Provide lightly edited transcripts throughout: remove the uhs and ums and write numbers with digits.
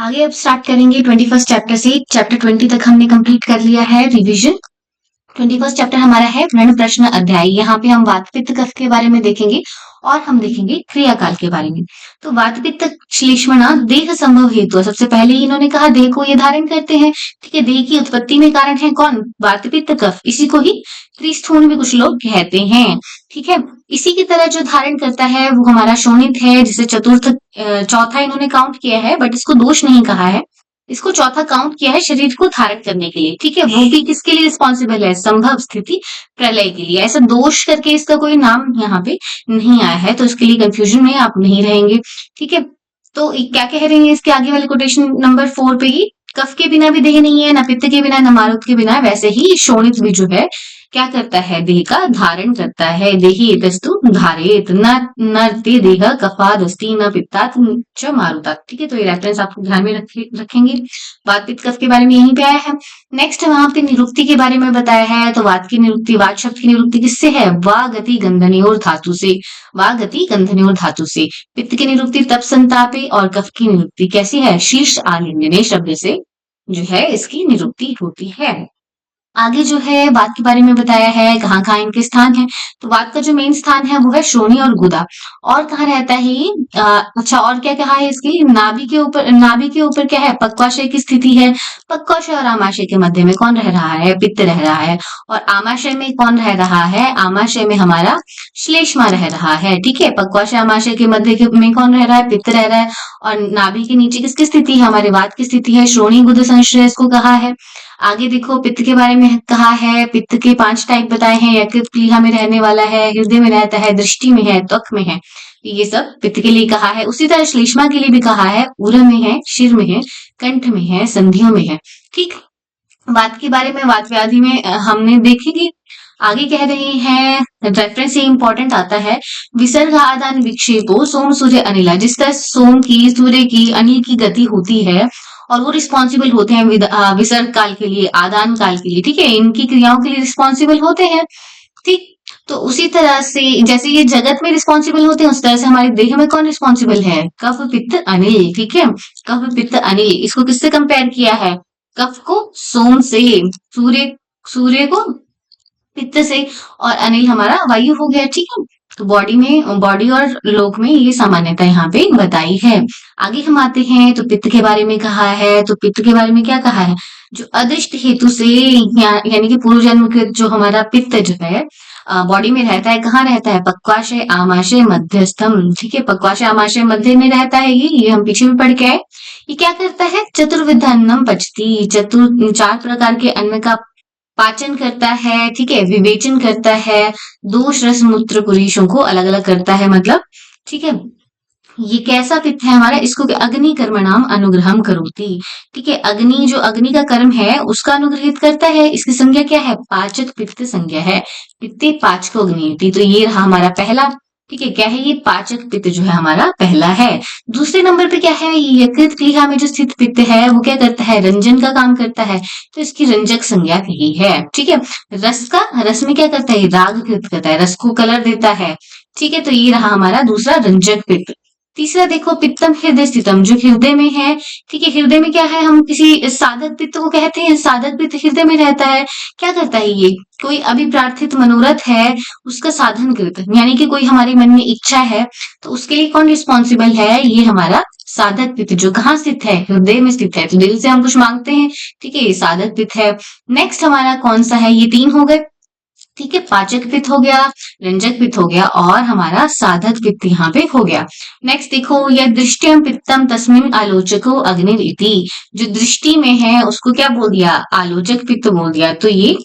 आगे अब स्टार्ट करेंगे 21st चैप्टर से। चैप्टर 20 तक हमने कंप्लीट कर लिया है रिवीजन। 21st चैप्टर हमारा है व्रण प्रश्न अध्याय। यहाँ पे हम वात पित्त कफ के बारे में देखेंगे और हम देखेंगे क्रियाकाल के बारे में। तो वात पित्त श्लेष्मणा देह संभव हेतु। सबसे पहले ही इन्होंने कहा देह को ये धारण करते हैं। ठीक है, देह की उत्पत्ति में कारण है कौन? वात पित्त कफ। इसी को ही त्रिस्थूण भी कुछ लोग कहते हैं। ठीक है, इसी की तरह जो धारण करता है वो हमारा शोणित है, जिसे चौथा इन्होंने काउंट किया है, बट इसको दोष नहीं कहा है। इसको चौथा काउंट किया है शरीर को धारण करने के लिए। ठीक है, वो भी किसके लिए रिस्पॉन्सिबल है? संभव स्थिति प्रलय के लिए। ऐसा दोष करके इसका कोई नाम यहाँ पे नहीं आया है, तो इसके लिए कंफ्यूजन में आप नहीं रहेंगे। ठीक है, तो क्या कह रहे हैं इसके आगे वाले कोटेशन नंबर 4 पे ही, कफ के बिना भी देह नहीं है, न पित्त के बिना न मारुत के बिना। वैसे ही शोणित भी जो है क्या करता है? देह का धारण करता है। देहि एतस्तु धारेत न नरते देह कफादस्ति न पित्तात च मारुतात। ठीक है, तो ये रेफरेंस आपको ध्यान में रखेंगे। वात पित्त कफ के बारे में यहीं पे आया है। नेक्स्ट वहां पे निरुक्ति के बारे में बताया है। तो वात की निरुक्ति, वात शब्द की निरुक्ति किससे है? वा गति गंधन्योर धातु से। वा गति गंधन्योर धातु से। पित्त की निरुक्ति तप संतापे और कफ की निरुक्ति कैसी है? शीर्ष आलिंगने शब्द से जो है इसकी निरुक्ति होती है। आगे जो है वात के बारे में बताया है, कहाँ कहाँ इनके स्थान है। तो वात का जो मेन स्थान है वो है श्रोणी और गुदा। और कहाँ रहता है ये? अच्छा, और क्या कहा है इसके लिए? नाभि के ऊपर। नाभि के ऊपर क्या है? पक्वाशय की स्थिति है। पक्वाशय और आमाशय के मध्य में कौन रह रहा है? पित्त रह रहा है। और आमाशय में कौन रह रहा है? आमाशय में हमारा श्लेष्मा रह रहा है। ठीक है, पक्वाशय आमाशय के मध्य में कौन रह रहा है? पित्त रह रहा है। और नाभि के नीचे किसकी स्थिति है? हमारे वात की स्थिति है। श्रोणी गुद संश्रय इसको कहा है। आगे देखो पित्त के बारे में कहा है। पित्त के 5 टाइप बताए हैं। यकृत प्लीहा में रहने वाला है, हृदय में रहता है, दृष्टि में है, त्वक में है। ये सब पित्त के लिए कहा है। उसी तरह श्लेष्मा के लिए भी कहा है। उरम में है, शिर में है, कंठ में है, संधियों में है। ठीक, वात के बारे में वात व्याधि में हमने देखेंगे। आगे कह रहे हैं, रेफरेंस ये इंपॉर्टेंट आता है। विसर्ग आदान विक्षेपो सोम सूर्य अनिला। जिस तरह सोम की, सूर्य की, अनिल की गति होती है और वो रिस्पॉन्सिबल होते हैं विसर्ग काल के लिए, आदान काल के लिए। ठीक है, इनकी क्रियाओं के लिए रिस्पॉन्सिबल होते हैं। ठीक, तो उसी तरह से जैसे ये जगत में रिस्पॉन्सिबल होते हैं, उस तरह से हमारे देह में कौन रिस्पॉन्सिबल है? कफ पित्त अनिल। ठीक है, कफ पित्त अनिल। इसको किससे कंपेयर किया है? कफ को सोम से, सूर्य को पित्त से, और अनिल हमारा वायु हो गया। ठीक है, तो बॉडी और लोक में ये सामान्यता यहाँ पे बताई है। आगे हम आते हैं, तो पित्त के बारे में कहा है। तो पित्त के बारे में क्या कहा है? जो अदृष्ट हेतु से यानी कि पूर्व जन्म के जो हमारा पित्त जो है बॉडी में रहता है। कहाँ रहता है? पक्वाशय आमाशय मध्यस्थम। ठीक है, पक्वाशय आमाशय मध्य में रहता है। ये हम पीछे में पढ़ के आए। ये क्या करता है? चतुर्विध अन्नम पचती। 4 प्रकार के अन्न का पाचन करता है। ठीक है, विवेचन करता है, दोष रस मूत्र पुरीशों को अलग अलग करता है, मतलब। ठीक है, ये कैसा पित्त है हमारा? इसको अग्नि कर्मणाम अनुग्रहम करोति। ठीक है, अग्नि जो अग्नि का कर्म है उसका अनुग्रहित करता है। इसकी संज्ञा क्या है? पाचक पित्त संज्ञा है। पित्ते पाचको अग्निति। तो ये रहा हमारा पहला। ठीक है, क्या है ये? पाचक पित्त जो है हमारा पहला है। दूसरे नंबर पे क्या है? यकृत प्लीहा में जो स्थित पित्त है वो क्या करता है? रंजन का काम करता है। तो इसकी रंजक संज्ञा यही है। ठीक है, रस में क्या करता है? राग कृत करता है, रस को कलर देता है। ठीक है, तो ये रहा हमारा दूसरा रंजक पित्त। तीसरा देखो पित्तम हृदय स्थितम, जो हृदय में है। ठीक है, हृदय में क्या है? हम किसी साधक पित्त को कहते हैं। साधक पित्त हृदय में रहता है। क्या करता है ये? कोई अभिप्रार्थित मनोरथ है उसका साधन कृत, यानी कि कोई हमारे मन में इच्छा है तो उसके लिए कौन रिस्पॉन्सिबल है? ये हमारा साधक पित्त, जो कहाँ स्थित है? हृदय में स्थित है। तो दिल से हम कुछ मांगते हैं। ठीक है, ये साधक पित्त है। नेक्स्ट हमारा कौन सा है? ये 3 हो गए। ठीक है, पाचक पित्त हो गया, रंजक पित्त हो गया, और हमारा साधक पित्त यहाँ पे हो गया। नेक्स्ट देखो, यह दृष्टियम पित्तम तस्मिन आलोचको अग्निरिति। जो दृष्टि में है उसको क्या बोल दिया? आलोचक पित्त बोल दिया। तो ये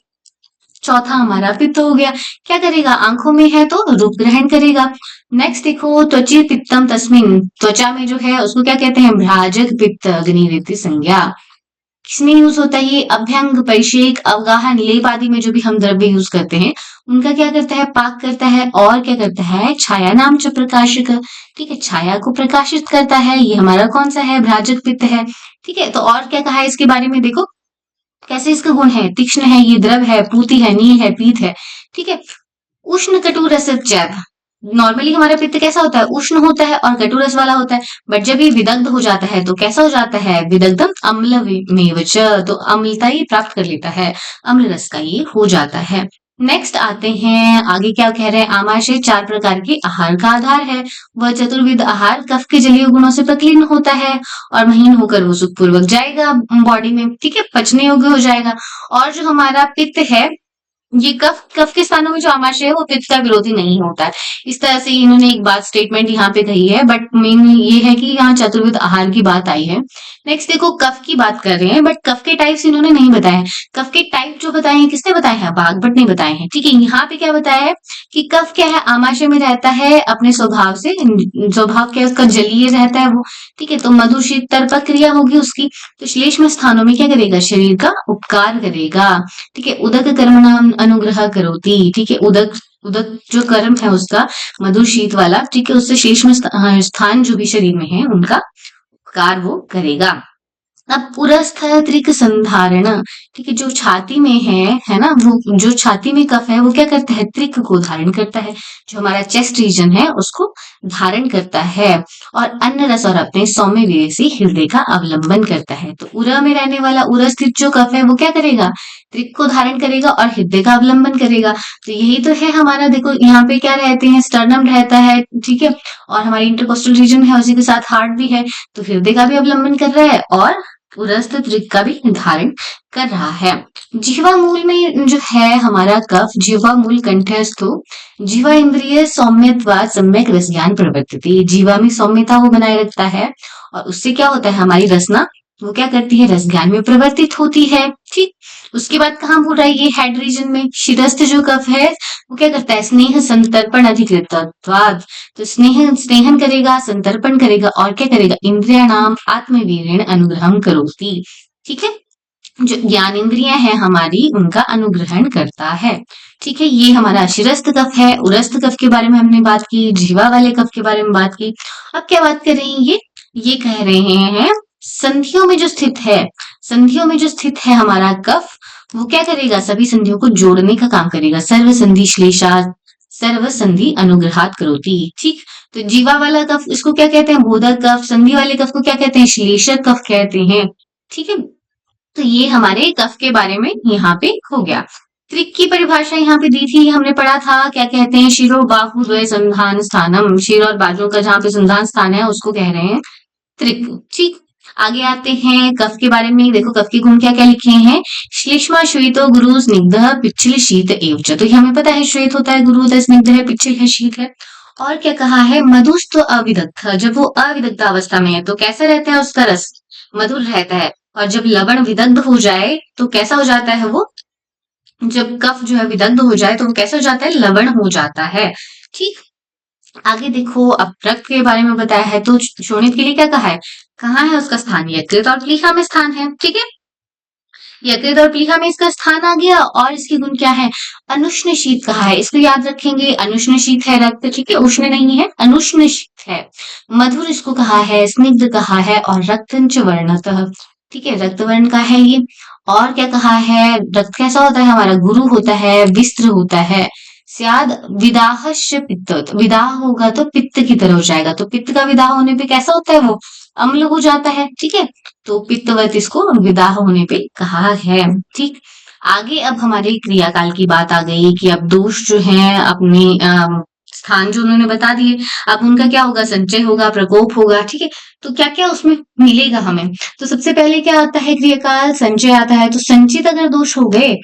चौथा हमारा पित्त हो गया। क्या करेगा? आंखों में है तो रूप ग्रहण करेगा। नेक्स्ट देखो, त्वची पित्तम तस्मिन। त्वचा में जो है उसको क्या कहते हैं? भ्राजक पित्त अग्निरिति संज्ञा। किसमें यूज होता है ये? अभ्यंग, परिषेक, अवगाह, निलेप आदि में जो भी हम द्रव्य यूज करते हैं उनका क्या करता है? पाक करता है। और क्या करता है? छाया नाम च प्रकाशक। ठीक है, छाया को प्रकाशित करता है। ये हमारा कौन सा है? भ्राजक पित्त है। ठीक है, तो और क्या कहा है इसके बारे में? देखो कैसे इसका गुण है। तीक्ष्ण है, ये द्रव है, पूति है, नील है, पीत है। ठीक है, उष्ण कटु रसद जैव, नॉर्मली हमारा पित्त कैसा होता है, उष्ण होता है और कटु रस वाला होता है, बट जब ये विदग्ध हो जाता है तो कैसा हो जाता है, विदग्धम अम्ल मेवच, तो अम्लता ये प्राप्त कर लेता है, अम्ल रस का ये हो जाता है। नेक्स्ट आते हैं, आगे क्या कह रहे हैं, आमाशय 4 प्रकार के आहार का आधार है। वह चतुर्विध आहार कफ के जलीय गुणों से प्रकीर्ण होता है और महीन होकर वो सुखपूर्वक जाएगा बॉडी में, ठीक है, पचने योग्य हो जाएगा। और जो हमारा पित्त है, ये कफ कफ के स्थानों में जो आमाशय है वो पित्त का विरोधी नहीं होता है। इस तरह से इन्होंने एक बात स्टेटमेंट यहाँ पे कही है, बट मेन ये है कि यहाँ चतुर्विध आहार की बात आई है। नेक्स्ट देखो, कफ की बात कर रहे हैं, बट कफ के टाइप्स इन्होंने नहीं बताए हैं। कफ के टाइप जो बताए हैं किसने बताए हैं, बागभट्ट ने बताए हैं, ठीक है। यहाँ पे क्या बताया है कि कफ क्या है, आमाशय में रहता है अपने स्वभाव से, स्वभाव क्या है उसका, जलीय रहता है वो, ठीक है। तो मधु शीत तर्पक क्रिया होगी उसकी, तो श्लेष्म स्थानों में क्या करेगा, शरीर का उपकार करेगा, ठीक है। उदक कर्मणाम अनुग्रह करोति, ठीक है। उदक उदक जो कर्म है उसका, मधु शीत वाला, ठीक है, उससे श्लेष्म स्थान जो भी शरीर में है उनका उपकार वो करेगा। अब पुरस्थ त्रिक संधारण, ठीक है, जो छाती में है ना, वो जो छाती में कफ है वो क्या करता है, त्रिक को धारण करता है, जो हमारा चेस्ट रीजन है उसको धारण करता है, और अन्न रस और अपने सौम्य वीर्य से हृदय का अवलंबन करता है। तो उरा में रहने वाला उरा स्थित जो कफ है वो क्या करेगा, त्रिक को धारण करेगा और हृदय का अवलंबन करेगा। तो यही तो है हमारा, देखो यहाँ पे क्या रहते हैं, स्टर्नम रहता है, ठीक है, और हमारी इंटरकोस्टल रीजन है, उसी के साथ हार्ट भी है, तो हृदय का भी अवलंबन कर रहा है और उरस्थ त्रिक का भी धारण कर रहा है। जिह्वा मूल में जो है हमारा कफ, जिह्वा मूल कंठस्थो जिह्वा इंद्रिय सौम्यत्वा सम्यक रस ज्ञान प्रवर्तते, जीवा में सौम्यता वो बनाए रखता है और उससे क्या होता है, हमारी रसना वो क्या करती है, रस ज्ञान में प्रवर्तित होती है, ठीक। उसके बाद कहाँ बोल रहा है, ये हेड रीजन में शिरस्थ जो कफ है वो क्या करता है, स्नेह संतर्पण अधिकृतत्वात्, तो स्नेहन करेगा, संतर्पण करेगा और क्या करेगा, इंद्रियाणाम आत्मवीर्येण अनुग्रहम करोति, ठीक है। जो ज्ञान इंद्रियां हैं हमारी उनका अनुग्रहण करता है, ठीक है। ये हमारा शिरस्थ कफ है। उरस्थ कफ के बारे में हमने बात की, जीवा वाले कफ के बारे में बात की। अब क्या बात कर रहे हैं, ये कह रहे हैं संधियों में जो स्थित है, संधियों में जो स्थित है हमारा कफ, वो क्या करेगा, सभी संधियों को जोड़ने का काम करेगा। सर्व संधि श्लेषा सर्व संधि अनुग्रहात करोति, ठीक। तो जीवा वाला कफ इसको क्या कहते हैं, बोधक कफ। संधि वाले कफ को क्या कहते हैं, श्लेषक कफ कहते हैं, ठीक है। तो ये हमारे कफ के बारे में यहाँ पे हो गया। त्रिक की परिभाषा यहाँ पे दी थी, हमने पढ़ा था, क्या कहते हैं, शिरो बाहु द्वय संधान स्थानम, शिर और बाजू का जहाँ पे संधान स्थान है उसको कह रहे हैं त्रिक, ठीक। आगे आते हैं कफ के बारे में, देखो कफ के गुण क्या क्या लिखे हैं, श्लेष्मा श्वेतो गुरु स्निग्ध पिच्छल शीत एवच, तो ये हमें पता है, श्वेत होता है, गुरु होता है, स्निग्ध है, पिच्छल है, शीत है। और क्या कहा है, मधुस्थ अविदग्ध, जब वो अविदग्ध अवस्था में है तो कैसा रहता है, उसका रस मधुर रहता है, और जब लवण विदग्ध हो जाए तो कैसा हो जाता है वो, जब कफ जो है विदग्ध हो जाए तो वो कैसा हो जाता है, लवण हो जाता है, ठीक। आगे देखो, अब रक्त के बारे में बताया है, तो शोणित के लिए क्या कहा है, कहाँ है उसका स्थान, यकृत और प्लीहा में स्थान है, ठीक है। यकृत और प्लीहा में इसका स्थान आ गया। और इसके गुण क्या है, अनुष्ण शीत कहा है, इसको याद रखेंगे, अनुष्ण शीत है रक्त, ठीक है, उष्ण नहीं है, अनुष्ण शीत है। मधुर इसको कहा है, स्निग्ध कहा है, और रक्तंच वर्णतः, ठीक है, रक्त वर्ण का है ये। और क्या कहा है, रक्त कैसा होता है हमारा, गुरु होता है, विस्त्र होता है, स्याद विदाहश्च पित्त, विदाह होगा तो पित्त की तरह हो जाएगा, तो पित्त का विदाह होने पे कैसा होता है, वो अम्ल हो जाता है, ठीक है। तो पित्तवत इसको विदाह होने पे कहा है, ठीक। आगे अब हमारे क्रियाकाल की बात आ गई कि अब दोष जो है अपने स्थान जो उन्होंने बता दिए, अब उनका क्या होगा, संचय होगा, प्रकोप होगा, ठीक है। तो क्या क्या उसमें मिलेगा हमें, तो सबसे पहले क्या आता है, क्रियाकाल संचय आता है। तो संचित अगर दोष हो गए,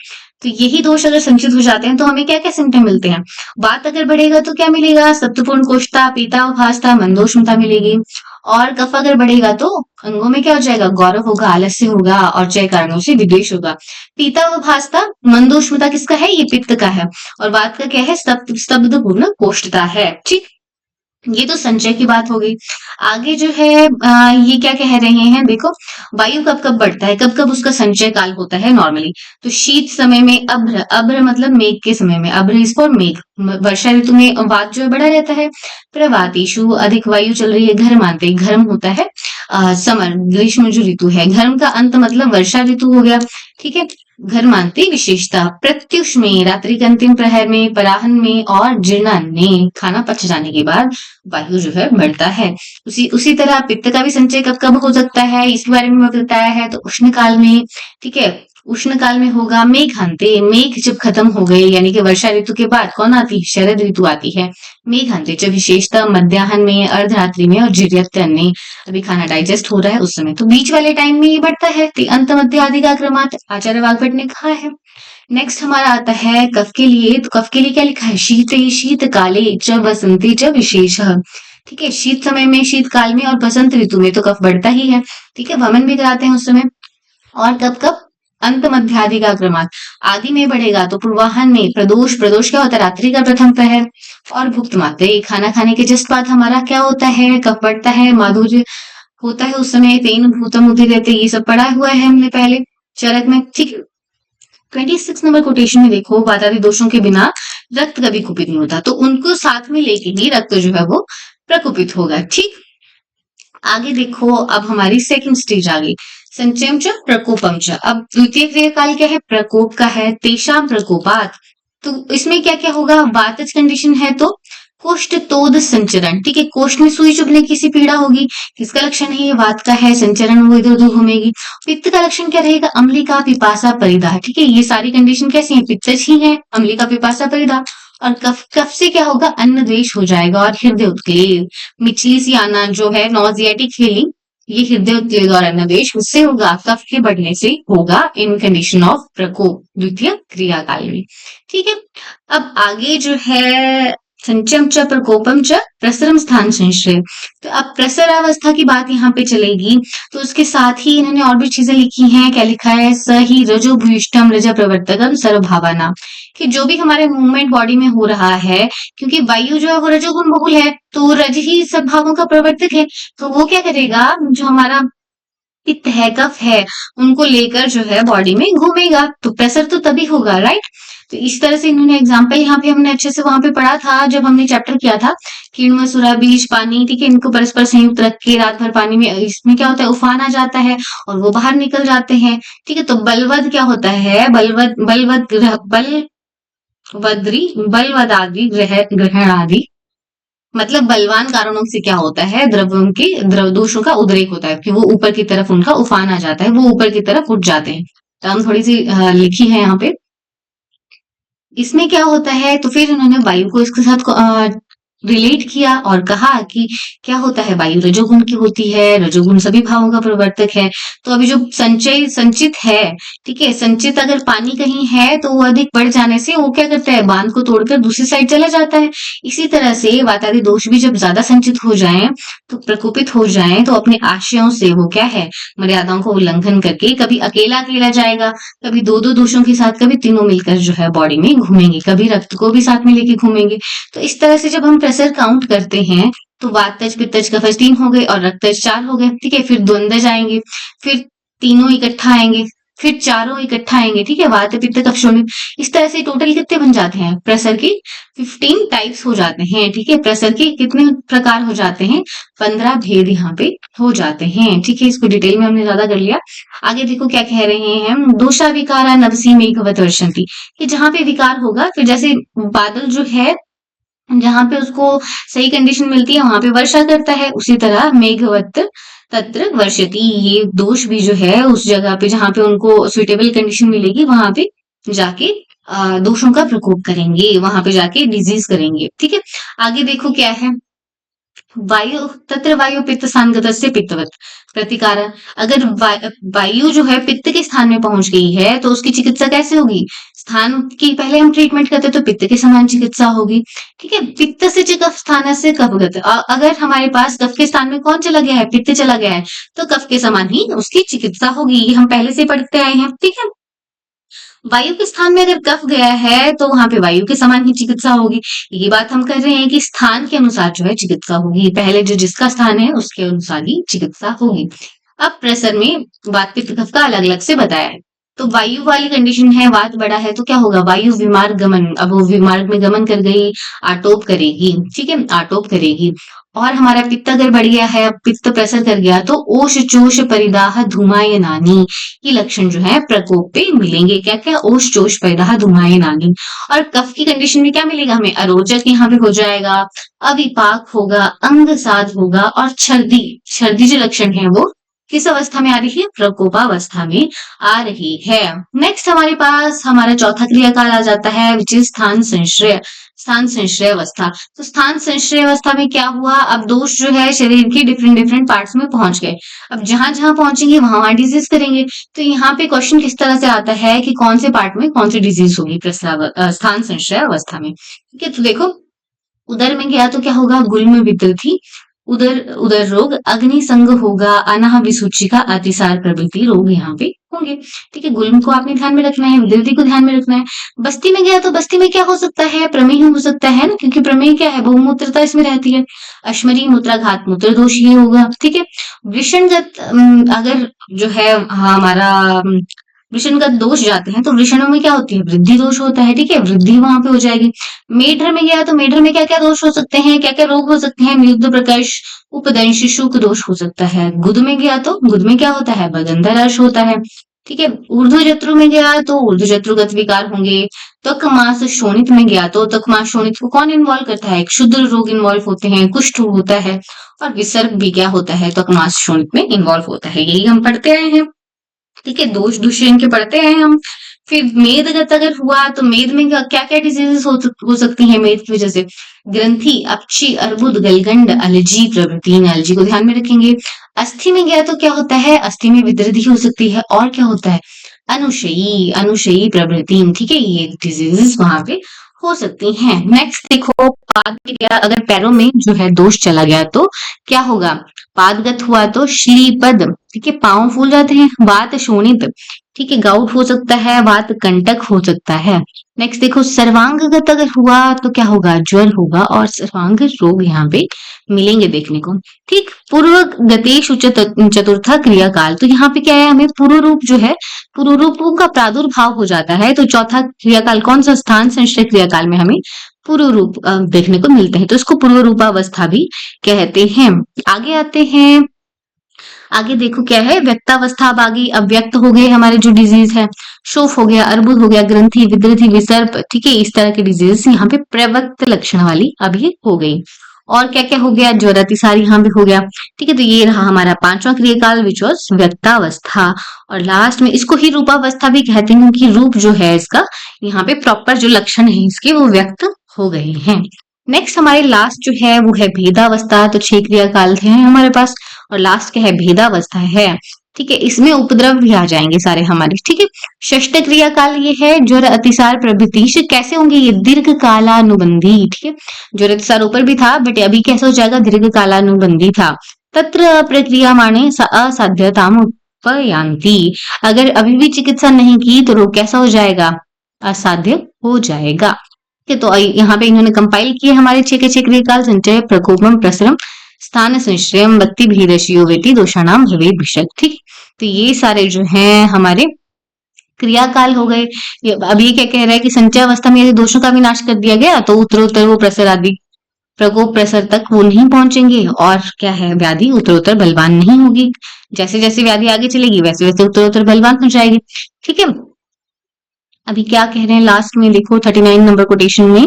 तो यही दोष अगर संचित हो जाते हैं तो हमें क्या क्या सिम्टम मिलते हैं, वात अगर बढ़ेगा तो क्या मिलेगा, सत्वपूर्ण कोष्ठता, पीता उभासता, मंदोष्णता मिलेगी। और कफ अगर बढ़ेगा तो अंगों में क्या हो जाएगा, गौरव होगा, आलस्य होगा, और चय कारणों से विद्वेष होगा। पीता उभासता, मंदोष्णता किसका है, ये पित्त का है। और वात का क्या है, स्तब्ध पूर्ण कोष्ठता है, ठीक। ये तो संचय की बात हो गई। आगे जो है ये क्या कह रहे हैं, देखो वायु कब कब बढ़ता है, कब कब उसका संचय काल होता है नॉर्मली, तो शीत समय में, अभ्र, अभ्र मतलब मेघ के समय में, अभ्र इसको मेघ, वर्षा ऋतु में वात जो है बढ़ा रहता है। प्रवातीशु अधिक वायु चल रही है, घर मानते हैं, घर्म होता है समर, ग्रीष्म जो ऋतु है, घर्म का अंत मतलब वर्षा ऋतु हो गया, ठीक है। घरमांती विशेषता प्रत्युष में, रात्रि के अंतिम प्रहर में, पराहन में और जीर्णान में, खाना पच जाने के बाद वायु जो है बढ़ता है। उसी तरह पित्त का भी संचय कब कब हो सकता है, इसके बारे में बताया है। तो उष्ण काल में, ठीक है, उष्ण काल में होगा मेघांते, मेघ जब खत्म हो गए यानी कि वर्षा ऋतु के बाद कौन आती है, शरद ऋतु आती है। मेघांते जब विशेषता मध्याह्न में, अर्धरात्रि में और जीर्यतन में, अभी खाना डाइजेस्ट हो रहा है उस समय, तो बीच वाले टाइम में ये बढ़ता है। अंत मध्य आदि का क्रमांक आचार्य वाग्भट ने कहा है। नेक्स्ट हमारा आता है कफ के लिए। तो कफ के लिए क्या लिखा है, शीते शीत काले च वसंती च विशेष। ठीक है, शीत समय में, शीतकाल में और बसंत ऋतु में तो कफ बढ़ता ही है। ठीक है, वमन भी कराते हैं उस समय। और कब कब, अंत मध्य आदि का क्रमांक आदि में बढ़ेगा तो पूर्वाहन में, प्रदोष, प्रदोष क्या होता है, रात्रि का प्रथम प्रहर। और भुक्त मात्रे, खाना खाने के जस्ट बाद हमारा क्या होता है, कफ बढ़ता है, माधुर्य होता है उस समय। तेन भूतम उदीरते, ये सब पढ़ा हुआ है हमने पहले चरक में। ठीक है, 26 नंबर कोटेशन में देखो, वातादि दोषों के बिना रक्त कभी कुपित नहीं होता, तो उनको साथ में लेके ही रक्त जो है वो प्रकुपित होगा। ठीक, आगे देखो, अब हमारी सेकंड स्टेज आ गई, संचयम च प्रकोपम च। अब द्वितीय क्रिया काल क्या है, प्रकोप का है। तेषाम प्रकोपात, तो इसमें क्या क्या होगा, वातज कंडीशन है तो कोष्ठ तोद संचरण। ठीक है, कोष्ठ में सुई चुभने की सी पीड़ा होगी, किसका लक्षण है, ये वात का है। संचरण वो इधर उधर घूमेगी। पित्त का लक्षण क्या रहेगा, अम्लिका पिपासा परिदा। ठीक है, ये सारी कंडीशन कैसी है, पित्तज ही है, अम्लिका पिपासा परिदा। और कफ, कफ से क्या होगा, अन्न द्वेष हो जाएगा और हृदय उत्क्लेव, मिचली सी आना जो है, नॉजियाटिक फीलिंग, ये हृदय उत्क्लेव और अन्न द्वेष उससे होगा, कफ के बढ़ने से होगा इन कंडीशन ऑफ प्रकोप द्वितीय क्रिया काल में। ठीक है, अब आगे जो है संचम च प्रकोपम च प्रसरम स्थान संशय। तो अब प्रसरावस्था की बात यहाँ पे चलेगी, तो उसके साथ ही इन्होंने और भी चीजें लिखी हैं। क्या लिखा है, स ही रजो भूयिष्ठम रज प्रवर्तकम सर्वभावना, कि जो भी हमारे मूवमेंट बॉडी में हो रहा है, क्योंकि वायु जो है वो रजोगुण बहुल है, तो रज ही सब भावों का प्रवर्तक है, तो वो क्या करेगा, जो हमारा पित्त है, कफ है, उनको लेकर जो है बॉडी में घूमेगा, तो प्रेशर तो तभी होगा, राइट। तो इस तरह से इन्होंने एग्जाम्पल यहाँ पे हमने अच्छे से वहां पे पढ़ा था जब हमने चैप्टर किया था, किण्व सुरा बीज पानी। ठीक है, इनको परस्पर संयुक्त रख के रात भर पानी में, इसमें क्या होता है, उफान आ जाता है और वो बाहर निकल जाते हैं। ठीक है, तो बलवद क्या होता है, बलवद बलवद ग्रह बलवद्री बलवद आदि ग्रहण आदि, मतलब बलवान कारणों से क्या होता है, द्रव्यों के द्रव दोषों का उद्रेक होता है, कि वो ऊपर की तरफ उनका उफान आ जाता है, वो ऊपर की तरफ उठ जाते हैं। तो हम थोड़ी सी लिखी है यहाँ पे। इसमें क्या होता है, तो फिर उन्होंने वायु को इसके साथ रिलेट किया और कहा कि क्या होता है, वायु रजोगुण की होती है, रजोगुण सभी भावों का प्रवर्तक है। तो अभी जो संचय संचित है, ठीक है, संचित अगर पानी कहीं है तो वो अधिक बढ़ जाने से वो क्या करता है, बांध को तोड़कर दूसरी साइड चला जाता है। इसी तरह से वातादि दोष भी जब ज्यादा संचित हो जाए, तो प्रकोपित हो जाए, तो अपने आशयों से वो क्या है, मर्यादाओं को उल्लंघन करके कभी अकेला अकेला जाएगा, कभी दो दो दोषों के साथ, कभी तीनों मिलकर जो है बॉडी में घूमेंगे, कभी रक्त को भी साथ में लेके घूमेंगे। तो इस तरह से जब हम प्रेशर काउंट करते हैं, तो वातज पित्तज कफज 3 हो गए और रक्तज 4 हो गए। ठीक है, फिर द्वंद्वज आएंगे, फिर तीनों इकट्ठा आएंगे, फिर चारों इकट्ठा आएंगे। ठीक है, वात पित्त कफ शून्य। इस तरह से टोटल कितने बन जाते हैं, प्रेशर के 15 टाइप्स हो जाते हैं। ठीक है, प्रेशर के कितने प्रकार हो जाते हैं, 15 भेद यहाँ पे हो जाते हैं। ठीक है, इसको डिटेल में हमने ज्यादा कर लिया। आगे देखो क्या कह रहे हैं, दोषा विकारा नवसी मेघवत वर्षंती, कि जहां पे विकार होगा, फिर जैसे बादल जो है जहां पे उसको सही कंडीशन मिलती है वहां पे वर्षा करता है, उसी तरह मेघवत तत्र वर्षति, ये दोष भी जो है उस जगह पे जहां पे उनको सुइटेबल कंडीशन मिलेगी वहां पे जाके दोषों का प्रकोप करेंगे, वहां पे जाके डिजीज करेंगे। ठीक है, आगे देखो क्या है, वायु तत्र वायु पित्त सांगत से पित्तवत प्रतिकार। अगर वायु जो है पित्त के स्थान में पहुंच गई है तो उसकी चिकित्सा कैसे होगी, स्थान की पहले हम ट्रीटमेंट करते तो पित्त के समान चिकित्सा होगी। ठीक है, पित्त से कफ स्थान से कफगत, अगर हमारे पास कफ के स्थान में कौन चला गया है, पित्त चला गया है, तो कफ के समान ही उसकी चिकित्सा होगी, ये हम पहले से पढ़ते आए हैं। ठीक है, वायु के स्थान में अगर कफ गया है तो वहां पे वायु के समान ही चिकित्सा होगी। ये बात हम कर रहे हैं कि स्थान के अनुसार जो है चिकित्सा होगी, पहले जो जिसका स्थान है उसके अनुसार ही चिकित्सा होगी। अब प्रेशर में वात पित्त कफ का अलग अलग से बताया है। तो वायु वाली कंडीशन है, वात बड़ा है तो क्या होगा, वायु विमार्ग गमन, अब वो विमार्ग में गमन कर गई, आटोप करेगी। ठीक है, आटोप करेगी। और हमारा पित्त अगर बढ़ गया है, पित्त प्रेशर कर गया, तो ओष चोष परिदाह धूमायनानी ये लक्षण जो है प्रकोप पे मिलेंगे। क्या क्या? ओष चोष परिदाह धूमायनानी। और कफ की कंडीशन में क्या मिलेगा हमें? अरोचक यहाँ पे हो जाएगा, अविपाक होगा, अंगसाध होगा, और छर्दी। छर्दी जो लक्षण है वो किस अवस्था में आ रही है? प्रकोपावस्था में आ रही है। नेक्स्ट हमारे पास हमारा चौथा क्रियाकाल आ जाता है, विच इज स्थान संश्रय। स्थान संश्रय अवस्था। तो स्थान संश्रय अवस्था में क्या हुआ? अब दोष जो है शरीर के डिफरेंट डिफरेंट पार्ट्स में पहुंच गए। अब जहां जहां पहुंचेंगे वहां वहां डिजीज करेंगे। तो यहाँ पे क्वेश्चन किस तरह से आता है कि कौन से पार्ट में कौन सी डिजीज होगी स्थान संश्रय अवस्था में। ठीक है, तो देखो उदर में गया तो क्या होगा? गुल्म विकृति, उदर उदर रोग, अग्नि संग होगा, अनाह विसूचिका, अतिसार प्रभृति रोग यहाँ पे होंगे। ठीक है, गुल्म को आपने ध्यान में रखना है, विकृति को ध्यान में रखना है। बस्ती में गया तो बस्ती में क्या हो सकता है? प्रमेह हो सकता है ना, क्योंकि प्रमेह क्या है? बहुमूत्रता इसमें रहती है। अश्मरी मूत्राघात मूत्र दोष ये होगा। ठीक है, वृषणगत अगर जो है हमारा वृषणगत दोष जाते हैं तो वृषणों में क्या होती है? वृद्धि दोष होता है। ठीक है, वृद्धि वहां पे हो जाएगी। मेढ्र में गया तो मेढ्र में क्या क्या दोष हो सकते हैं? क्या क्या रोग हो सकते हैं? मृदु प्रकर्ष, उपदंश, शुक दोष हो सकता है। गुद में गया तो गुद में क्या होता है? बदंधरश होता है। ठीक है, ऊर्ध्वजत्रु में गया तो ऊर्ध्वजत्रुगत विकार होंगे। त्वक मास शोणित में गया तो त्वक मास शोणित को कौन इन्वॉल्व करता है? क्षुद्र रोग इन्वॉल्व होते हैं, कुष्ठ होता है, और विसर्ग भी क्या होता है? त्वक मास शोणित में इन्वॉल्व होता है। यही हम पढ़ते आए हैं। ठीक है, दोष दूषण के पढ़ते हैं हम। फिर मेदगत अगर हुआ तो मेद में क्या क्या डिजीजेस हो सकती हैं मेद की वजह से? ग्रंथि, अपची, अर्बुद, गलगंड, अलर्जी प्रभृति। अलर्जी को ध्यान में रखेंगे। अस्थि में गया तो क्या होता है? अस्थि में विदृधि हो सकती है, और क्या होता है? अनुशयी, अनुशयी प्रभृति। ठीक है, ये डिजीजेस वहां पे हो सकती हैं। नेक्स्ट देखो, पाद में गया अगर पैरों में जो है दोष चला गया तो क्या होगा? पादगत हुआ तो श्लीपद। ठीक है, पांव फूल जाते हैं। वात शोणित, ठीक है, गाउट हो सकता है, वात कंटक हो सकता है। नेक्स्ट देखो, सर्वांगगत अगर हुआ तो क्या होगा? ज्वर होगा, और सर्वांग रोग यहाँ पे मिलेंगे देखने को। ठीक, पूर्व गतेषु चतुर्था क्रियाकाल, तो यहाँ पे क्या है? हमें पूर्व रूप जो है, पूर्व रूपों का प्रादुर्भाव हो जाता है। तो चौथा क्रियाकाल कौन सा? स्थान संश्रय क्रियाकाल में हमें पूर्व रूप देखने को मिलते हैं, तो इसको पूर्व रूपावस्था भी कहते हैं। आगे आते हैं, आगे देखो क्या है? व्यक्तावस्था। अब आगे अव्यक्त हो गए हमारे जो डिजीज है, शोफ हो गया, अर्बुद हो गया, ग्रंथि, विदृधि, विसर्प। ठीक है, इस तरह के डिजीज यहाँ पे प्रवक्त लक्षण वाली अभी हो गई। और क्या क्या हो गया? ज्वर, अतिसार यहाँ पे हो गया। ठीक है, तो ये रहा हमारा पांचवा क्रियाकाल विच वॉज व्यक्तावस्था। और लास्ट में इसको ही रूपावस्था भी कहते हैं, क्योंकि रूप जो है इसका यहाँ पे प्रॉपर जो लक्षण है इसके वो व्यक्त हो गए हैं। नेक्स्ट हमारे लास्ट जो है वो है भेदावस्था। तो 6 क्रियाकाल थे हमारे पास, और लास्ट क्या है? भेदावस्था है। ठीक है, इसमें उपद्रव भी आ जाएंगे सारे हमारे। ठीक है, षष्ठ क्रियाकाल ये है ज्वर, अतिसार प्रभृति। कैसे होंगे ये? दीर्घ कालानुबंधी। ठीक है, ज्वर अतिसार ऊपर भी था, बट अभी कैसे हो जाएगा? दीर्घ कालानुबंधी था। तत्र प्रक्रिया माने असाध्यताम उपयांति। अगर अभी भी चिकित्सा नहीं की तो रोग कैसा हो जाएगा? असाध्य हो जाएगा। ठीक है, तो यहाँ पे इन्होंने कंपाइल किए हमारे 6 के 6 क्रियाकाल: संचय, प्रकोपम, प्रसरम, स्थान संश्रयम, बत्ती, भीदशियो वेति, दोषाणाम भवेद भिषक। ठीक, तो ये सारे जो हैं हमारे क्रियाकाल हो गए। अब ये क्या कह रहा है कि संचय अवस्था में यदि दोषों का विनाश कर दिया गया तो उत्तरोत्तर वो प्रसर आदि प्रकोप प्रसर तक वो नहीं पहुंचेंगे, और क्या है? व्याधि उत्तरोत्तर बलवान नहीं होगी। जैसे जैसे व्याधि आगे चलेगी वैसे वैसे उत्तरोत्तर बलवान हो जाएगी। ठीक है, अभी क्या कह रहे हैं लास्ट में देखो 39 नंबर कोटेशन में,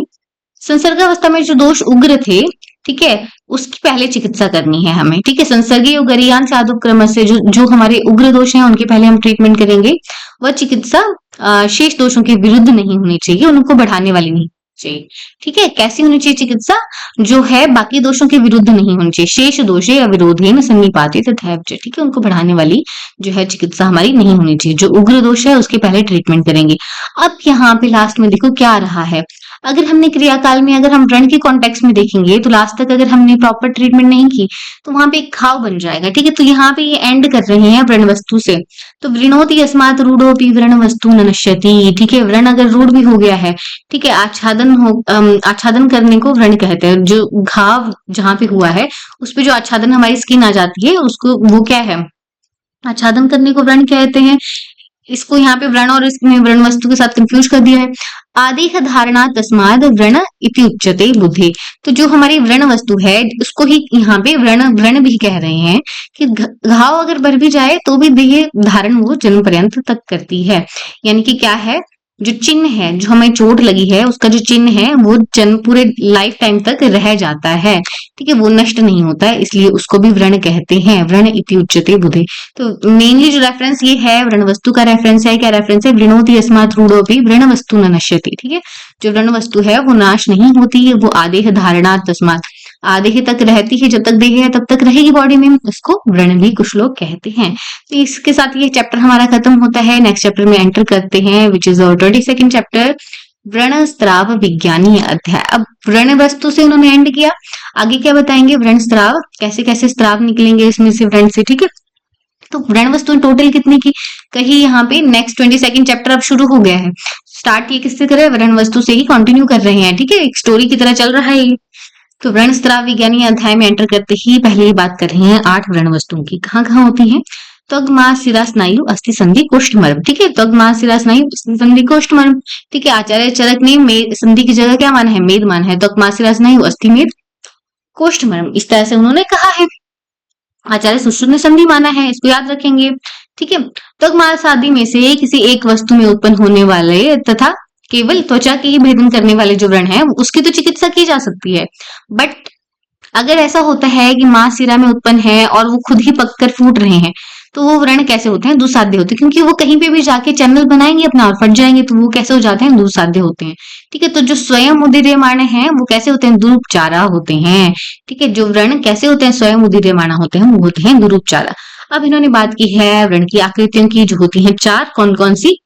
संसर्गावस्था में जो दोष उग्र थे, ठीक है, उसकी पहले चिकित्सा करनी है हमें। ठीक है, संसर्गीय उग्रयान साधुक्रम से जो हमारे उग्र दोष हैं उनके पहले हम ट्रीटमेंट करेंगे। वह चिकित्सा शेष दोषों के विरुद्ध नहीं होनी चाहिए, उनको बढ़ाने वाली नहीं चाहिए। ठीक है, कैसी होनी चाहिए चिकित्सा? जो है बाकी दोषों के विरुद्ध नहीं होनी चाहिए। शेष दोषे अविरोधेन सन्निपाते तथा। ठीक है, उनको बढ़ाने वाली जो है चिकित्सा हमारी नहीं होनी चाहिए। जो उग्र दोष है उसके पहले ट्रीटमेंट करेंगे। अब यहाँ पे लास्ट में देखो क्या रहा है। अगर हमने क्रियाकाल में अगर हम व्रण के कॉन्टेक्स्ट में देखेंगे तो लास्ट तक अगर हमने प्रॉपर ट्रीटमेंट नहीं की तो वहां पे एक घाव बन जाएगा। ठीक है, तो यहाँ पे ये एंड कर रहे हैं व्रण वस्तु से। तो वृणोति अस्मात् रूढ़ोपि व्रण वस्तु न नश्यति। ठीक है, व्रण अगर रूढ़ भी हो गया है, ठीक है, आच्छादन करने को व्रण कहते हैं। जो घाव जहां पे हुआ है उस पे जो आच्छादन हमारी स्किन आ जाती है उसको वो क्या है? आच्छादन करने को व्रण कहते हैं। इसको यहाँ पे व्रण और इसमें व्रण वस्तु के साथ कंफ्यूज कर दिया है। आदेह धारणा तस्माद व्रण इति उच्यते बुद्धि। तो जो हमारी व्रण वस्तु है उसको ही यहाँ पे व्रण व्रण भी कह रहे हैं कि घाव अगर भर भी जाए तो भी देह धारण वो जन्म पर्यंत तक करती है। यानी कि क्या है, जो चिन्ह है, जो हमें चोट लगी है उसका जो चिन्ह है वो जन्म पूरे लाइफ टाइम तक रह जाता है। ठीक है, वो नष्ट नहीं होता है, इसलिए उसको भी व्रण कहते हैं। व्रण इति उच्यते बुद्धि। तो मेनली जो रेफरेंस ये है व्रण वस्तु का रेफरेंस है। क्या रेफरेंस है? वृणोति अस्मात् रूढ़ोऽपि व्रण वस्तु न नश्यति। ठीक है, जो व्रण वस्तु है वो नाश नहीं होती है, वो आदेह धारणात् तस्मात्, आदेह तक रहती है, जब तक देह है तब तक रहेगी बॉडी में, उसको व्रण भी कुछ लोग कहते हैं। तो इसके साथ ये चैप्टर हमारा खत्म होता है। नेक्स्ट चैप्टर में एंटर करते हैं विच इज और 22nd चैप्टर, व्रण स्त्राव विज्ञानी अध्याय। अब व्रण वस्तु से उन्होंने एंड किया, आगे क्या बताएंगे? व्रण स्त्राव, कैसे कैसे स्त्राव निकलेंगे इसमें से व्रण से। ठीक है, तो व्रण वस्तु टोटल कितनी की कही यहाँ पे? नेक्स्ट 22nd चैप्टर अब शुरू हो गया है। स्टार्ट ये किससे कर रहे हैं? व्रण वस्तु से ही कंटिन्यू कर रहे हैं। ठीक है, एक स्टोरी की तरह चल रहा है ये। तो व्रण स्त्राव विज्ञानी अध्याय में एंटर करते ही पहले ही बात कर रहे हैं 8 व्रण वस्तुओं की। कहाँ कहाँ होती हैं? त्वग मांस शिरा स्नायु अस्थि संधि कोष्ठ मर्म। ठीक है, त्वग मांस शिरा स्नायु संधि कोष्ठ मर्म। ठीक है, आचार्य चरक ने संधि की जगह क्या माना है? मेद माना है। त्वग मांस शिरा स्नायु अस्थि मेद कोष्ठ मर्म, इस तरह से उन्होंने कहा है। आचार्य सुश्रुत ने संधि माना है, इसको याद रखेंगे। ठीक है, त्वग मांस आदि में से किसी एक वस्तु में उत्पन्न होने वाले तथा केवल त्वचा के ही भेदन करने वाले जो व्रण है उसकी तो चिकित्सा की जा सकती है। बट अगर ऐसा होता है कि मांस शिरा में उत्पन्न है और वो खुद ही पककर फूट रहे हैं, तो वो व्रण कैसे होते हैं? दुसाध्य होते हैं, क्योंकि वो कहीं पे भी जाके चैनल बनाएंगे अपना और फट जाएंगे, तो वो कैसे हो जाते हैं? दुसाध्य होते हैं। ठीक है, तो जो स्वयं उदीर्यमाण है वो कैसे होते हैं? दुरुपचारा होते हैं। ठीक है, जो व्रण कैसे होते हैं? स्वयं उदीर्यमाण होते हैं, वो होते हैं दुरुपचारा। अब इन्होंने बात की है व्रण की आकृतियों की, जो होती है 4। कौन कौन सी?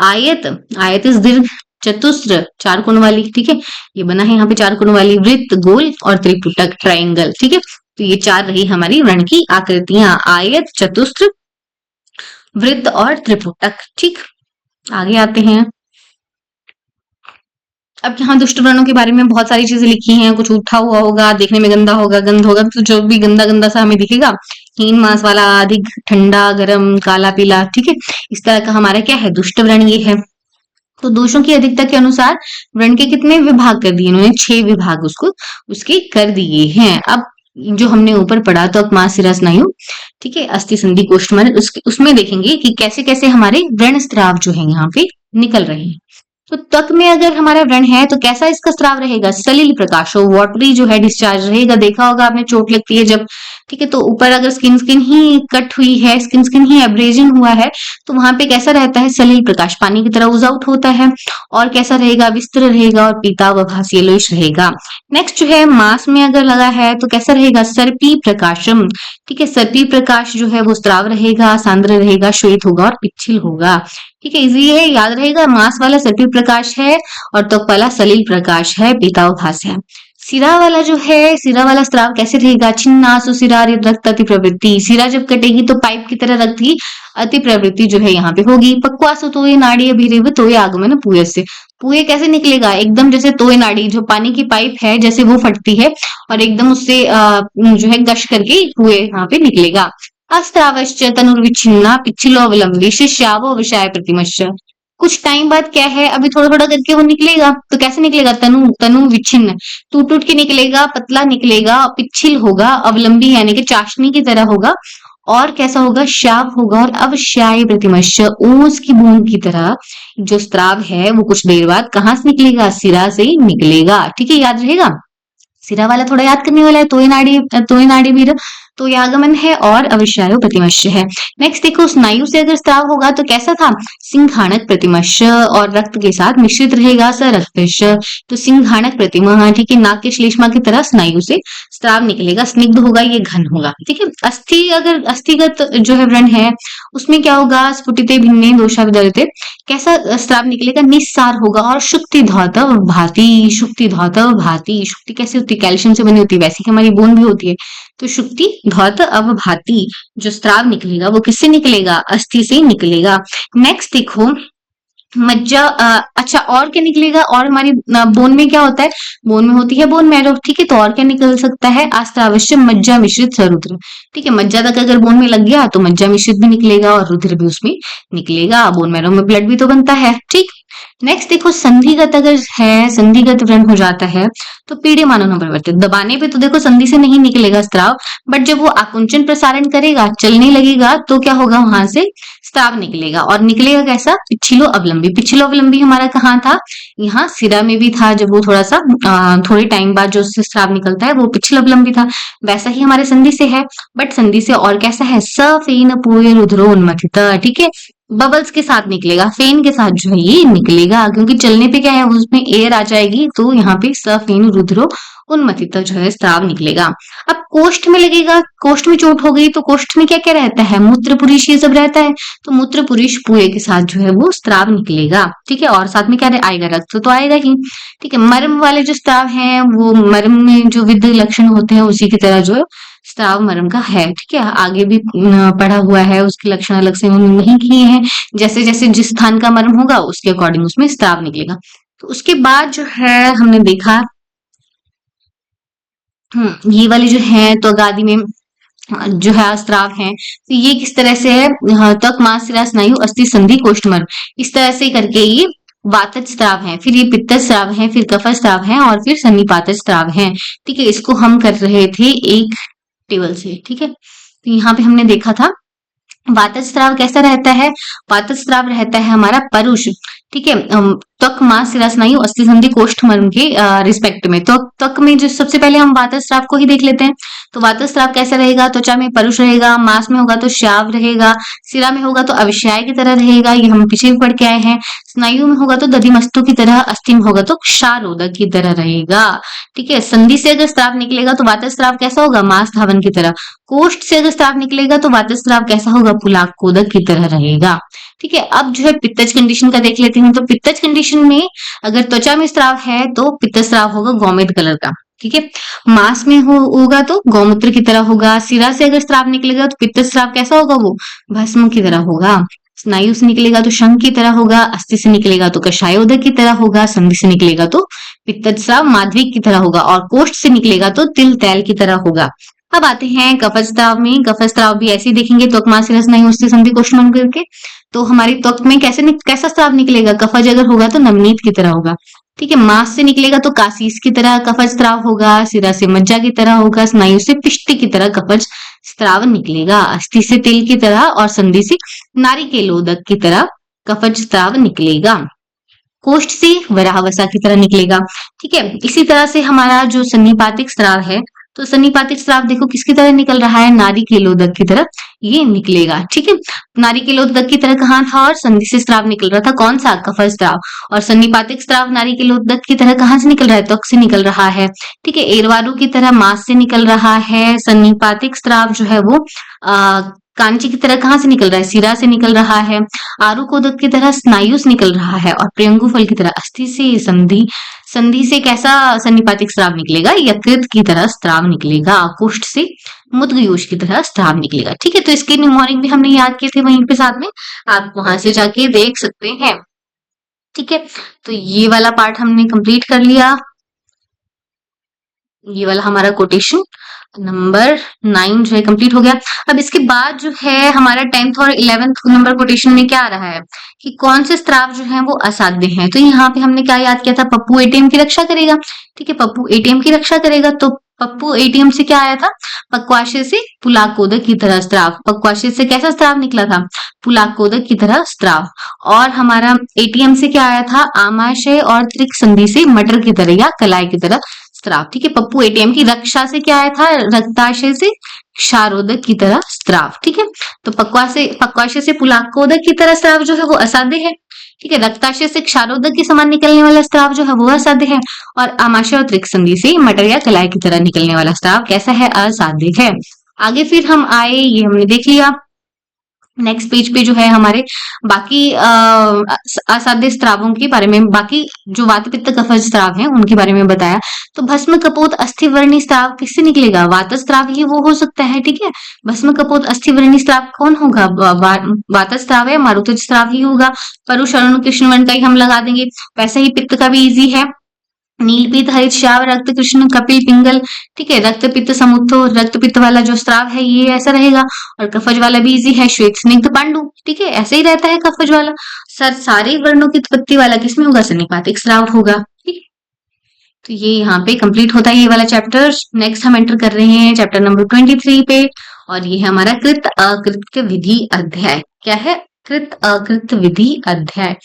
आयत, आयत इस दीर्घ, चतुस्र 4 कोण वाली। ठीक है, ये बना है यहाँ पे 4 कोण वाली, वृत्त गोल और त्रिपुटक ट्राइंगल। ठीक है, तो ये 4 रही हमारी व्रण की आकृतियां, आयत, चतुस्र, वृत्त और त्रिपुटक। ठीक, आगे आते हैं। अब यहाँ दुष्ट व्रणों के बारे में बहुत सारी चीजें लिखी हैं। कुछ उठा हुआ होगा, देखने में गंदा होगा, गंध होगा, तो जो भी गंदा गंदा सा हमें दिखेगा, हीन मांस वाला, अधिक ठंडा गरम काला पीला। ठीक है, इस तरह का हमारा क्या है? दुष्ट व्रण ये है। तो दोषों की अधिकता के अनुसार व्रण के कितने विभाग कर दिए इन्होंने? 6 विभाग उसको उसके कर दिए हैं। अब जो हमने ऊपर पढ़ा तो मांस शिरा स्नायु, ठीक है, अस्थि संधि कोष्ठ मर्म, उसमें देखेंगे कि कैसे कैसे हमारे व्रण स्त्राव जो है यहाँ पे निकल रहे हैं। तो त्वक में अगर हमारा व्रण है तो कैसा इसका स्त्राव रहेगा? सलिल प्रकाशो, वाटरी जो है डिस्चार्ज रहेगा। देखा होगा आपने, चोट लगती है जब, ठीक है, तो ऊपर अगर स्किन स्किन ही कट हुई है, स्किन स्किन ही एब्रेजन हुआ है, तो वहां पे कैसा रहता है? सलिल प्रकाश, पानी की तरह उज आउट होता है। और कैसा रहेगा? विस्त्र रहेगा और पीता व भास येलोइश रहेगा। नेक्स्ट जो है मांस में अगर लगा है तो कैसा रहेगा? सर्पी प्रकाशम। ठीक है, सर्पी प्रकाश जो है वो स्त्राव रहेगा, सांद्र रहेगा, श्वेत होगा और पिच्छिल होगा। ठीक है, इजी है, याद रहेगा। मांस वाला सर्पी प्रकाश है और त्वक वाला सलिल प्रकाश है, पीता व भास है। सिरा वाला जो है, सिरा वाला स्त्राव कैसे रहेगा? छिन्नासु सिरा रक्त अति प्रवृत्ति, सिरा जब कटेगी तो पाइप की तरह रक्त की अति प्रवृत्ति जो है यहाँ पे होगी। पक्वासु तोय नाड़ी अभिरेव तोय आगमन पूय से, पूय कैसे निकलेगा? एकदम जैसे तोय नाड़ी, जो पानी की पाइप है जैसे वो फटती है और एकदम उससे जो है गश करके पूय यहाँ पे निकलेगा। अस्त्रावश्च तनुर्विच्छिन्ना पिच्छिलो अवलंबी शिष्यावो विषय प्रतिमश्च। कुछ टाइम बाद क्या है, अभी थोड़ा थोड़ा करके वो निकलेगा, तो कैसे निकलेगा? तनु तनु विच्छिन्न, टूट टूट के निकलेगा, पतला निकलेगा, पिच्छिल होगा, अवलंबी यानी कि चाशनी की तरह होगा, और कैसा होगा? श्याव होगा और अवश्याय प्रतिमश्च, ओस की बूंद की तरह जो स्त्राव है वो कुछ देर बाद कहाँ से निकलेगा? सिरा से ही निकलेगा। ठीक है, याद रहेगा। सिरा वाला थोड़ा याद करने वाला है, तोय नाड़ी भी तो ये आगमन है और अविश्यायो प्रतिमश्य है। नेक्स्ट देखो, स्नायु से अगर स्त्राव होगा तो कैसा था? सिंघाणक प्रतिमश्य और रक्त के साथ मिश्रित रहेगा स रक्तश, तो सिंघाणक प्रतिमा। ठीक है, नाक के श्लेष्मा की तरह स्नायु से स्त्राव निकलेगा, स्निग्ध होगा, ये घन होगा। ठीक है, अस्थि अगर अस्थिगत जो है व्रण है उसमें क्या होगा? स्फुटिते भिन्ने दोषा विदरिते, कैसा स्त्राव निकलेगा? निस्सार होगा और शुक्ति धौतव भाति, शुक्ति धौतव भाति। शुक्ति कैसे होती है? कैल्शियम से बनी होती है, वैसे ही हमारी बोन भी होती है। तो शुक्ति धौत अवभाति जो स्त्राव निकलेगा वो किससे निकलेगा? अस्थि से निकलेगा। नेक्स्ट देखो, मज्जा अच्छा और क्या निकलेगा? और हमारी बोन में क्या होता है? बोन में होती है बोन मैरो, ठीक है। तो और क्या निकल सकता है? आस्त्रावश्य मज्जा मिश्रित सरुद्र, ठीक है। मज्जा तक अगर बोन में लग गया तो मज्जा मिश्रित भी निकलेगा और रुधिर भी उसमें निकलेगा। बोन मैरो में ब्लड भी तो बनता है, ठीक। नेक्स्ट देखो, संधिगत अगर है, संधिगत व्रण हो जाता है तो पीड्यमानो न परिवर्तित, दबाने पे तो देखो संधि से नहीं निकलेगा स्त्राव, बट जब वो आकुंचन प्रसारण करेगा, चलने लगेगा, तो क्या होगा? वहां से स्त्राव निकलेगा। और निकलेगा कैसा? पिछलो अवलंबी। पिछलो अवलंबी हमारा कहाँ था? यहाँ सिरा में भी था, जब वो थोड़ा सा थोड़े टाइम बाद जो उससे स्त्राव निकलता है वो पिछलो अवलंबी था। वैसा ही हमारे संधि से है, बट संधि से और कैसा है? सफेन पूय रुद्रो उन्मथित, ठीक है। बबल्स के साथ निकलेगा, फेन के साथ जो है ये निकलेगा, क्योंकि चलने पे क्या है, उसमें एयर आ जाएगी, तो यहाँ पे सफेन रुद्रो उन्मथित जो है स्त्राव निकलेगा। अब कोष्ठ में लगेगा, कोष्ठ में चोट हो गई तो कोष्ठ में क्या क्या रहता है? मूत्र पुरीश ये सब रहता है, तो मूत्र पुरीश पुए के साथ जो है वो स्त्राव निकलेगा, ठीक है। और साथ में क्या आएगा? रक्त तो आएगा ही, ठीक है। मर्म वाले जो स्त्राव हैं वो मर्म में जो विद्ध लक्षण होते हैं उसी की तरह जो स्त्राव मर्म का है, ठीक है। आगे भी पढ़ा हुआ है, उसके लक्षण अलग से उन्होंने नहीं किए हैं। जैसे जैसे जिस स्थान का मर्म होगा उसके अकॉर्डिंग उसमें स्त्राव निकलेगा। तो उसके बाद जो है हमने देखा, ये वाले जो है तो गादी में जो है स्त्राव है, तो ये किस तरह से है? त्वक मांस शिरा स्नायु अस्थि संधि कोष्ठमर्म, इस तरह से करके ये वातज स्त्राव है, फिर ये पित्तज स्त्राव है, फिर कफज स्त्राव है, और फिर सन्निपातज स्त्राव है, ठीक है। इसको हम कर रहे थे एक टेबल से, ठीक है। तो यहाँ पे हमने देखा था वातज स्त्राव कैसा रहता है? वातज स्त्राव रहता है हमारा परुष, ठीक है। त्वक मांस शिरा स्नायु अस्थि संधि कोष्ठमर्म के रिस्पेक्ट में। तो त्वक में जो सबसे पहले हम वातज स्त्राव को ही देख लेते हैं। तो वातज स्त्राव कैसा रहेगा? त्वचा में परुष रहेगा, मांस में होगा तो श्याव रहेगा, शिरा में होगा तो अविश्याय की तरह रहेगा, ये हम पीछे भी पढ़ के आए हैं। स्नायु में होगा तो दधिमस्तु की तरह, अस्थि में होगा तो क्षारोदक की तरह रहेगा, ठीक है। संधि से अगर स्त्राव निकलेगा तो वातज स्त्राव कैसा होगा? मांस धावन की तरह। कोष्ठ से अगर स्त्राव निकलेगा तो वातज स्त्राव कैसा होगा? पुलाकोदक की तरह रहेगा, ठीक है। अब जो है पित्तज कंडीशन का देख लेते हैं। तो पित्तज कंडीशन में अगर त्वचा में स्त्राव है तो पित्तज स्त्राव होगा गोमेद कलर का, ठीक है। मांस में होगा तो गौमूत्र की तरह होगा। शिरा से अगर स्त्राव निकलेगा तो पित्तज स्त्राव कैसा होगा? वो भस्म की तरह होगा। स्नायु से निकलेगा तो शंख की तरह होगा, अस्थि से निकलेगा तो कषायोदक की तरह होगा, संधि से निकलेगा तो पित्तज स्राव माधविक की तरह होगा, और कोष्ठ से निकलेगा तो तिल तैल की तरह होगा। अब आते हैं कफज स्त्राव में। कफज स्त्राव भी ऐसे ही देखेंगे, त्वक मांस शिरा स्नायु अस्थि संधि कोष्ठ मन करके। तो हमारी त्वक में कैसा स्त्राव निकलेगा? कफज अगर होगा तो नवनीत की तरह होगा, ठीक है। मांस से निकलेगा तो कासीस की तरह कफज स्त्राव होगा, शिरा से मज्जा की तरह होगा, स्नायु से पिष्ट की तरह कफज स्त्राव निकलेगा, अस्थि से तिल की तरह, और संधि से नारिकेलोदक की तरह कफज स्त्राव निकलेगा। कोष्ठ से वराहवसा की तरह निकलेगा, ठीक है। इसी तरह से हमारा जो सन्निपातिक स्त्राव है, तो सन्निपातिक स्त्राव देखो किसकी तरह निकल रहा है? नारिकेलोदक की तरह ये निकलेगा, ठीक है। नारिकेलोदक की तरह कहाँ था? और संधि से स्त्राव निकल रहा था, कौन सा? कफज स्त्राव। और सन्निपातिक स्त्राव नारिकेलोदक की तरह कहाँ से निकल रहा है? त्वक से निकल रहा है, ठीक है। एरवारु की तरह मांस से निकल रहा है। सन्निपातिक स्त्राव जो है वो कांची की तरह कहाँ से निकल रहा है? शिरा से निकल रहा है। आरुकोदक की तरह स्नायु से निकल रहा है, और प्रियंगु फल की तरह अस्थि से संधि। संधि से कैसा सन्निपातिक स्त्राव निकलेगा? यकृत की तरह स्त्राव निकलेगा। कोष्ठ से मुद्गयोश की तरह स्त्राव निकलेगा, ठीक है। तो इसके न्यूमोनिक भी हमने याद किए थे वहीं पे साथ में, आप वहां से जाके देख सकते हैं, ठीक है। तो ये वाला पार्ट हमने कंप्लीट कर लिया। ये वाला हमारा कोटेशन नंबर 9 जो है कंप्लीट हो गया। अब इसके बाद जो है हमारा 10th और 11th नंबर कोटेशन में क्या आ रहा है कि कौन से स्त्राव जो है वो असाध्य हैं। तो यहाँ पे हमने क्या याद किया था? पप्पू एटीएम की रक्षा करेगा, ठीक है। पप्पू एटीएम की रक्षा करेगा, तो पप्पू एटीएम से क्या आया था? पक्वाशय से पुलाकोदक की तरह स्त्राव। पक्वाशय से कैसा स्त्राव निकला था? पुलाकोदक की तरह स्त्राव। और हमारा एटीएम से क्या आया था? आमाशय और त्रिक संधि से मटर की तरह या कलाई की तरह स्त्राव, ठीक है। पप्पू एटीएम की रक्षा से क्या आया था? रक्ताशय से क्षारोदक की तरह स्त्राव, ठीक है। तो पक्वाशय से पुलाकोदक की तरह स्त्राव जो है वो असाध्य है, ठीक है। रक्ताशय से क्षारोदक के समान निकलने वाला स्त्राव जो है वो असाध्य है, और आमाशय और त्रिक संधि से मटर या कलाई की तरह निकलने वाला स्त्राव कैसा है? असाध्य है। आगे फिर हम आए, ये हमने देख लिया। नेक्स्ट पेज पे जो है हमारे बाकी असाध्य स्त्रावों के बारे में, बाकी जो वात पित्त कफज स्त्राव हैं उनके बारे में बताया। तो भस्म कपोत अस्थिवर्णी स्त्राव किससे निकलेगा? वात स्त्राव ही वो हो सकता है, ठीक है। भस्म कपोत अस्थिवर्णी स्त्राव कौन होगा? वात स्त्राव है, मारुतज स्त्राव ही होगा। परुष अरुण कृष्ण वर्ण का ही हम लगा देंगे। वैसे ही पित्त का भी इजी है, नीलपीत हरित श्याव रक्त कृष्ण कपिल पिंगल, ठीक है। रक्त पित्त समुत्थो, रक्त पित्त वाला जो स्त्राव है ये ऐसा रहेगा। और कफज वाला भी इजी है, श्वेत स्निग्ध पांडु, ठीक है, ऐसे ही रहता है कफज वाला। सारे वर्णों की उत्पत्ति वाला किसमें होगा? सन्निपातिक स्राव होगा, ठीक। तो ये यहाँ पे कंप्लीट होता है ये वाला चैप्टर। नेक्स्ट हम एंटर कर रहे हैं चैप्टर नंबर 23 पे, और ये है हमारा कृत अकृत विधि अध्याय। क्या है? कृत अकृत विधि अध्याय।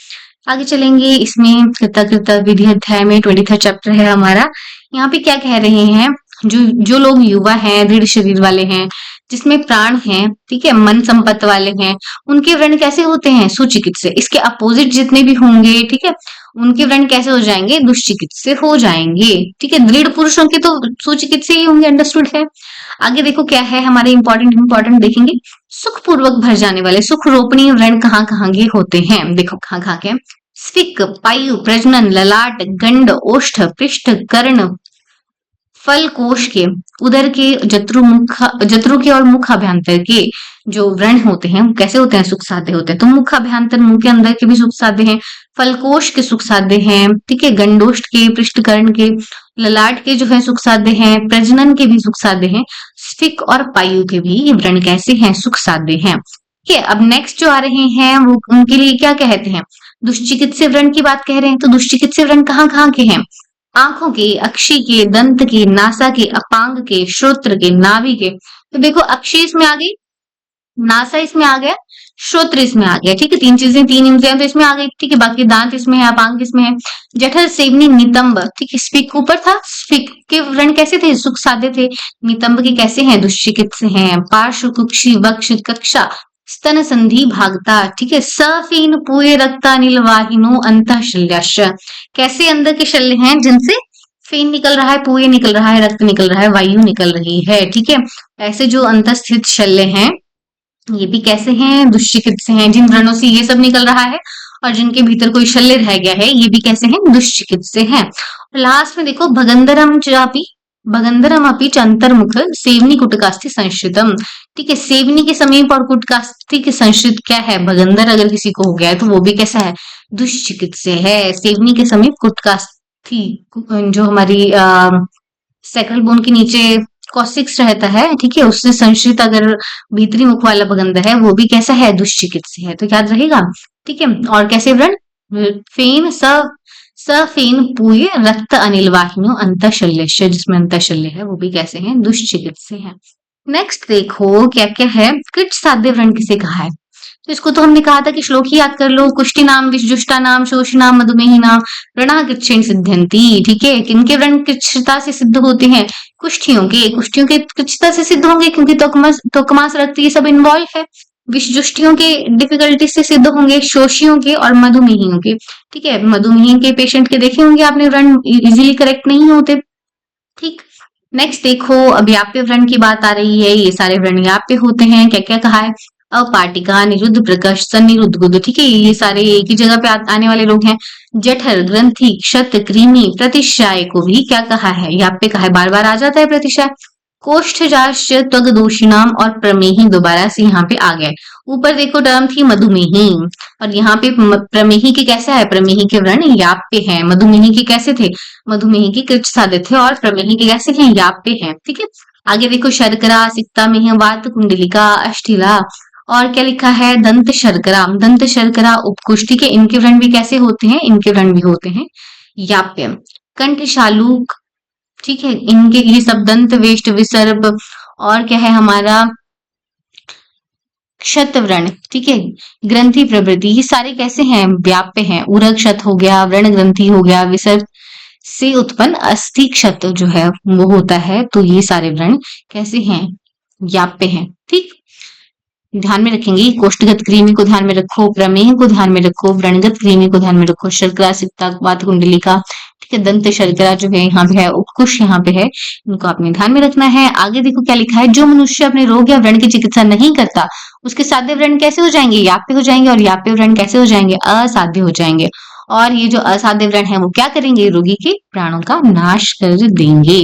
आगे चलेंगे, इसमें कृत विधि अध्याय में 23 चैप्टर है हमारा। यहाँ पे क्या कह रहे हैं? जो लोग युवा हैं, दृढ़ शरीर वाले हैं, जिसमें प्राण हैं, ठीक है, मन संपत्ति वाले हैं, उनके व्रण कैसे होते हैं? सुचिकित्से। इसके अपोजिट जितने भी होंगे, ठीक है, उनके व्रण कैसे हो जाएंगे? दुष्चिकित्से हो जाएंगे, ठीक है। दृढ़ पुरुषों के तो सुचिकित्से ही होंगे, अंडरस्टूड है। आगे देखो क्या है हमारे इंपॉर्टेंट देखेंगे। सुख पूर्वक भर जाने वाले सुख रोपणी व्रण कहाँ कहाँ के होते हैं? देखो कहाँ कहाँ के। स्फिक, पायु, प्रजनन, ललाट, गंड, ओष्ठ, पृष्ठ, कर्ण, फल कोश के, उदर के, जत्रु के और मुख अभ्यंतर के जो व्रण होते हैं वो कैसे होते हैं? सुख साध्य होते हैं। तो मुख अभ्यंतर, मुंह के अंदर के भी सुख साध्य हैं, फलकोश के सुख साध्य हैं, ठीक है, गंडोष्ठ के, पृष्ठकर्ण के, ललाट के जो है सुख साध्य हैं, प्रजनन के भी सुख साध्य हैं, स्फिक और पायु के भी ये व्रण कैसे हैं? सुख साध्य हैं, ठीक है। अब नेक्स्ट जो आ रहे हैं वो उनके लिए क्या कहते हैं? दुष्चिकित्सीय व्रण की बात कह रहे हैं। तो दुष्चिकित्सीय व्रण कहाँ कहाँ के हैं? आंखों के, अक्षी के, दंत के, नासा के, अपांग के, श्रोत्र के, नाभि के। तो देखो अक्षी इसमें आ गई, नासा इसमें आ गया, श्रोत्र इसमें आ गया, ठीक है। तीन चीजें, तीन इंद्रियां तो इसमें आ गई, ठीक है। बाकी दांत इसमें है, अपांग इसमें है, जठर, सेवनी, नितंब, ठीक है। स्फिक ऊपर था, स्फिक के व्रण कैसे थे? सुख साध्य थे। नितंब के कैसे हैं? दुष्चिकित्स हैं। पार्श्व, कुक्षी, वक्ष, कक्षा, स्तन संधि भागता, ठीक है। सफीन पूरे रक्ता नील वाहिनो अंतः शल्याश, कैसे अंदर के शल्य हैं? जिनसे फेन निकल रहा है, पूरे निकल रहा है, रक्त निकल रहा है, वायु निकल रही है, ठीक है। ऐसे जो अंतस्थित शल्य हैं ये भी कैसे हैं? दुष्चिकित्से हैं। जिन व्रणों से ये सब निकल रहा है और जिनके भीतर कोई शल्य रह गया है ये भी कैसे हैं? दुष्चिकित्से हैं। लास्ट में देखो भगंदरम चापी, भगंदरम अपी च अंतर्मुख सेवनी कुटकास्थि संश्रितम, ठीक है। सेवनी के समीप और कुटकास्थि के संश्रित क्या है? भगंदर अगर किसी को हो गया है तो वो भी कैसा है? दुष्चिकित्से है। सेवनी के समीप कुटकास्थि जो हमारी सैक्रल बोन के नीचे कॉसिक्स रहता है, ठीक है, उससे संश्रित अगर भीतरी मुख वाला भगंदर है वो भी कैसा है? दुष्चिकित्से है। तो याद रहेगा, ठीक है। और कैसे व्रण? फेन सफेन पूय रक्त अनिल वाहिनियों अंतःशल्य, जिसमें अंतःशल्य है वो भी कैसे हैं? दुष्चिकित्से हैं। नेक्स्ट देखो क्या क्या है। कृच साध्य व्रण किसे कहा है? तो इसको तो हमने कहा था कि श्लोक ही याद कर लो। कुष्टि नाम, विषजुष्टा नाम, शोष नाम, मधुमेही नाम, व्रणा कृच्छेन सिद्ध्यंती, ठीक है। किनके व्रण कृच्छता से सिद्ध होते हैं? कुष्ठियों के कृच्छता से सिद्ध होंगे क्योंकि तोकमास रक्त ये सब इन्वॉल्व है। विषजुष्टियों के डिफिकल्टी से सिद्ध होंगे, शोषियों के और मधुमेहियों के, ठीक है। मधुमेही के पेशेंट के देखे होंगे आपने, व्रण इजीली करेक्ट नहीं होते, ठीक। नेक्स्ट देखो अब याप्य व्रण की बात आ रही है। ये सारे व्रण याप्य होते हैं। क्या क्या कहा है? अपाटिका, निरुद्ध प्रकर्ष, सन्निरुद्ध गुद, ठीक है। ये सारे एक ही जगह पे आने वाले लोग हैं। जठर, ग्रंथि, क्षत, कृमि, प्रतिशाय को भी क्या कहा है? याप्य कहा है, बार बार आ जाता है प्रतिशाय। कोष्ठजाश्च त्वग दोषिणाम और प्रमेही दोबारा से यहाँ पे आ गया। ऊपर देखो टर्म थी मधुमेही और यहाँ पे प्रमेही के कैसा है? प्रमेही के व्रण याप्य है। मधुमेही के कैसे थे? मधुमेही के कृच्छ साध्य थे और प्रमेही के कैसे हैं? याप्य हैं, ठीक है। आगे देखो शर्करा, सिक्ता में वात कुंडलिका, अष्टिला और क्या लिखा है? दंत शर्करा, दंत शर्करा, उपकुष्ठी के इनके व्रण भी कैसे होते हैं? इनके व्रण भी होते हैं याप्य। कंठ शालूक, ठीक है, इनके ये सब दंत, वेष्ट, विसर्प और क्या है हमारा? क्षत व्रण, ठीक है। ग्रंथि प्रवृत्ति, ये सारे कैसे हैं? व्याप्य हैं। उरग क्षत हो गया, व्रण ग्रंथि हो गया, विसर्प से उत्पन्न अस्थि क्षत जो है वो होता है। तो ये सारे व्रण कैसे हैं? व्याप्य हैं, ठीक। ध्यान में रखेंगे। कोष्ठगत कृमि को ध्यान में रखो, प्रमेह को ध्यान में रखो, व्रणगत कृमि को ध्यान में रखो, शर्करा, सिक्ता, वात कुंडलिका, ठीक है, दंत शर्करा जो है यहाँ पे है, उपकुश यहाँ पे है, इनको आपने ध्यान में रखना है। आगे देखो क्या लिखा है। जो मनुष्य अपने रोग या व्रण की चिकित्सा नहीं करता उसके साध्य व्रण कैसे हो जाएंगे, याप्य हो जाएंगे, और याप्य व्रण कैसे हो जाएंगे, असाध्य हो जाएंगे। और ये जो असाध्य व्रण है वो क्या करेंगे, रोगी के प्राणों का नाश कर देंगे।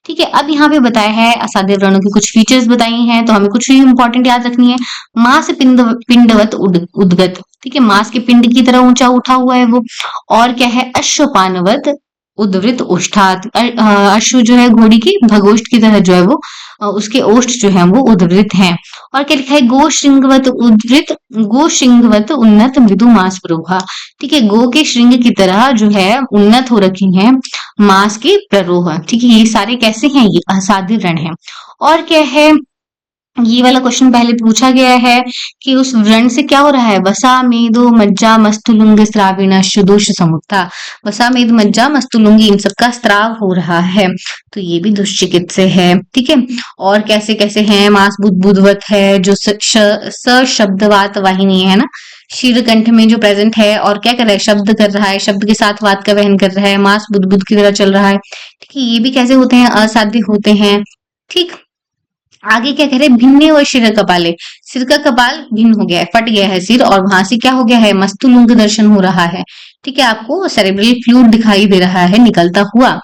ठीक है, अब यहाँ पे बताया है असाध्य व्रणों की कुछ फीचर्स बताई हैं, तो हमें कुछ भी इंपॉर्टेंट याद रखनी है। मांस पिंडवत उद्गत, ठीक है, मांस के पिंड की तरह ऊंचा उठा हुआ है वो। और क्या है, अश्वपानवत उद्वृत ओष्ठात, अश्व जो है घोड़ी की भगोष्ठ की तरह जो है वो उसके ओष्ठ जो है वो उद्वृत हैं। और क्या लिखा है, गो श्रृंगवत उद्वृत, गो श्रृंगवत उन्नत मृदु मांस प्रोहा, ठीक है, गो के श्रृंग की तरह जो है उन्नत हो रखी हैं मांस के प्ररोह, ठीक है, ये सारे कैसे हैं, ये असाध्य व्रण है। और क्या है, ये वाला क्वेश्चन पहले पूछा गया है कि उस व्रण से क्या हो रहा है, वसा मेदो मज्जा मस्तुलुंग स्राविण सुदोष समुत्था, वसा मेद मज्जा मस्तुलुंगी इन सबका स्त्राव हो रहा है, तो ये भी दुष्चिकित्से है। ठीक है, और कैसे कैसे हैं, मांस बुद्बुदवत है जो शब्दवात वाहिनी है ना, शीर्षकंठ में जो प्रेजेंट है, और क्या कर रहा है, शब्द कर रहा है, शब्द के साथ वात का वहन कर रहा है, मांस बुद्बुद की तरह चल रहा है। ठीक है, ये भी कैसे होते हैं, असाध्य होते हैं। ठीक, आगे क्या कह रहे हैं, भिन्ने व शिर कपाले, सिर का कपाल भिन्न हो गया है, फट गया है सिर, और वहां से क्या हो गया है, मस्तुलुंग दर्शन हो रहा है। ठीक है, आपको सेरेब्रल फ्लूइड दिखाई दे रहा है निकलता हुआ।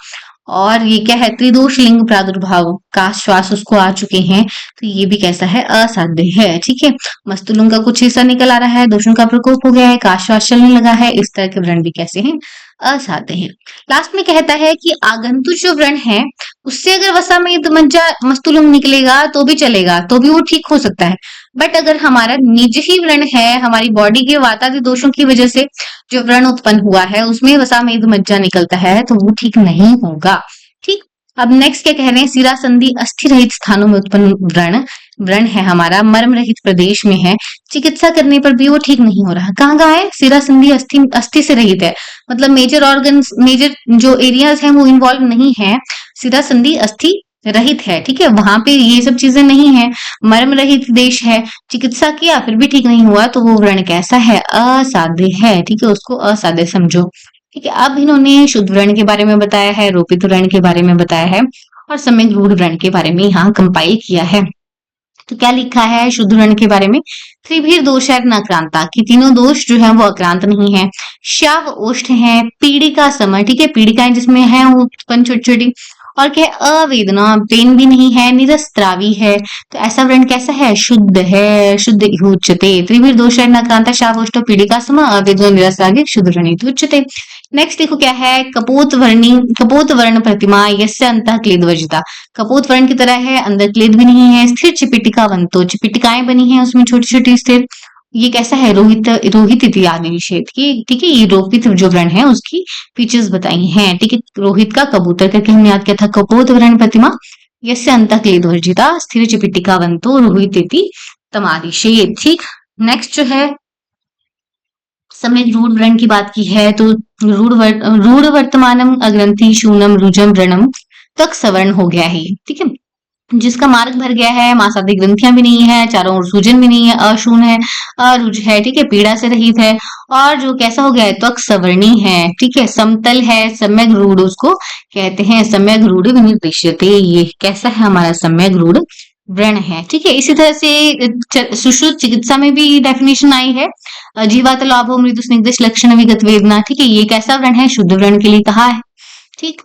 और ये क्या है, त्रिदोष लिंग प्रादुर्भाव का श्वास उसको आ चुके हैं, तो ये भी कैसा है, असाध्य है। ठीक है, मस्तुलुंग का कुछ हिस्सा निकल आ रहा है, दोषों का प्रकोप हो गया है, का श्वास चलने लगा है, इस तरह के व्रण भी कैसे हैं, असाध्य हैं। लास्ट में कहता है कि आगंतुक जो व्रण है उससे अगर वसा में मज्जा मस्तुलुंग निकलेगा तो भी चलेगा, तो भी वो ठीक हो सकता है। बट अगर हमारा निज ही व्रण है, हमारी बॉडी के वातादि दोषों की वजह से जो व्रण उत्पन्न हुआ है उसमें वसा में मज्जा निकलता है, तो वो ठीक नहीं होगा। ठीक, अब नेक्स्ट क्या कह रहे हैं, सिरा संधि अस्थि रहित स्थानों में उत्पन्न व्रण, व्रण है हमारा मर्म रहित प्रदेश में है, चिकित्सा करने पर भी वो ठीक नहीं हो रहा। कहाँ कहाँ है, सिरा संधि अस्थि से रहित है, मतलब मेजर ऑर्गन, मेजर जो एरियाज हैं वो इन्वॉल्व नहीं है, सिरा संधि अस्थि रहित है। ठीक है, वहां पे ये सब चीजें नहीं है, मर्म रहित देश है, चिकित्सा किया फिर भी ठीक नहीं हुआ, तो वो व्रण कैसा है, असाध्य है। ठीक है, उसको असाध्य समझो। ठीक है, अब इन्होंने शुद्ध व्रण के बारे में बताया है, रोपित व्रण के बारे में बताया है, और सम्यक रूढ़ व्रण के बारे में यहाँ कंपाइल किया है। तो क्या लिखा है शुद्ध व्रण के बारे में, त्रिभीर दोष है न क्रांता, कि तीनों दोष जो है वो अक्रांत नहीं है, श्याव ओष्ठ है, पीड़िका समय, ठीक है, पीड़िकाएं जिसमें है वो उत्पन्न छोटी छोटी, और क्या है, अवेदना, पेन भी नहीं है, निरस्त्रावी है, तो ऐसा व्रण कैसा है, शुद्ध है, शुद्ध उच्यते, त्रिभीर दोष है न क्रांता श्याव ओष्ठ पीड़िका समय अवेदना निरस्त्रावी शुद्ध व्रण उच्यते। नेक्स्ट देखो क्या है, कपोत वर्ण प्रतिमा यस्य अंतः क्लेद वर्जिता, कपोत वर्ण की तरह है, अंदर क्लेद भी नहीं है, स्थिर चिपिटिका वंतो, चिपिटिकाएं बनी हैं उसमें छोटी छोटी स्थिर, ये कैसा है, रोहित रोहित इत्यादि निषेध की। ठीक है, ये रोपित जो व्रण है उसकी फीचर्स बताई हैं। ठीक है, रोहित का कबूतर करके हमने याद किया था, कपोत वर्ण प्रतिमा यस्य अंतः क्लेद वर्जिता स्थिर चिपिटिका वंतो रोहित इति तमादिशेद। ठीक, नेक्स्ट जो है सम्यक रूढ़ व्रण की बात की है, तो रूढ़ वर्तमानम अग्रंथि शूनम रुजम व्रणम तक सवर्ण हो गया है। ठीक है, जिसका मार्ग भर गया है, मांसादी ग्रंथियां भी नहीं है, चारों ओर सूजन भी नहीं है, अशून है, अरुज है, ठीक है, पीड़ा से रहित है, और जो कैसा हो गया है, त्वक सवर्णी है। ठीक है, समतल है, सम्यक रूढ़ उसको कहते हैं, सम्यक रूढ़ विनिर्दिश्यते, ये कैसा है हमारा सम्यक रूढ़ व्रण है। ठीक है, इसी तरह से सुश्रुत चिकित्सा में भी डेफिनेशन आई है, जीवात लाभो मृदु स्निग्ध लक्षण विगत वेदना। ठीक है, ये कैसा व्रण है, शुद्ध व्रण के लिए कहा है। ठीक,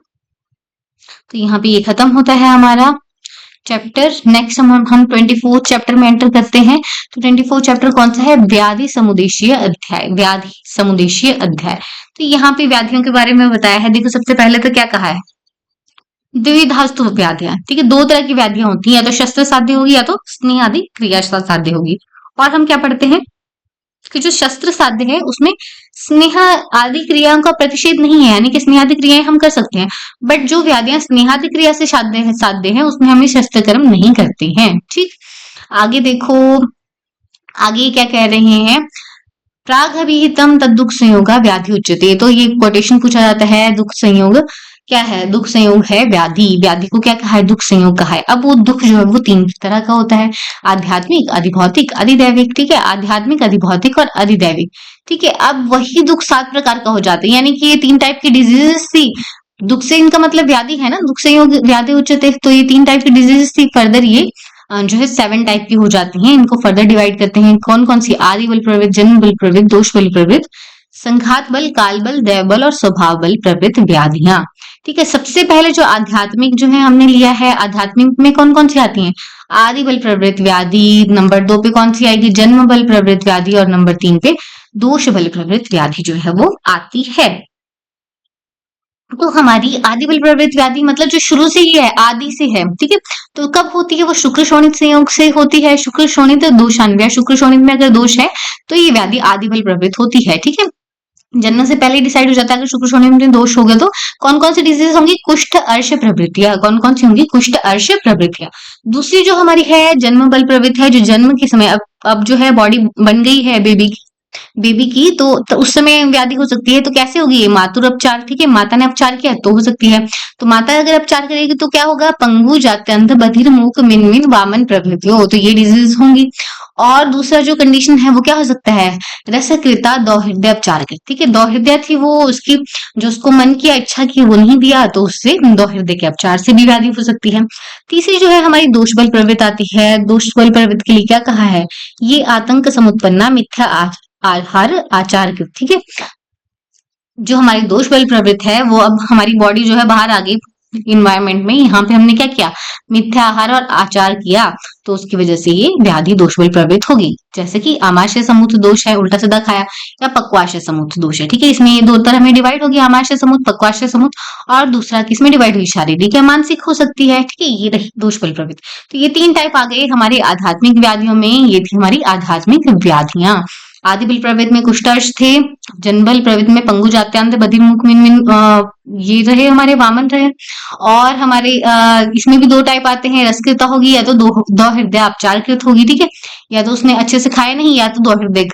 तो यहाँ पे ये खत्म होता है हमारा चैप्टर। नेक्स्ट हम 24 चैप्टर में एंटर करते हैं। तो 24 चैप्टर कौन सा है, व्याधि समुदेशीय अध्याय, व्याधि समुदेशीय अध्याय। तो यहाँ पे व्याधियों के बारे में बताया है। देखो सबसे पहले तो क्या कहा है, द्विधास्तु व्याधियां। ठीक है, दो तरह की व्याधियां होती हैं, या तो शस्त्र साध्य होगी या तो स्नेह आदि क्रिया साध्य होगी। और हम क्या पढ़ते हैं कि जो शस्त्र साध्य है उसमें स्नेह आदि क्रियाओं का प्रतिषेध नहीं है, यानी कि स्नेहादि क्रियाएं हम कर सकते हैं, बट जो व्याधियां स्नेहादि क्रिया से साध्य है उसमें हमें शस्त्र कर्म नहीं करते हैं। ठीक, आगे देखो, आगे क्या कह रहे हैं, प्राग अभिहितम तद दुख संयोग व्याधि उच्यते। तो ये कोटेशन पूछा जाता है, दुख संयोग क्या है, दुख संयोग है व्याधि, व्याधि को क्या कहा है, दुख संयोग कहा है। अब वो दुख जो है वो तीन तरह का होता है, आध्यात्मिक, अधिभौतिक, अधिदैविक। ठीक है, आध्यात्मिक, अधिभौतिक और अधिदैविक। ठीक है, अब वही दुख 7 प्रकार का हो जाता है, यानी कि ये 3 टाइप की डिजीजेस थी, दुख से इनका मतलब व्याधि है ना, दुख संयोग व्याधि उच्यते, तो ये 3 टाइप की डिजीजेस थी। फर्दर ये जो है 7 टाइप की हो जाती हैं। इनको फर्दर डिवाइड करते हैं। कौन कौन सी? आदि बल प्रवृत्त, जन्म बल प्रवृत्त, दोष बल प्रवृत्त, संघात बल, काल बल, दैव बल और स्वभाव बल प्रवृत्त व्याधियां। ठीक है, सबसे पहले जो आध्यात्मिक जो है हमने लिया है, आध्यात्मिक में कौन कौन सी आती हैं? आदि बल प्रवृत्त व्याधि। नंबर 2 पे कौन सी आएगी? जन्म बल प्रवृत्त व्याधि। और नंबर 3 पे दोष बल प्रवृत्त व्याधि जो है वो आती है। तो हमारी आदि बल प्रवृत्त व्याधि मतलब जो शुरू से ही है, आदि से है, ठीक है। तो कब होती है? वो शुक्र शोणित संयोग से होती है। शुक्र शोणित दोषान्वय, शुक्र शोणित में अगर दोष है तो ये व्याधि आदि बल प्रवृत्त होती है, ठीक है। जन्म से पहले डिसाइड हो जाता है अगर शुक्र शोणित में दोष हो गया तो कौन कौन सी डिजीज होंगी? कुष्ठ अर्श प्रवृत्तियां। कौन कौन सी होंगी? कुष्ठ अर्श प्रवृत्तियां। दूसरी जो हमारी है जन्म बल प्रवृत्त है, जो जन्म के समय अब जो है बॉडी बन गई है बेबी की, तो उस समय व्याधि हो सकती है। तो कैसे होगी? ये मातुर उपचार, ठीक है, माता ने उपचार किया तो हो सकती है। तो माता अगर उपचार करेगी तो क्या होगा? पंगु, जात्यंत, बधिर, मूक, मिनमिन, वामन प्रभृति हो, तो ये डिजीज होंगी। और दूसरा जो कंडीशन है वो क्या हो सकता है? रसकृता दौहृदय उपचार के, ठीक है। दौहृदय थी वो, उसकी जो उसको मन की इच्छा की वो नहीं दिया, तो उससे दौहृदय के उपचार से भी व्याधि हो सकती है। तीसरी जो है हमारी दोष बल प्रवृत्त आती है। दोष बल प्रवृत्त के लिए क्या कहा है? ये आतंक समुत्पन्ना मिथ्या आहार आचार के, ठीक है। जो हमारी दोष बल प्रवृत्त है वो अब हमारी बॉडी जो है बाहर आ गई इन्वायरमेंट में, यहाँ पे हमने क्या किया? मिथ्या आहार और आचार किया, तो उसकी वजह से ये व्याधि दोष बल प्रवृत्त होगी। जैसे कि आमाशय समूत दोष है, उल्टा सीधा खाया, या पक्वाशय समूत दोष है, ठीक है। इसमें ये दो तरह में डिवाइड होगी, आमाशय समूत, पक्वाशय समूत। और दूसरा किसमें डिवाइड हुई? शारीरिक या मानसिक हो सकती है, ठीक है। ये रही दोष बल प्रवृत्त। तो ये 3 टाइप आ गए हमारे आध्यात्मिक व्याधियों में। ये थी हमारी आध्यात्मिक व्याधियां। आदि बल प्रवृत्त में कुष्ठार्श थे, जनबल प्रवृत्त में पंगु, जात्यांत, बधिर, मुख, मिनमिन, ये रहे हमारे वामन रहे। और हमारे इसमें भी 2 टाइप आते हैं। रसकृता होगी या तो दौहृदय अपचारकृत होगी, ठीक है, या तो उसने अच्छे से खाया नहीं, या तो दौहृदय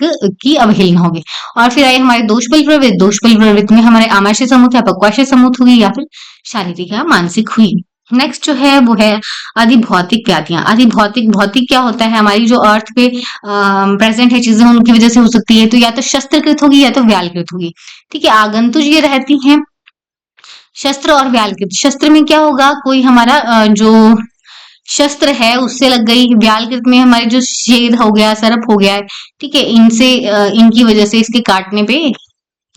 की अवहेलना होगी। और फिर आए हमारे दोष बल प्रवृत्त। दोष बल प्रवृत्त में हमारे आमाशय समूह या पक्वाशय समूह हुई, या फिर शारीरिक या मानसिक हुई। नेक्स्ट जो है वो है अधिभौतिक व्याधियां। अधिभौतिक, भौतिक क्या होता है? हमारी जो अर्थ पे प्रेजेंट है चीजें, उनकी वजह से हो सकती है। तो या तो शस्त्रकृत होगी या तो व्यालकृत होगी, ठीक है। आगंतुज ये रहती हैं शस्त्र और व्यालकृत। शस्त्र में क्या होगा? कोई हमारा जो शस्त्र है उससे लग गई। व्यालकृत में हमारे जो छेद हो गया, सरप हो गया है, ठीक है, इनसे इनकी वजह से इसके काटने पे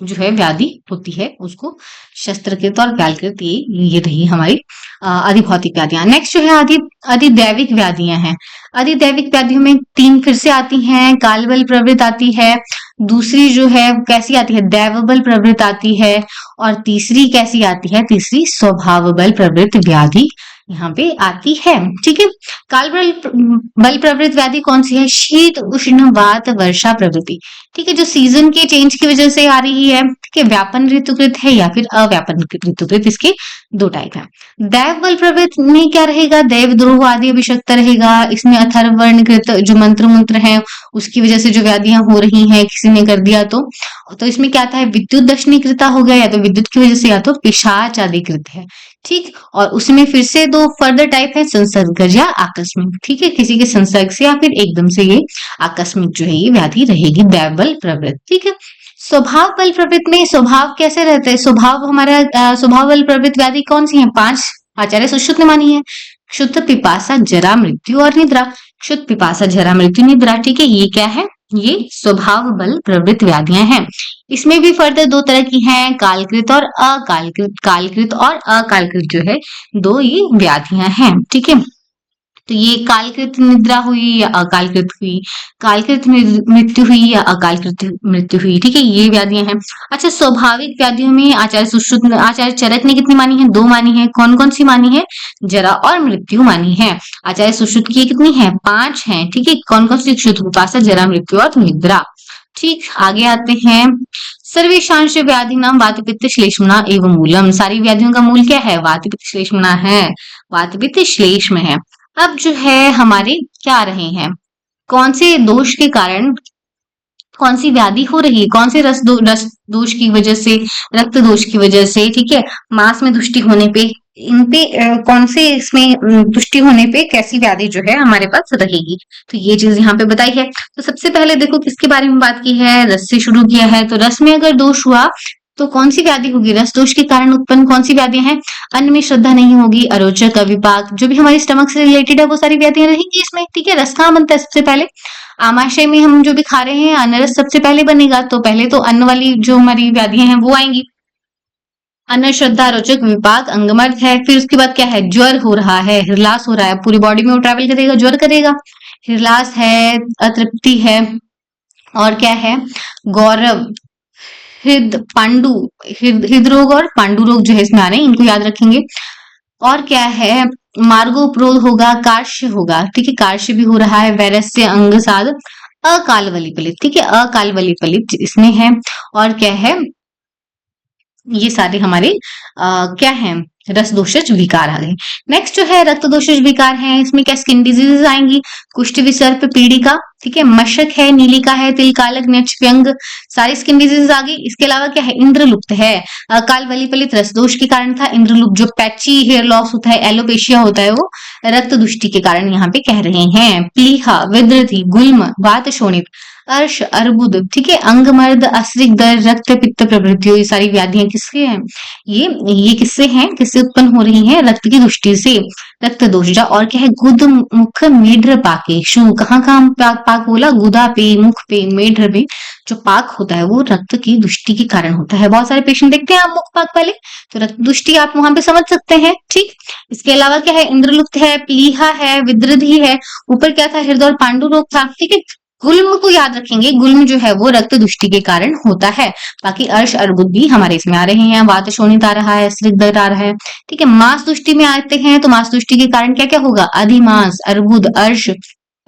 जो है व्याधि होती है, उसको शस्त्रकृत और व्यालकृत, ये रही हमारी अधिभौतिक व्याधियां। नेक्स्ट जो है अधिदैविक व्याधियां हैं। अधिदैविक व्याधियों में 3 फिर से आती हैं। काल बल प्रवृत्त आती है, दूसरी जो है कैसी आती है? दैव बल प्रवृत्त आती है। और तीसरी कैसी आती है? तीसरी स्वभाव बल प्रवृत्त व्याधि यहाँ पे आती है, ठीक है। काल बल प्रवृत्त व्याधि कौन सी है? शीत, उष्ण, वात, वर्षा प्रवृत्ति, ठीक है, जो सीजन के चेंज की वजह से आ रही है, ठीक है। व्यापन ऋतुकृत है या फिर अव्यापन ऋतुकृत, इसके 2 टाइप है। दैव बल प्रवृत्त में क्या रहेगा? देव द्रोह आदि अभिषक्त रहेगा। इसमें अथर्व वर्णकृत जो मंत्र है उसकी वजह से जो व्याधियां हो रही हैं, किसी ने कर दिया तो इसमें क्या आता है? विद्युत दशनीकृता हो गया, या तो विद्युत की वजह से, या तो पिशाच आदिकृत है, ठीक। और उसमें फिर से 2 फर्दर टाइप है, संसर्गज या आकस्मिक, ठीक है, किसी के संसर्ग से या फिर एकदम से ये आकस्मिक जो है ये व्याधि रहेगी दैव बल प्रवृत्त, ठीक है। स्वभाव बल प्रवृत्त में स्वभाव कैसे रहता है? स्वभाव हमारा स्वभाव बल प्रवृत्त व्याधि कौन सी है? 5 आचार्य सुश्रुत ने मानी है। क्षुद्ध, पिपासा, जरा, मृत्यु और निद्रा। क्षुद्ध, पिपासा, जरा, मृत्यु, निद्रा, ठीक है, ये क्या है? ये स्वभाव बल प्रवृत्त व्याधियां हैं। इसमें भी फर्दर 2 तरह की हैं, कालकृत और अकालकृत। कालकृत और अकालकृत जो है 2 ये व्याधियां हैं, ठीक है। तो ये कालकृत निद्रा हुई या अकालकृत हुई, कालकृत मृत्यु हुई या अकालकृत मृत्यु हुई, ठीक है, ये व्याधियां हैं। अच्छा, स्वाभाविक व्याधियों में आचार्य चरक ने कितनी मानी है? 2 मानी है। कौन कौन सी मानी है? जरा और मृत्यु मानी है। आचार्य सुश्रुत की कितनी है? 5 है, ठीक है। कौन कौन सी? क्षुद्ध, पिपासा, जरा, मृत्यु और निद्रा, ठीक। आगे आते हैं। सर्वेशांश व्याधि नाम वात पित्त श्लेष्मणा एवं मूलम। सारी व्याधियों का मूल क्या है? वात पित्त श्लेष्मणा है, वात पित्त श्लेष्म है। अब जो है हमारे क्या आ रहे हैं? कौन से दोष के कारण कौन सी व्याधि हो रही है? कौन से रस दोष की वजह से, रक्त दोष की वजह से, ठीक है, मांस में दुष्टि होने पे, इन पे कौन से इसमें दुष्टि होने पे कैसी व्याधि जो है हमारे पास रहेगी? तो ये चीज यहाँ पे बताई है। तो सबसे पहले देखो किसके बारे में बात की है? रस से शुरू किया है। तो रस में अगर दोष हुआ तो कौन सी व्याधि होगी? रस दोष के कारण उत्पन्न कौन सी व्याधियां हैं? अन्न में श्रद्धा नहीं होगी, अरोचक, अविपाक, जो भी हमारी स्टमक से रिलेटेड है वो सारी व्याधियां रहेंगी इसमें। ठीक है, रस कहाँ बनता है सबसे पहले? आमाशय में हम जो भी खा रहे हैं अन्न रस सबसे पहले बनेगा, तो पहले तो अन्न वाली जो हमारी व्याधियां हैं वो आएंगी। अन्न श्रद्धा, रोचक, विपाक, अंगमर्द है। फिर उसके बाद क्या है? ज्वर हो रहा है, हृदलास हो रहा है, पूरी बॉडी में वो ट्रैवल करेगा, ज्वर करेगा, हृदलास है, अतृप्ति है, और क्या है? गौरव, हृदरोग और पांडु रोग जो है इसमें आ रहे हैं, इनको याद रखेंगे। और क्या है? मार्गोपरोध होगा, कार्श्य होगा, ठीक है, कार्श्य भी हो रहा है, वैरस्य, अंगसाद, अकाल वलिपलित, ठीक है, अकाल वलिपलित इसमें है। और क्या है? ये सारे हमारे क्या है? रस दोषज विकार आ गए। नेक्स्ट जो है रक्त दोषज विकार है, इसमें क्या स्किन डिजीजेस आएंगी, कुष्ठ, विसर्प, पीड़िका, ठीक है, मशक है, नीलिका है, तिलकालक, नच, व्यंग, सारी स्किन डिजीजेस आ गई। इसके अलावा क्या है? इंद्रलुप्त है, काल वलिपलित रस दोष के कारण था। इंद्रलुप्त जो पैची हेयर लॉस होता है, एलोपेशिया होता है, वो रक्त दुष्टि के कारण यहाँ पे कह रहे हैं। प्लीहा, विद्रथी, गुल्म, वात शोणित, अर्श, अर्बुद, ठीक है, अंगमर्द, अस्रिक दर, रक्त पित्त प्रभृतियों, ये सारी व्याधियां किसके हैं? ये किससे हैं? किससे उत्पन्न हो रही हैं? रक्त की दुष्टि से, रक्त दोषजा। और क्या है? गुद, मुख, मेढ्र, पाकेशु, कहाँ कहाँ पाक पाक बोला? गुदा पे, मुख पे, मेढ्र पे जो पाक होता है वो रक्त की दुष्टि के कारण होता है। बहुत सारे पेशेंट देखते हैं आप मुख पाक वाले, तो रक्त दुष्टि आप वहां पे समझ सकते हैं। ठीक, इसके अलावा क्या है? इंद्रलुप्त है, प्लीहा है, विद्रधि है, ऊपर क्या था? हृदय और पांडु रोग था। ठीक है, गुल्म को याद रखेंगे, गुल्म जो है वो रक्त दुष्टि के कारण होता है। बाकी अर्श, अर्बुद भी हमारे इसमें आ रहे हैं, वात शोणित आ रहा है, स्निग्ध आ रहा है। ठीक है, मांस दुष्टि में आते हैं, तो मांस दुष्टि के कारण क्या क्या होगा? अधिमांस, अर्बुद, अर्श,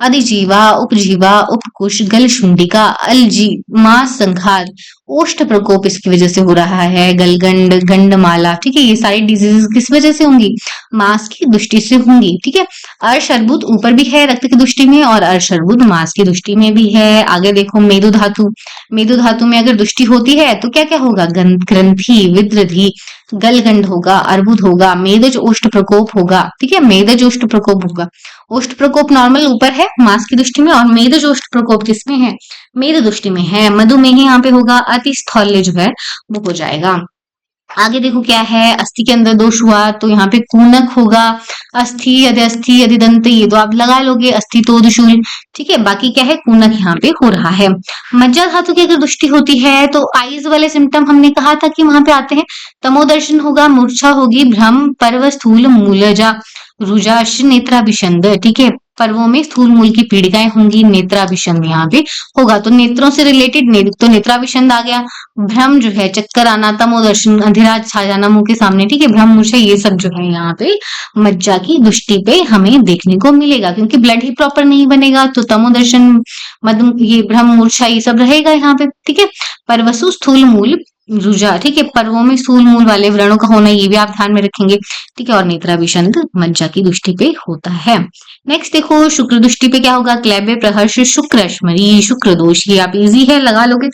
अधिजीवा, उपजीवा, उपकुश, गल शुंडिका, अलजी, मांस संघात, ओष्ठ प्रकोप इसकी वजह से हो रहा है, गलगंड, गंडमाला। ठीक है, ये सारी डिजीजेस किस वजह से होंगी? मांस की दुष्टि से होंगी। ठीक है, अर्श अर्बुद ऊपर भी है रक्त की दुष्टि में, और अर्श अर्बुद मांस की दुष्टि में भी है। आगे देखो मेदु धातु, मेदु धातु में अगर दुष्टि होती है तो क्या क्या होगा? ग्रंथि, विद्रधि, गलगंड होगा, अर्बुद होगा, मेदज ओष्ठ प्रकोप होगा। ठीक है, मेदज ओष्ठ प्रकोप होगा। ओष्ठ प्रकोप नॉर्मल ऊपर है मांस की दृष्टि में, और मेदज ओष्ठ प्रकोप किसमें है? मेद दृष्टि में है। मधुमेह यहाँ पे होगा, अति स्थौल्य जो है वो हो जाएगा। आगे देखो क्या है? अस्थि के अंदर दोष हुआ तो यहाँ पे कूनक होगा, अस्थि, यदि अस्थि, यदि दंत, ये तो आप लगा लोगे, अस्थि तोद शूल। ठीक है, बाकी क्या है? कूनक यहाँ पे हो रहा है। मज्जा धातु की अगर दृष्टि होती है तो आईज वाले सिम्टम हमने कहा था कि वहां पे आते हैं, तमोदर्शन होगा, मूर्छा होगी, भ्रम, पर्व, स्थूल मूलजा, रुजाश, नेत्राभिषंद। ठीक है, पर्वों में स्थूल मूल की पीड़िकाएं होंगी, नेत्राभिषंद यहाँ पे होगा, तो नेत्रों से रिलेटेड तो नेत्राभिषंद आ गया। भ्रम जो है, चक्कर आना, तमोदर्शन, अंधेरा छा जाना मुंह के सामने, ठीक है, भ्रम, मूर्छा, ये सब जो है यहाँ पे मज्जा की दृष्टि पे हमें देखने को मिलेगा, क्योंकि ब्लड ही प्रॉपर नहीं बनेगा तो तमोदर्शन, मद, ये भ्रम, मूर्छा, ये सब रहेगा यहाँ पे। ठीक है, परवसु, स्थूल मूल, रुजा, ठीक है, पर्वों में स्थूल मूल वाले व्रणों का होना, ये भी आप ध्यान में रखेंगे। ठीक है, और नेत्राभिषंद मज्जा की दृष्टि पे होता है। नेक्स्ट देखो शुक्र दृष्टि पे क्या होगा? क्लेबे, प्रहर्ष, शुक्र, स्मरी, शुक्र दोष, ये आप इजी है लगा लोगे।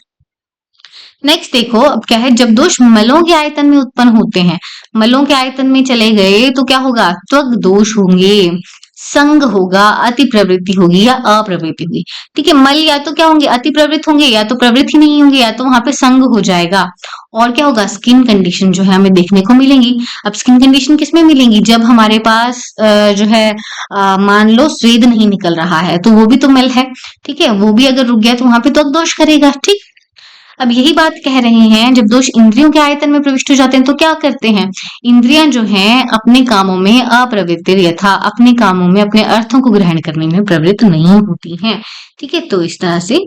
नेक्स्ट देखो अब क्या है? जब दोष मलों के आयतन में उत्पन्न होते हैं, मलों के आयतन में चले गए तो क्या होगा? त्वक दोष होंगे, संग होगा, अति प्रवृत्ति होगी या अप्रवृत्ति होगी। ठीक है, मल या तो क्या होंगे? अति प्रवृत्त होंगे, या तो प्रवृत्ति नहीं होंगे, या तो वहां पे संग हो जाएगा। और क्या होगा? स्किन कंडीशन जो है हमें देखने को मिलेंगी। अब स्किन कंडीशन किसमें मिलेंगी? जब हमारे पास जो है मान लो स्वेद नहीं निकल रहा है तो वो भी तो मल है। ठीक है, वो भी अगर रुक गया तो वहां पे त्वक दोष करेगा। ठीक, अब यही बात कह रहे हैं, जब दोष इंद्रियों के आयतन में प्रविष्ट हो जाते हैं तो क्या करते हैं? इंद्रियां जो हैं अपने कामों में अप्रवृत्त, यथा अपने कामों में अपने अर्थों को ग्रहण करने में प्रवृत्त नहीं होती हैं। ठीक है, तो इस तरह से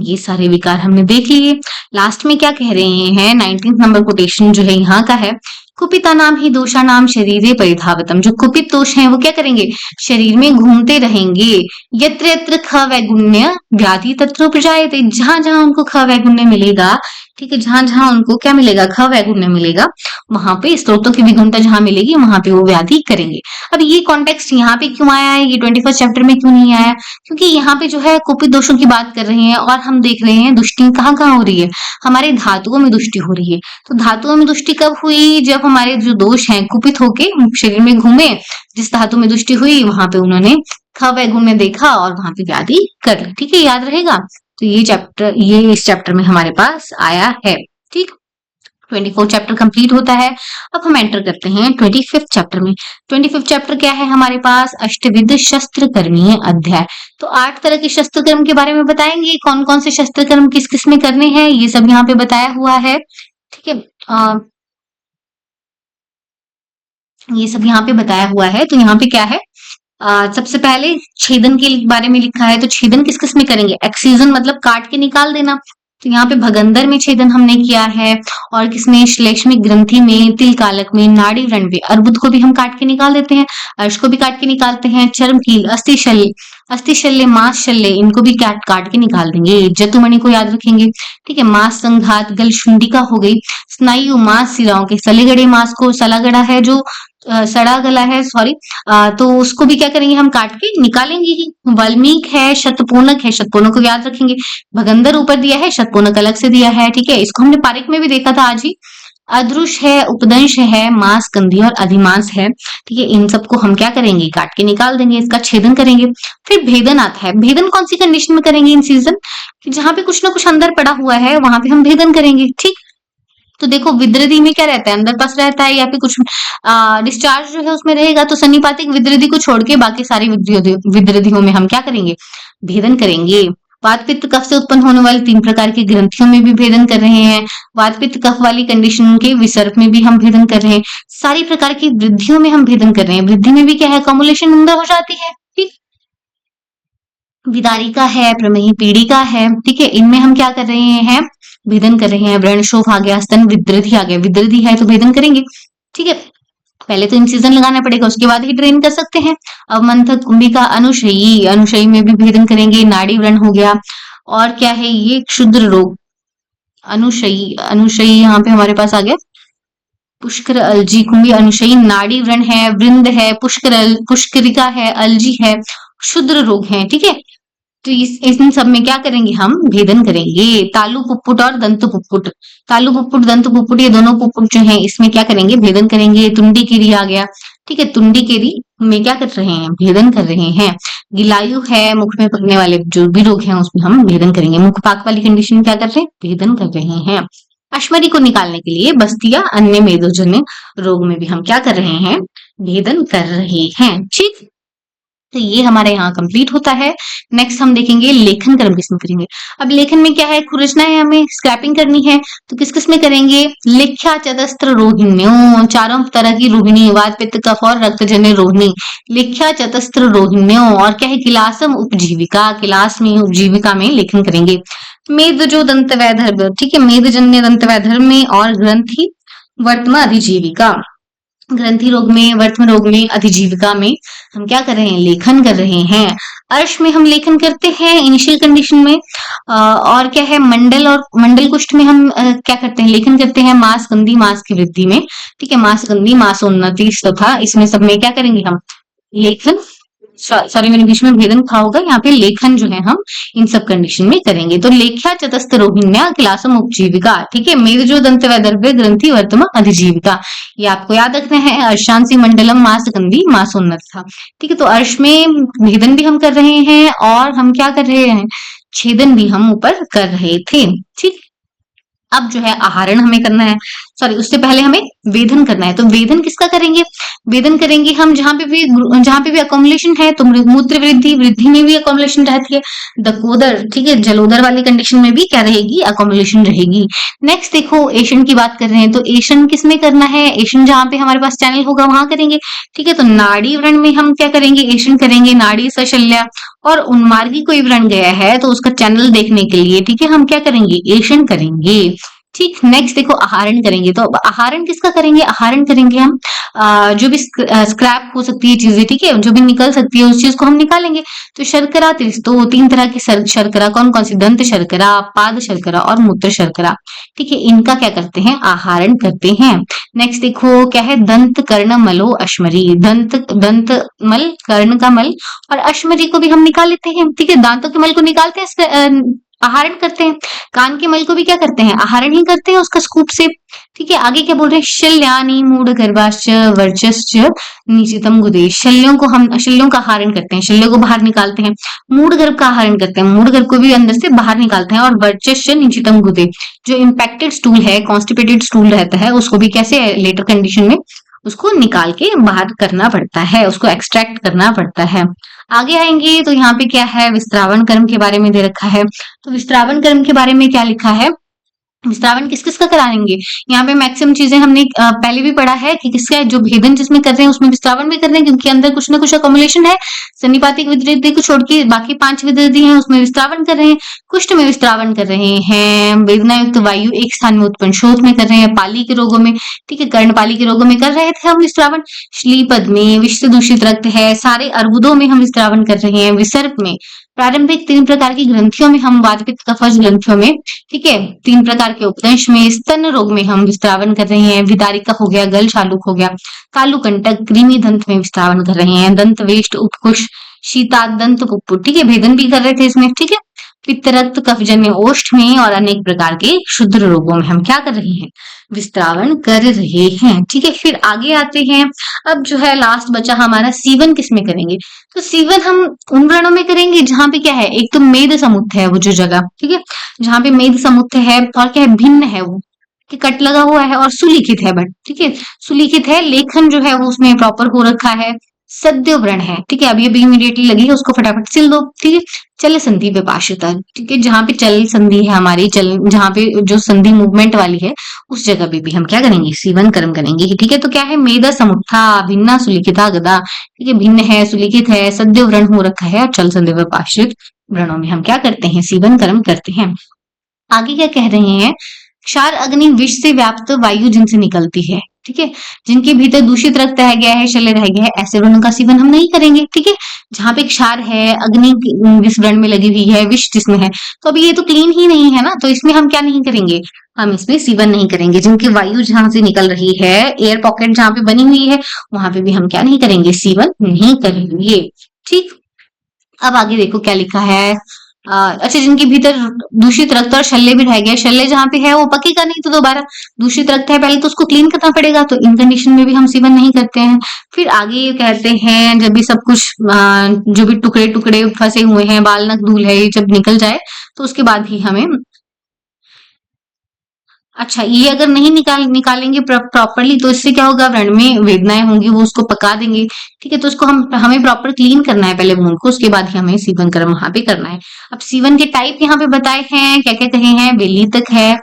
ये सारे विकार हमने देख लिए। लास्ट में क्या कह रहे हैं? 19 नंबर कोटेशन जो है यहाँ का है, कुपिता नाम ही दोषा नाम शरीरे परिधावतम। जो कुपित दोष हैं वो क्या करेंगे? शरीर में घूमते रहेंगे। यत्र यत्र ख वैगुण्य व्याधि तत्र प्रजायते, जहां जहां उनको ख वैगुण्य मिलेगा, ठीक है, जहां जहां उनको क्या मिलेगा? ख वैगुण्य मिलेगा, वहां पे स्त्रोतों की विघुनता जहां मिलेगी वहां पे वो व्याधि करेंगे। अब ये कॉन्टेक्स्ट यहाँ पे क्यों आया है? ये 21 चैप्टर में क्यों नहीं आया? क्योंकि यहाँ पे जो है कुपित दोषों की बात कर रहे हैं, और हम देख रहे हैं दुष्टि कहाँ कहाँ हो रही है? हमारे धातुओं में दुष्टि हो रही है। तो धातुओं में दुष्टि कब हुई? जब हमारे जो दोष हैं कुपित होके शरीर में घूमे, जिस धातु में दुष्टि हुई वहां पे उन्होंने ख वैगुण्य देखा और वहां पे व्याधि कर ली। ठीक है, याद रहेगा। तो ये इस चैप्टर में हमारे पास आया है। ठीक, 24 चैप्टर कंप्लीट होता है। अब हम एंटर करते हैं 25 चैप्टर में। 25 चैप्टर क्या है हमारे पास? अष्टविध शस्त्र कर्मीय अध्याय। तो 8 तरह के शस्त्र कर्म के बारे में बताएंगे, कौन कौन से शस्त्र कर्म किस किस में करने हैं, ये सब यहाँ पे बताया हुआ है। ठीक है, ये सब यहाँ पे बताया हुआ है। तो यहाँ पे क्या है, सबसे पहले छेदन के बारे में लिखा है। तो छेदन किस किस में करेंगे? एक्सीजन मतलब काट के निकाल देना। तो यहाँ पे भगंदर में छेदन हमने किया है, और किसमें? श्लेष्मिक ग्रंथि में, तिल कालक में, नाड़ी व्रण में। अर्बुद को भी हम काट के निकाल देते हैं, अर्श को भी काट के निकालते हैं, चर्म कील, अस्थि शल्य, अस्थि शल्य, मांस शल्य, इनको भी काट काट के निकाल देंगे। जतुमणि को याद रखेंगे। ठीक है, मांस संघात, गल शुंडिका हो गई, स्नायु मांस सिराओं के, सले गड़े मांस को, सला गड़ा है जो सड़ा गला है, सॉरी, तो उसको भी क्या करेंगे हम? काट के निकालेंगे ही। वल्मीक है, शतपूर्णक है, शतपूर्णक को याद रखेंगे। भगंदर ऊपर दिया है, शतपूर्णक अलग से दिया है। ठीक है, इसको हमने पारिक में भी देखा था आज ही। अदृश है, उपदंश है, मांस कंधी और अधिमांस है। ठीक है, इन सबको हम क्या करेंगे? काट के निकाल देंगे, इसका छेदन करेंगे। फिर भेदन आता है। भेदन कौन सी कंडीशन में करेंगे? इन सीजन जहां पे कुछ ना कुछ अंदर पड़ा हुआ है, वहां पे हम भेदन करेंगे। ठीक, तो देखो विद्रधि में क्या रहता है? अंदर पास रहता है, या फिर कुछ डिस्चार्ज जो है उसमें रहेगा। तो सन्निपातिक विद्रधि को छोड़ के बाकी सारी विद्रधियों में हम क्या करेंगे? भेदन करेंगे। वात पित्त कफ से उत्पन्न होने वाली 3 प्रकार की ग्रंथियों में भी भेदन कर रहे हैं। वात पित्त कफ वाली कंडीशन के विसर्प में भी हम भेदन कर रहे हैं। सारी प्रकार की वृद्धियों में हम भेदन कर रहे हैं। वृद्धि में भी क्या है? कमुलेशन अंदर हो जाती है। ठीक, विदारिका है, प्रमेही पीड़िका है। ठीक है, इनमें हम क्या कर रहे हैं? भेदन कर रहे हैं। व्रणशोफ आ गया, स्तन विद्रधि आ गया, विद्रधि है तो भेदन करेंगे। ठीक है, पहले तो इंसिजन लगाना पड़ेगा, उसके बाद ही ड्रेन कर सकते हैं। अवमंथक, कुंभिका, अनुशयी, अनुशयी में भी भेदन करेंगे। नाड़ी व्रण हो गया, और क्या है ये? क्षुद्र रोग, अनुशयी, अनुशयी यहाँ पे हमारे पास आ गया। पुष्कर, अलजी, कुंभी, अनुशयी, नाड़ी व्रण है, वृंद है, पुष्करिका है, अलजी है, क्षुद्र रोग है। ठीक है, तो इन सब में क्या करेंगे हम? भेदन करेंगे। तालु पुप्पुट और दंत पुप्पुट, तालु पुप्पुट, दंत पुप्पुट, ये दोनों पुप्पुट जो हैं इसमें क्या करेंगे? भेदन करेंगे। तुंडी केरी आ गया। ठीक है, तुंडी केरी में क्या कर रहे हैं? भेदन कर रहे हैं। गिलायु है, मुख में पकने वाले जो भी रोग हैं उसमें हम भेदन करेंगे। मुख पाक वाली कंडीशन में क्या कर रहे हैं? भेदन कर रहे हैं। अश्मरी को निकालने के लिए बस्ती या अन्य मेदोजन्य रोग में भी हम क्या कर रहे हैं? भेदन कर रहे हैं। ठीक, तो ये हमारे यहाँ कंप्लीट होता है। नेक्स्ट हम देखेंगे लेखन कर्म किसमें करेंगे। अब लेखन में क्या है? खुरचना है, हमें स्क्रैपिंग करनी है। तो किस किस में करेंगे? लिख्या चतस्त्र रोहिण्यो, चारों तरह की रोहिणी, वात पित्त कफ और रक्तजन्य रोहिणी, लिख्या चतस्त्र रोहिण्यो। और क्या है? किलासम उपजीविका, किलास में उपजीविका में लेखन करेंगे। मेद जो दंत वैधर्भ, ठीक है, मेदजन्य दंत वैधर्भ में, और ग्रंथि वर्तमा अधिजीविका, ग्रंथि रोग में, वर्तम रोग में, अधिजीविका में हम क्या कर रहे हैं? लेखन कर रहे हैं। अर्श में हम लेखन करते हैं इनिशियल कंडीशन में। और क्या है? मंडल और मंडल कुष्ठ में हम क्या करते हैं? लेखन करते हैं। मास गंधी, मास की वृद्धि में। ठीक है, मास गंधी, मास उन्नति तथा इसमें सब में क्या करेंगे हम? लेखन, सॉरी मैंने बीच में भेदन कहा होगा, यहाँ पे लेखन जो है हम इन सब कंडीशन में करेंगे। तो लेख्या चतस्थ रोहिण्या किलासम उपजीविका। ठीक है, मेद जो दंत वैदर्भ्य ग्रंथि वर्तम अधिजीविका, ये आपको याद रखना है। अर्शांसी मंडलम मास गंधी मास उन्नत था। ठीक है, तो अर्श में भेदन भी हम कर रहे हैं, और हम क्या कर रहे हैं? छेदन भी हम ऊपर कर रहे थे। ठीक, अब जो है आहरण हमें करना है, सॉरी उससे पहले हमें वेदन करना है। तो वेदन किसका करेंगे? वेदन करेंगे हम जहां पे भी अकोमोलेशन है। तो मूत्र वृद्धि, वृद्धि में भी अकोमोलेशन रहती है। दकोदर, ठीक है, जलोदर वाली कंडीशन में भी क्या रहेगी? अकोमोलेशन रहेगी। नेक्स्ट देखो एशियन की बात कर रहे हैं, तो एशियन किसमें करना है? एशियन जहां पे हमारे पास चैनल होगा वहां करेंगे। ठीक है, तो नाड़ी व्रण में हम क्या करेंगे? एशियन करेंगे। नाड़ी सशल्या और उन्मार्गी कोई व्रण गया है तो उसका चैनल देखने के लिए, ठीक है, हम क्या करेंगे? एशियन करेंगे। ठीक, नेक्स्ट देखो आहरण करेंगे। तो आहरण किसका करेंगे? आहरण करेंगे हम जो भी स्क्रैप हो सकती है चीजें, ठीक है, जो भी निकल सकती है उस चीज को हम निकालेंगे। तो शर्करा तो 3 तरह की शर्करा, कौन कौन सी? दंत शर्करा, पाद शर्करा और मूत्र शर्करा। ठीक है, इनका क्या करते हैं? आहरण करते हैं। नेक्स्ट देखो क्या है? दंत कर्ण मलो अश्मरी, दंत मल, कर्ण का मल और अश्मरी को भी हम निकाल लेते हैं। ठीक है, दांतों के मल को निकालते हैं आहरण करते हैं। कान के मल को भी क्या करते हैं, आहरण ही करते हैं उसका स्कूप से। ठीक है, आगे क्या बोल रहे हैं, शल्यानि मूढ़ गर्भाश्च वर्चस्च निशितम गुदे। शल्यों का आहरण करते हैं, शल्यों को बाहर निकालते हैं। मूढ़ गर्भ का आहरण करते हैं, मूढ़ गर्भ को भी अंदर से बाहर निकालते हैं। और वर्चस्च निशितम गुदे, जो इम्पैक्टेड स्टूल है, कॉन्स्टिपेटेड स्टूल रहता है, उसको भी कैसे लेटर कंडीशन में उसको निकाल के बाहर करना पड़ता है, उसको एक्सट्रैक्ट करना पड़ता है। आगे आएंगे तो यहाँ पे क्या है, विस्त्रावण कर्म के बारे में दे रखा है। तो विस्त्रावण कर्म के बारे में क्या लिखा है, विस्तावन किस किस का कराएंगे। यहाँ पे मैक्सिमम चीजें हमने पहले भी पढ़ा है कि किसका है, जो भेदन जिसमें कर रहे हैं उसमें विस्तावन भी कर रहे हैं, क्योंकि अंदर कुछ ना कुछ अकोमुलेशन है। सन्निपातिक विद्युत को छोड़ के बाकी 5 विद्युत हैं उसमें विस्तावन कर रहे हैं। कुष्ठ में विस्तावन कर रहे हैं, वेदना युक्त वायु एक स्थान में उत्पन्न शोथ में कर रहे हैं, पाली के रोगों में, ठीक है, कर्णपाली के रोगों में कर रहे थे हम विस्तावन। श्लीपद में विष से दूषित रक्त है, सारे अर्बुदों में हम विस्तावन कर रहे हैं। विसर्प में प्रारंभिक 3 प्रकार की ग्रंथियों में हम वात पित्त कफज ग्रंथियों में, ठीक है, 3 प्रकार के उपदंश में, स्तन रोग में हम विस्तावन कर रहे हैं। विदारिका हो गया, गल शालुक हो गया, कालुकंटक कृमि दंत में विस्तावन कर रहे हैं। दंत वेष्ट उपकुश शीतादंत पुप्पुट, ठीक है, भेदन भी कर रहे थे इसमें, ठीक है। पित्त रक्त कफजन्य ओष्ठ में और अनेक प्रकार के क्षुद्र रोगों में हम क्या कर रहे हैं, विस्तावन कर रहे हैं। ठीक है, फिर आगे आते हैं। अब जो है लास्ट बचा हमारा सीवन किस में करेंगे, तो सीवन हम उन व्रणों में करेंगे जहां पे क्या है, एक तो मेद समुत्थ है वो जो जगह, ठीक है, जहां पे मेद समुत्थ है और क्या है, भिन्न है वो कि कट लगा हुआ है और सुलिखित है, बट ठीक है, सुलिखित है, लेखन जो है वो उसमें प्रॉपर हो रखा है। सद्य व्रण है, ठीक है, अभी इमीडिएटली लगी है उसको फटाफट सिल दो। ठीक है, चल संधि विपाशिता, ठीक है, जहां पे चल संधि है हमारी, चल जहां पे जो संधि मूवमेंट वाली है उस जगह पे भी हम क्या करेंगे, सीवन कर्म करेंगे। ठीक है, तो क्या है, मेदा समुत्था भिन्ना सुलिखिता गदा, ठीक है, भिन्न है, सुलिखित है, सद्य व्रण हो रखा है, और चल संधि विपाशित व्रणों में हम क्या करते हैं, सीवन कर्म करते हैं। आगे क्या कह रहे हैं, क्षार अग्नि विष से व्याप्त वायु जिनसे निकलती है, ठीक है, जिनके भीतर दूषित रक्त रह गया है, शल्य रह गया है, ऐसे व्रणों का सेवन हम नहीं करेंगे। ठीक है, जहां पे क्षार है, अग्नि जिस व्रण में लगी हुई है, विष जिसमें है, तो अभी ये तो क्लीन ही नहीं है ना, तो इसमें हम क्या नहीं करेंगे, हम इसमें सीवन नहीं करेंगे। जिनकी वायु जहां से निकल रही है, एयर पॉकेट जहां पे बनी हुई है, वहां पे भी हम क्या नहीं करेंगे, सीवन नहीं करेंगे। ठीक, अब आगे देखो क्या लिखा है। अच्छा, जिनके भीतर दूषित रक्त और शल्य भी रह गया, शल्य जहां पे है वो पकेगा नहीं, तो दोबारा दूषित रक्त है, पहले तो उसको क्लीन करना पड़ेगा, तो इन कंडीशन में भी हम सेवन नहीं करते हैं। फिर आगे ये कहते हैं, जब भी सब कुछ जो भी टुकड़े टुकड़े फंसे हुए हैं, बाल नख धूल है, ये जब निकल जाए तो उसके बाद ही हमें, अच्छा, ये अगर नहीं निकालेंगे प्रॉपरली तो इससे क्या होगा, व्रण में वेदनाएं होंगी, वो उसको पका देंगे। ठीक है, तो उसको हमें प्रॉपर क्लीन करना है पहले वूंड को, उसके बाद ही हमें सीवन कर्म वहां पे करना है। अब सीवन के टाइप यहाँ पे बताए हैं, क्या क्या कहे हैं, वेलितक है,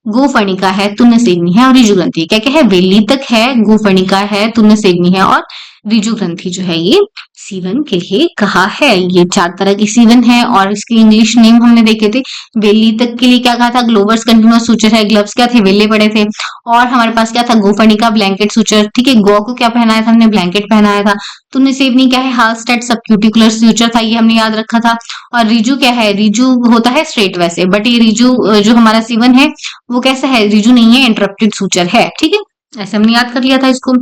गोफर्णिका है, तुन्नसेग्नि है और ऋजु ग्रंथि। क्या क्या है, वेलितक है, गोफर्णिका है, तुन्नसेग्नि है और ऋजु ग्रंथि जो है ये सीवन के लिए कहा है। ये 4 तरह की सीवन है और इसके इंग्लिश नेम हमने देखे थे। वेली तक के लिए क्या कहा था, ग्लोवर्स कंटिन्यूअस सूचर है, ग्लव्स क्या थे, वेले पड़े थे। और हमारे पास क्या था, गोफर्णिका ब्लैंकेट सूचर, ठीक है, गौ को क्या पहनाया था हमने, ब्लैंकेट पहनाया था। तुन्नसेग्नि क्या है, हालस्टेड सबक्यूटिकुलर सूचर था, ये हमने याद रखा था। और रिजु क्या है, रिजु होता है स्ट्रेट वैसे, बट ये रिजु जो हमारा सीवन है वो कैसा है, रिजु नहीं है, इंटरप्टेड सूचर है। ठीक है, ऐसे हमने याद कर लिया था इसको।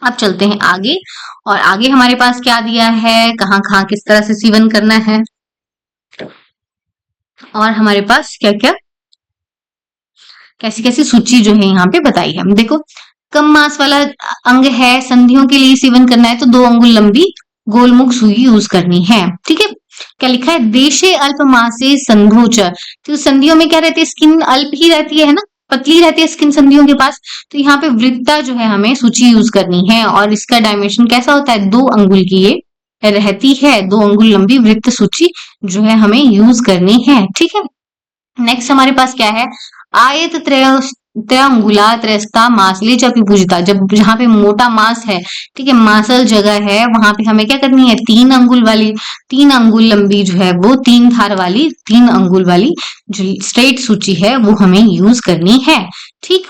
अब चलते हैं आगे, और आगे हमारे पास क्या दिया है, कहाँ कहाँ किस तरह से सीवन करना है, और हमारे पास क्या क्या कैसी कैसी सूची जो है यहाँ पे बताई है। देखो, कम मास वाला अंग है, संधियों के लिए सीवन करना है तो 2 अंगुल लंबी गोलमुख सुई यूज करनी है। ठीक है, क्या लिखा है, देशे अल्प मासे संधोच, तो संधियों में क्या रहती है, स्किन अल्प ही रहती है ना, पतली रहती है स्किन संधियों के पास, तो यहाँ पे वृत्ता जो है हमें सूची यूज करनी है, और इसका डायमेंशन कैसा होता है, 2 अंगुल की ये रहती है, 2 अंगुल लंबी वृत्त सूची जो है हमें यूज करनी है। ठीक है, नेक्स्ट हमारे पास क्या है, आयत त्रयांगुला त्रयस्ता मासले चापी पूजिता, जब जहां पे मोटा मांस है, ठीक है, मांसल जगह है, वहां पे हमें क्या करनी है, 3 अंगुल वाली, 3 अंगुल लंबी जो है वो 3 धार वाली 3 अंगुल वाली जो स्ट्रेट सूची है वो हमें यूज करनी है। ठीक,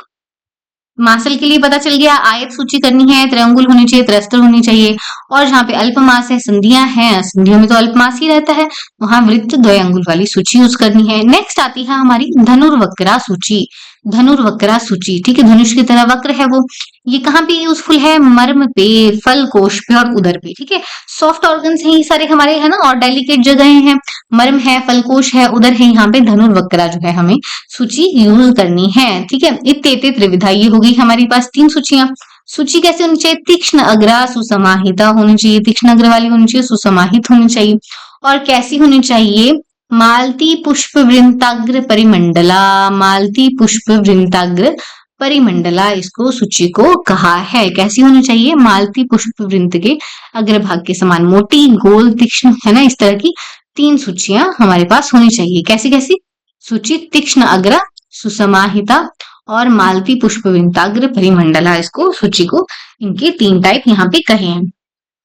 मासल के लिए पता चल गया, आयत सूची करनी है, त्रिअंगुल होनी चाहिए, त्रस्त्र होनी चाहिए, और जहाँ पे अल्पमास है, संधियां हैं, संधियों में तो अल्पमास ही रहता है, वहां वृत्त द्वयंगुल वाली सूची यूज करनी है। नेक्स्ट आती है हमारी धनुर्वक्रा सूची। धनुर्वक्रा सूची, ठीक है, धनुष की तरह वक्र है वो। ये कहाँ पे यूजफुल है? मर्म पे, फल कोश पे और उदर पे, ठीक है। सॉफ्ट ऑर्गन्स हैं ये सारे हमारे, है ना, और डेलिकेट जगह हैं। मर्म है, फलकोश है, उदर है, यहाँ पे धनुर्वक्रा जो है हमें सूची यूज करनी है, ठीक है। इत्येते त्रिविधा, ये हो गई हमारे पास 3 सूचियां। सूची कैसे होनी चाहिए? तीक्ष्ण अग्रा सुसमाहिता होनी चाहिए, तीक्ष्ण अग्र वाली होनी चाहिए, सुसमाहित होनी चाहिए। और कैसी होनी चाहिए? मालती पुष्प वृंताग्र परिमंडला, मालती पुष्प वृंताग्र परिमंडला इसको सूची को कहा है। कैसी होनी चाहिए? मालती पुष्प वृंत के अग्रभाग के समान, मोटी, गोल, तीक्ष्ण, है ना, इस तरह की 3 सूचियां हमारे पास होनी चाहिए। कैसी कैसी सूची? तीक्ष्ण अग्र, सुसमाहिता और मालती पुष्प वृंताग्र परिमंडला, इसको सूची को इनके 3 टाइप यहाँ पे कहे हैं।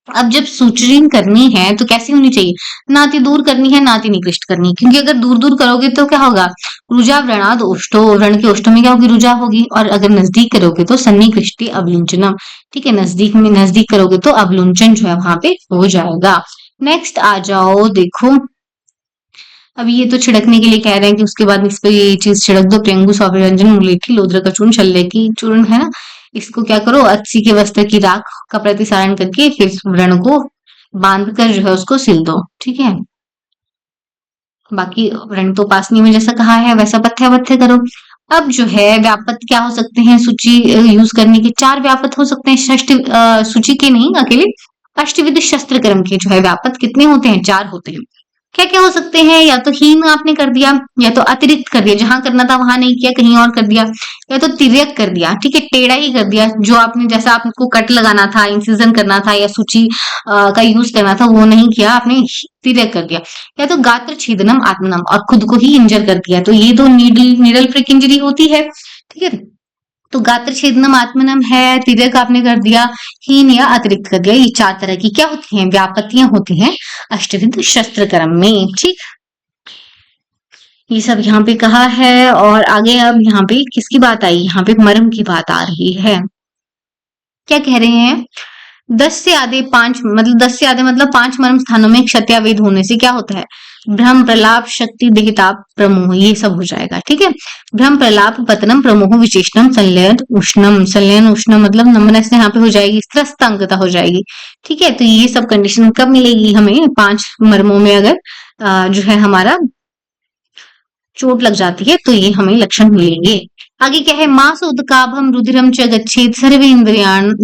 अब जब सूचरिंग करनी है तो कैसी होनी चाहिए? नाति दूर करनी है, नाति निकृष्ट करनी है, क्योंकि अगर दूर दूर करोगे तो क्या होगा? रुजा व्रणाद ओष्ठो, व्रण के ओष्ठों में क्या होगी? रुजा होगी। और अगर नजदीक करोगे तो सन्निकृष्टि अवलुंचनम, ठीक है, नजदीक में नजदीक करोगे तो अवलुंचन जो है वहां पे हो जाएगा। नेक्स्ट आ जाओ, देखो अभी ये तो छिड़कने के लिए कह रहे हैं कि उसके बाद इस पे ये चीज छिड़क दो, प्रेंगु सौभिरंजन मुलेठी लोद्र का चूर्ण छल्ले की चूर्ण, है ना, इसको क्या करो? अच्छी के वस्त्र की राख का प्रतिसारण करके फिर व्रण को बांध कर जो है उसको सिल दो, ठीक है। बाकी व्रण तो पासनी में जैसा कहा है वैसा पथ्य वथ्य करो। अब जो है व्यापक क्या हो सकते हैं सूची यूज करने के? 4 व्यापक हो सकते हैं, षष्ठ सूची के नहीं, अकेले अष्टविध शस्त्र कर्म के जो है व्यापक कितने होते हैं? 4 होते हैं। क्या क्या हो सकते हैं? या तो हीन आपने कर दिया, या तो अतिरिक्त कर दिया, जहां करना था वहां नहीं किया, कहीं और कर दिया, या तो तिर्यक कर दिया, ठीक है, टेढ़ा ही कर दिया, जो आपने जैसा आपको कट लगाना था, इंसिजन करना था या सूची का यूज करना था वो नहीं किया, आपने तिर्यक कर दिया। या तो गात्र छेदनम आत्मनम, और खुद को ही इंजर कर दिया, तो ये तो नीडल प्रिक इंजरी होती है, ठीक है। तो गात्र छेदनम आत्मनम है, तिर्यक आपने कर दिया, हीन या अतिरिक्त कर दिया। ये 4 तरह की क्या होती हैं? व्यापत्तियां होती हैं अष्टविध शस्त्र कर्म में, ठीक। ये सब यहाँ पे कहा है। और आगे अब यहाँ पे किसकी बात आई? यहाँ पे मर्म की बात आ रही है। क्या कह रहे हैं? 10 से आधे 5 मतलब 10 से आधे मतलब 5 मर्म स्थानों में क्षत्यावेद होने से क्या होता है? भ्रम, प्रलाप, शक्ति, देहताप, प्रमोह, ये सब हो जाएगा, ठीक है। भ्रम, प्रलाप, पतनम, प्रमोह, विशेषणम, संलयन, उष्णम, संलयन उष्णम मतलब नम्रनेस यहाँ पे हो जाएगी, त्रस्तांगता हो जाएगी, ठीक है। तो ये सब कंडीशन कब मिलेगी हमें? 5 मर्मों में अगर जो है हमारा चोट लग जाती है तो ये हमें लक्षण मिलेंगे। आगे क्या है? मास उदकाभम रुधिरम च गच्छेत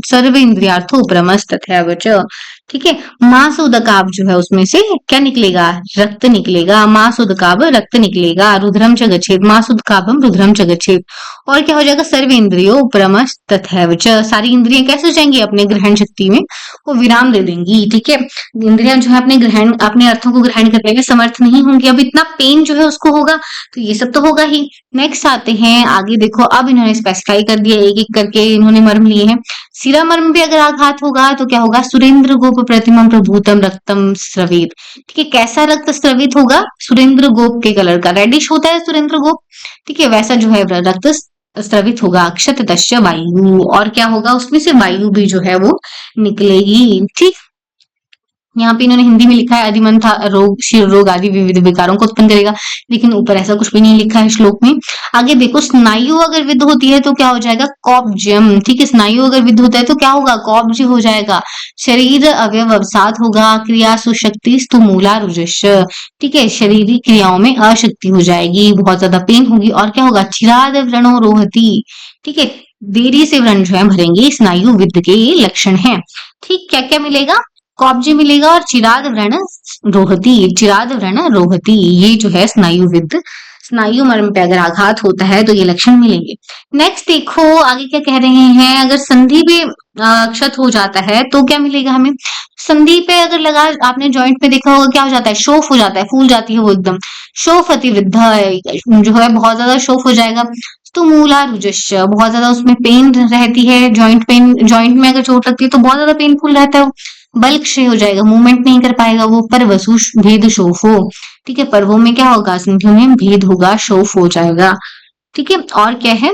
सर्वेन्द्रियार्थो उपरमस तथैव च, ठीक है। मास उदकाभ जो है उसमें से क्या निकलेगा? रक्त निकलेगा। मास उदकाभ रक्त निकलेगा। रुधिरम च गच्छेत, मास उदकाभम रुधिरम च गच्छेत। और क्या हो जाएगा? सर्वेन्द्रियो उपरमस तथैव च, सारी इंद्रियां कैसे हो जाएंगी? अपने ग्रहण शक्ति में वो विराम दे देंगी, ठीक है। इंद्रियां जो है अपने अर्थों को ग्रहण करने में समर्थ नहीं होंगी। अब इतना पेन जो है उसको होगा, तो ये सब तो होगा ही। नेक्स्ट आते हैं आगे, देखो अब इन्होंने स्पेसिफाई कर दिया, एक एक करके इन्होंने मर्म लिए हैं। सिरा मर्म पे अगर आघात होगा तो क्या होगा? सुरेंद्र गोप प्रतिमम प्रभूतम रक्तम स्रवित, ठीक है। कैसा रक्त स्रवित होगा? सुरेंद्र गोप के कलर का, रेडिश होता है सुरेंद्र गोप, ठीक है, वैसा जो है रक्त स्रवित होगा। क्षततश्च वायु, और क्या होगा? उसमें से वायु भी जो है वो निकलेगी, ठीक। यहाँ पे इन्होंने हिंदी में लिखा है अधिमंथा रोग, शिर रोग आदि विविध विकारों को उत्पन्न करेगा, लेकिन ऊपर ऐसा कुछ भी नहीं लिखा है श्लोक में। आगे देखो, स्नायु अगर विद्ध होती है तो क्या हो जाएगा? कॉब्जम, ठीक है। स्नायु अगर विद्ध होता है तो क्या होगा? कॉब्ज हो जाएगा। शरीर अवयव अवसाद होगा। क्रिया सुशक्ति स्तुमूला रुजश, ठीक है, शरीरी क्रियाओं में अशक्ति हो जाएगी, बहुत ज्यादा पेन होगी। और क्या होगा? चिराद व्रणो रोहती, ठीक है, देरी से व्रण जो है भरेंगे, स्नायु विद्ध के ये लक्षण है, ठीक। क्या क्या मिलेगा? कॉब्जे मिलेगा और चिराद व्रण रोहती, चिराद व्रण रोहती, ये जो है स्नायु विद्ध, स्नायु मर्म पे अगर आघात होता है तो ये लक्षण मिलेंगे। नेक्स्ट देखो आगे क्या कह रहे हैं, अगर संधि पे क्षत हो जाता है तो क्या मिलेगा हमें? संधि पे अगर लगा, आपने जॉइंट में देखा होगा क्या हो जाता है? शोफ हो जाता है, फूल जाती है वो एकदम, शोफ अतिवृद्ध जो है बहुत ज्यादा शोफ हो जाएगा। तो मूला रुजश, बहुत ज्यादा उसमें पेन रहती है, जॉइंट पेन, जॉइंट में अगर चोट लगती है तो बहुत ज्यादा पेनफुल रहता है। बल क्षय हो जाएगा, मूवमेंट नहीं कर पाएगा वो। पर वसु भेद शोफ हो, ठीक है, पर्वों में क्या होगा? संधियों में भेद होगा, शोफ हो जाएगा, ठीक है। और क्या है?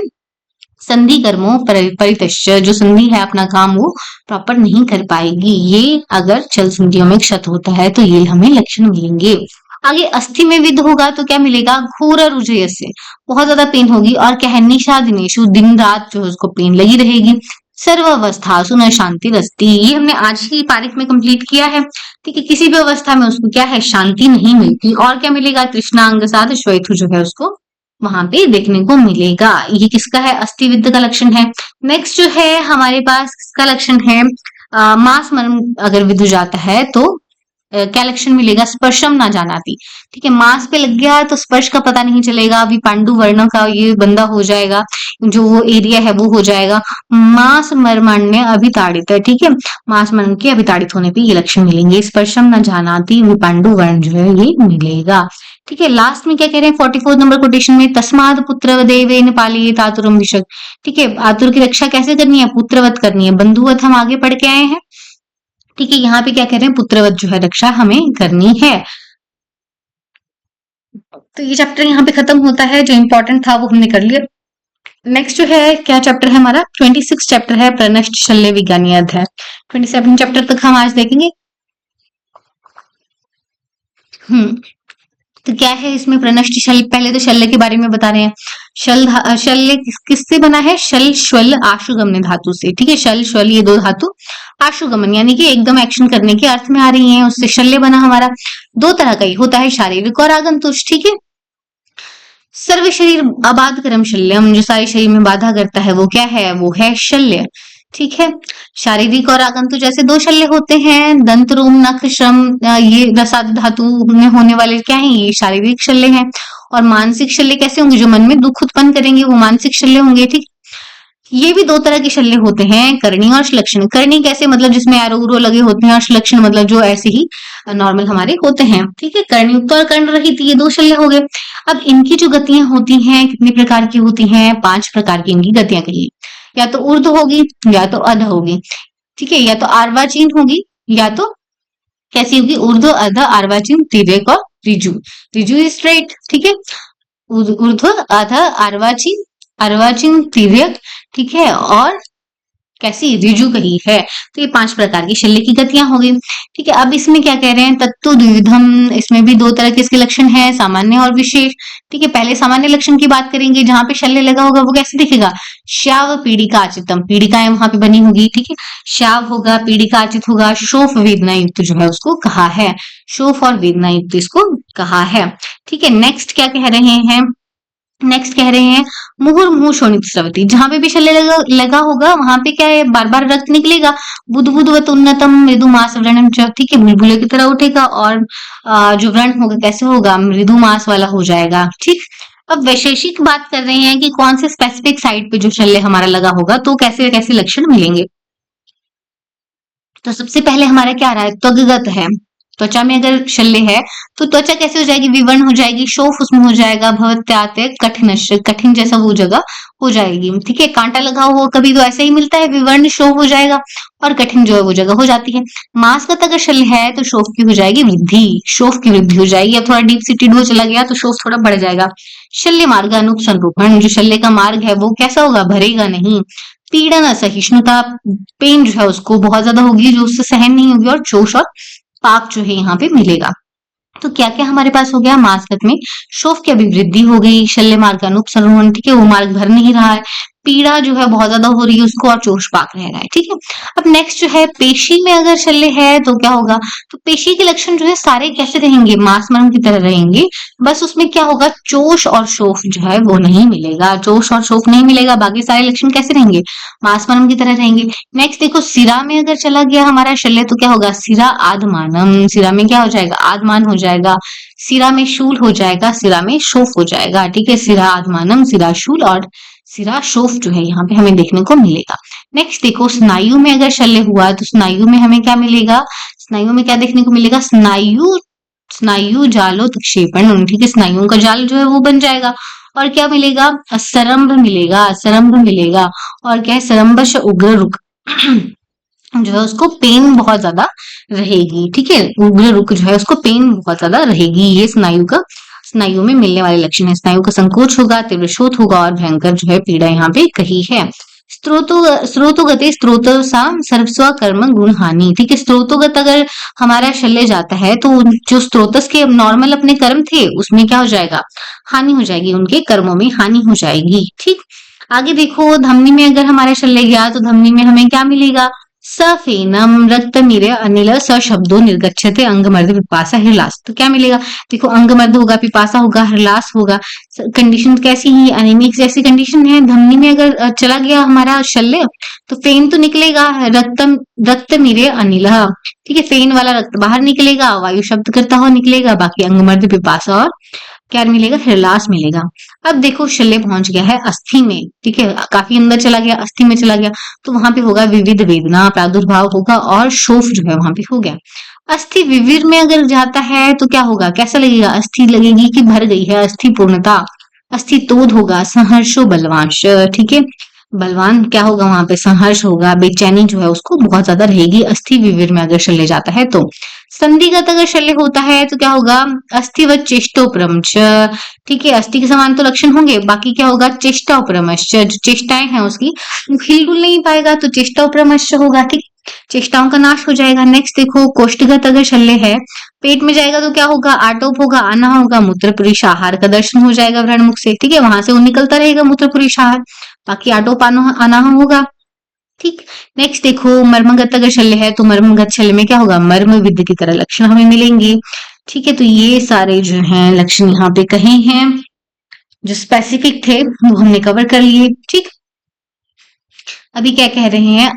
संधि कर्मों परितश्च, जो संधि है अपना काम वो प्रॉपर नहीं कर पाएगी। ये अगर चल संधियों में क्षत होता है तो ये हमें लक्षण मिलेंगे। आगे अस्थि में विद होगा तो क्या मिलेगा, घोर रुजय से, बहुत ज्यादा पेन होगी। और क्या है, निशा दिनेशु, दिन रात जो है उसको पेन लगी रहेगी। सर्वावस्था न शांति रस्ती, ये हमने आज ही तारीख में कंप्लीट किया है। ठीक है, किसी भी अवस्था में उसको क्या है, शांति नहीं मिलती। और क्या मिलेगा, तृष्णांग साथ श्वेतु जो है उसको वहां पे देखने को मिलेगा। ये किसका है, अस्थि विद्ध का लक्षण है। नेक्स्ट जो है हमारे पास किसका लक्षण है, मांस मर्म अगर विदु जाता है तो क्या लक्षण मिलेगा, स्पर्शम ना जानाती। ठीक है, मांस पे लग गया तो स्पर्श का पता नहीं चलेगा। अभी पांडु वर्ण का ये बंदा हो जाएगा, जो वो एरिया है वो हो जाएगा। मांस मर्मण में अभिताड़ित है। ठीक है, मांस मर्म के अभिताड़ित होने पे ये लक्षण मिलेंगे। स्पर्शम न जानाती पांडु वर्ण जो है ये मिलेगा। ठीक है, लास्ट में क्या कह रहे हैं 44 नंबर कोटेशन में, तस्माद पुत्र देवेन पालिये आतुरम विशक। ठीक है, आतुर की रक्षा कैसे करनी है, पुत्रवत करनी है। बंधुवत हम आगे पढ़ के आए हैं। ठीक है, यहाँ पे क्या कह रहे हैं, पुत्रवत जो है रक्षा हमें करनी है। तो ये चैप्टर यहाँ पे खत्म होता है, जो इंपॉर्टेंट था वो हमने कर लिया। नेक्स्ट जो है क्या चैप्टर है हमारा, 26 चैप्टर है प्रनष्ट शल्य विज्ञानी अध्याय। 27 चैप्टर तक हम आज देखेंगे। तो क्या है इसमें प्रनष्ट शल्य, पहले तो शल्य के बारे में बता रहे हैं। शल्य किससे बना है, शल श्वल आशुगमन धातु से। ठीक है, शल श्वल ये दो धातु आशुगमन यानी कि एकदम एक्शन करने के अर्थ में आ रही हैं, उससे शल्य बना हमारा। दो तरह का ही होता है, शारीरिक और आगंतुष। ठीक है, सर्व शरीर अबाध कर्म शल्यम, जो सारे शरीर में बाधा करता है वो क्या है, वो है शल्य। ठीक है, शारीरिक और आगंतुक जैसे दो शल्य होते हैं, दंत रोम नख श्रम, ये रसाद धातु में होने वाले क्या है, ये शारीरिक शल्य हैं। और मानसिक शल्य कैसे होंगे, जो मन में दुख उत्पन्न करेंगे वो मानसिक शल्य होंगे। ठीक, ये भी दो तरह के शल्य होते हैं, करणी और श्लक्षण। करणी कैसे, मतलब जिसमें एरो उरो लगे होते हैं, और श्लक्षण मतलब जो ऐसे ही नॉर्मल हमारे होते हैं। ठीक है, कर्णयुक्त और कर्ण रहित ये दो शल्य हो गए। अब इनकी जो गतियां होती हैं कितने प्रकार की होती हैं, 5 प्रकार की इनकी गतियां कहिए। या तो ऊर्ध्व होगी, या तो अध होगी। ठीक है, या तो आर्वाचीन होगी, या तो कैसी होगी, ऊर्ध्व अध आर्वाचीन तिर्यक और ऋजु। ऋजु इज स्ट्रेट। ठीक है, ऊर्ध्व अध आर्वाचीन, अर्वाचीन तिर्यक। ठीक है, और कैसी, ऋजु कही है। तो ये 5 प्रकार की शल्य की गतियां हो गई। ठीक है, अब इसमें क्या कह रहे हैं, तत्तु द्विविधम, इसमें भी दो तरह के इसके लक्षण है, सामान्य और विशेष। ठीक है, पहले सामान्य लक्षण की बात करेंगे, जहां पे शल्य लगा होगा वो कैसे दिखेगा, श्याव पीड़िका आचितम, पीड़िकाएं वहां पे बनी होगी। ठीक है, श्याव होगा, पीड़िका आचित होगा, शोफ वेदना युक्त जो है उसको कहा है, शोफ और वेदना युक्त इसको कहा है। ठीक है, नेक्स्ट क्या कह रहे हैं, नेक्स्ट कह रहे हैं मुहुर्मुहु शोणित स्रवती, जहां पे भी शल्य लगा होगा वहां पे क्या है, बार बार रक्त निकलेगा। बुध बुधवत उन्नतम मृदु मास व्रणम च, ठीक है, बुलबुले की तरह उठेगा। और जो व्रण होगा कैसे होगा, मृदु मास वाला हो जाएगा। ठीक, अब वैशेषिक बात कर रहे हैं कि कौन से स्पेसिफिक साइड पे जो शल्य हमारा लगा होगा तो कैसे कैसे लक्षण मिलेंगे। तो सबसे पहले हमारा क्या आ रहा है, त्वगगत है। त्वचा में अगर शल्य है तो त्वचा कैसे हो जाएगी, विवर्ण हो जाएगी, शोफ उसमें हो जाएगा, भवत्याते कठिन, कठिन जैसा वो जगह हो जाएगी। ठीक है, कांटा लगा हो कभी तो ऐसे ही मिलता है, विवर्ण शोफ हो जाएगा, और कठिन जो है वो जगह हो जाती है। मांसगत अगर शल्य है तो शोफ की हो जाएगी वृद्धि, शोफ की वृद्धि हो जाएगी। अब थोड़ा डीप सीटेड हो चला गया तो शोफ थोड़ा बढ़ जाएगा। शल्य मार्ग अनुप संरूपण, जो शल्य का मार्ग है वो कैसा होगा, भरेगा नहीं। पीड़न असहिष्णुता, पेन जो है उसको बहुत ज्यादा होगी, जो उससे सहन नहीं होगी। और चोष और पाक जो है यहाँ पे मिलेगा। तो क्या क्या हमारे पास हो गया, मांसगत में शोफ की अभिवृद्धि हो गई, शल्य मार्ग का अनुपसरण, ठीक है, वो मार्ग भर नहीं रहा है, पीड़ा जो है बहुत ज्यादा हो रही है उसको, और चोषपाक रह रहा है। ठीक है, अब नेक्स्ट जो है पेशी में अगर शल्य है तो क्या होगा, तो पेशी के लक्षण जो है सारे कैसे रहेंगे, मांसमर्म की तरह रहेंगे। बस उसमें क्या होगा, चोष और शोफ जो है वो नहीं मिलेगा, चोष और शोफ नहीं मिलेगा, बाकी सारे लक्षण कैसे रहेंगे, मांसमर्म की तरह रहेंगे। नेक्स्ट देखो, सिरा में अगर चला गया हमारा शल्य तो क्या होगा, सिरा आदमानम, सिरा में क्या हो जाएगा, आदमान हो जाएगा। सिरा में शूल हो जाएगा, सिरा में शोफ हो जाएगा। ठीक है, सिरा आदमानम, सिरा शूल और सिरा शोफ जो है यहाँ पे हमें देखने को मिलेगा। नेक्स्ट देखो, स्नायु में अगर शल्य हुआ तो स्नायु में हमें क्या मिलेगा, स्नायु में क्या देखने को मिलेगा, स्नायु स्नायु जालोत्क्षेपण। ठीक है, स्नायुओं का जाल जो है वो बन जाएगा। और क्या मिलेगा, सरंभ मिलेगा, सरंभ मिलेगा। और क्या है, सरंभश उग्र रुक जो है उसको पेन बहुत ज्यादा रहेगी। ठीक है, उग्र रुक जो है उसको पेन बहुत ज्यादा रहेगी। ये स्नायुओं में मिलने वाले लक्षण है। स्नायु का संकोच होगा, तीव्र शोथ होगा और भयंकर जो है पीड़ा यहाँ पे कही है। स्त्रोतोगते स्त्रोतसा सर्वस्व कर्म गुण हानि। ठीक है, स्त्रोतोगत अगर हमारा शल्य जाता है तो जो स्त्रोतस के नॉर्मल अपने कर्म थे उसमें क्या हो जाएगा, हानि हो जाएगी, उनके कर्मों में हानि हो जाएगी। ठीक, आगे देखो धमनी में अगर हमारा शल्य गया तो धमनी में हमें क्या मिलेगा, सफेनम रक्तमीर अनिल स शब्दों निर्गच्छते अंगमर्द पिपासा हृलास। तो क्या मिलेगा, देखो अंगमर्द होगा, पिपासा होगा, हृलास होगा। कंडीशन कैसी है, एनीमिक जैसी कंडीशन है। धमनी में अगर चला गया हमारा शल्य तो फेन तो निकलेगा, रक्त अनिल, ठीक है, फेन वाला रक्त बाहर निकलेगा, वायु शब्द करता हुआ निकलेगा, बाकी अंगमर्द पिपासा और क्या मिलेगा, हृलास मिलेगा। अब देखो शल्य पहुंच गया है अस्थि में, ठीक है, काफी अंदर चला गया, अस्थि में चला गया, तो वहां पे होगा विविध वेदना प्रादुर्भाव होगा और शोफ जो है वहां पे हो गया। अस्थि विविर में अगर जाता है तो क्या होगा, कैसा लगेगा, अस्थि लगेगी कि भर गई है, अस्थि पूर्णता, अस्थि तोध होगा, संहर्षो बलवांश, ठीक है, बलवान क्या होगा वहां पे, संघर्ष होगा, बेचैनी जो है उसको बहुत ज्यादा रहेगी अस्थि विविर में अगर शल्य जाता है तो। संधिगत अगर शल्य होता है तो क्या होगा, अस्थिवत चेष्टोपरमच, ठीक है, अस्थि के समान तो लक्षण होंगे, बाकी क्या होगा, चेष्टोपरमश्च, जो चेष्टाएं हैं उसकी हिलडुल नहीं पाएगा तो चेष्टोपरमश्च होगा, ठीक, चेष्टाओं का नाश हो जाएगा। नेक्स्ट देखो कोष्ठगत अगर शल्य है, पेट में जाएगा तो क्या होगा, आटोप होगा, आना होगा, मूत्रपुरीश आहार का दर्शन हो जाएगा व्रणमुख से, ठीक है, वहां से वो निकलता रहेगा मूत्रपुरीश आहार, बाकी आटोप आना होगा। ठीक, नेक्स्ट देखो मर्मगत अगर शल्य है तो मर्मगत शल्य में क्या होगा, मर्म विद्ध की तरह लक्षण हमें मिलेंगे। ठीक है, तो ये सारे जो हैं लक्षण यहाँ पे कहे हैं, जो स्पेसिफिक थे वो हमने कवर कर लिए। ठीक, अभी क्या कह रहे हैं,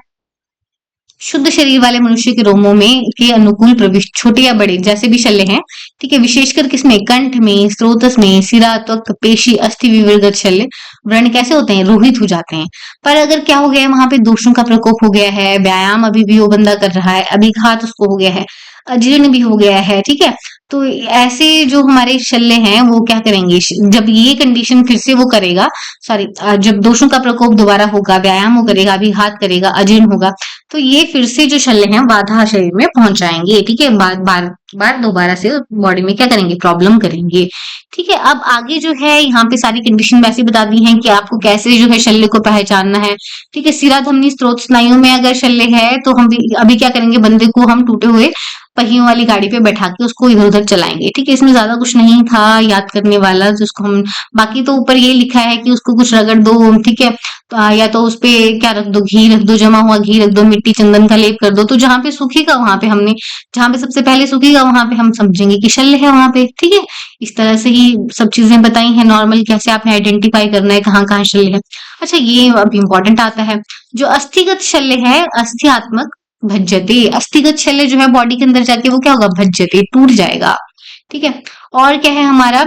शुद्ध शरीर वाले मनुष्य के रोमों में के अनुकूल प्रविष्ट छोटे या बड़े जैसे भी शल्य हैं, ठीक है, विशेषकर किसमें, कंठ में, स्रोतस में, सिरा, त्वक, पेशी, अस्थि विवर्गत शल्य व्रण कैसे होते हैं, रोहित हो जाते हैं। पर अगर क्या हो गया है, वहां पे दोषों का प्रकोप हो गया है, व्यायाम अभी भी वो बंदा कर रहा है, अभिघात उसको हो गया है, अजीर्ण भी हो गया है, ठीक है, तो ऐसे जो हमारे शल्य हैं वो क्या करेंगे, जब ये कंडीशन फिर से वो करेगा, सॉरी, जब दोषों का प्रकोप दोबारा होगा, व्यायाम वो करेगा, अभिघात करेगा, अजीर्ण होगा, तो ये फिर से जो शल्य हैं बाधा शरीर में पहुंच जाएंगे, ठीक है, बार दोबारा से बॉडी में क्या करेंगे, प्रॉब्लम करेंगे। ठीक है, अब आगे जो है यहाँ पे सारी कंडीशन वैसे बता दी है कि आपको कैसे जो है शल्य को पहचानना है। ठीक है, सिरा धमनी स्त्रोत स्नायु में अगर शल्य है तो हम अभी क्या करेंगे, बंदे को हम टूटे हुए पहियों वाली गाड़ी पे बैठा के उसको इधर उधर चलाएंगे। ठीक है, इसमें ज्यादा कुछ नहीं था याद करने वाला, जिसको हम, बाकी तो ऊपर ये लिखा है कि उसको कुछ रगड़ दो, ठीक है, या तो उस पे क्या रख दो, घी रख दो, जमा हुआ घी रख दो, मिट्टी चंदन का लेप कर दो, तो जहां पे सूखेगा वहां पे हमने, जहां पे सबसे पहले सूखेगा वहां पे हम समझेंगे कि शल्य है वहां पे। ठीक है, इस तरह से ही सब चीजें बताई हैं नॉर्मल, कैसे आपने आइडेंटिफाई करना है कहाँ कहाँ शल्य है। अच्छा, ये अब इंपॉर्टेंट आता है, जो अस्थिगत शल्य है, अस्थियात्मक भज्जते, अस्थिगत शल्य जो है बॉडी के अंदर जाके वो क्या होगा, भज्जते, टूट जाएगा। ठीक है, और क्या है हमारा,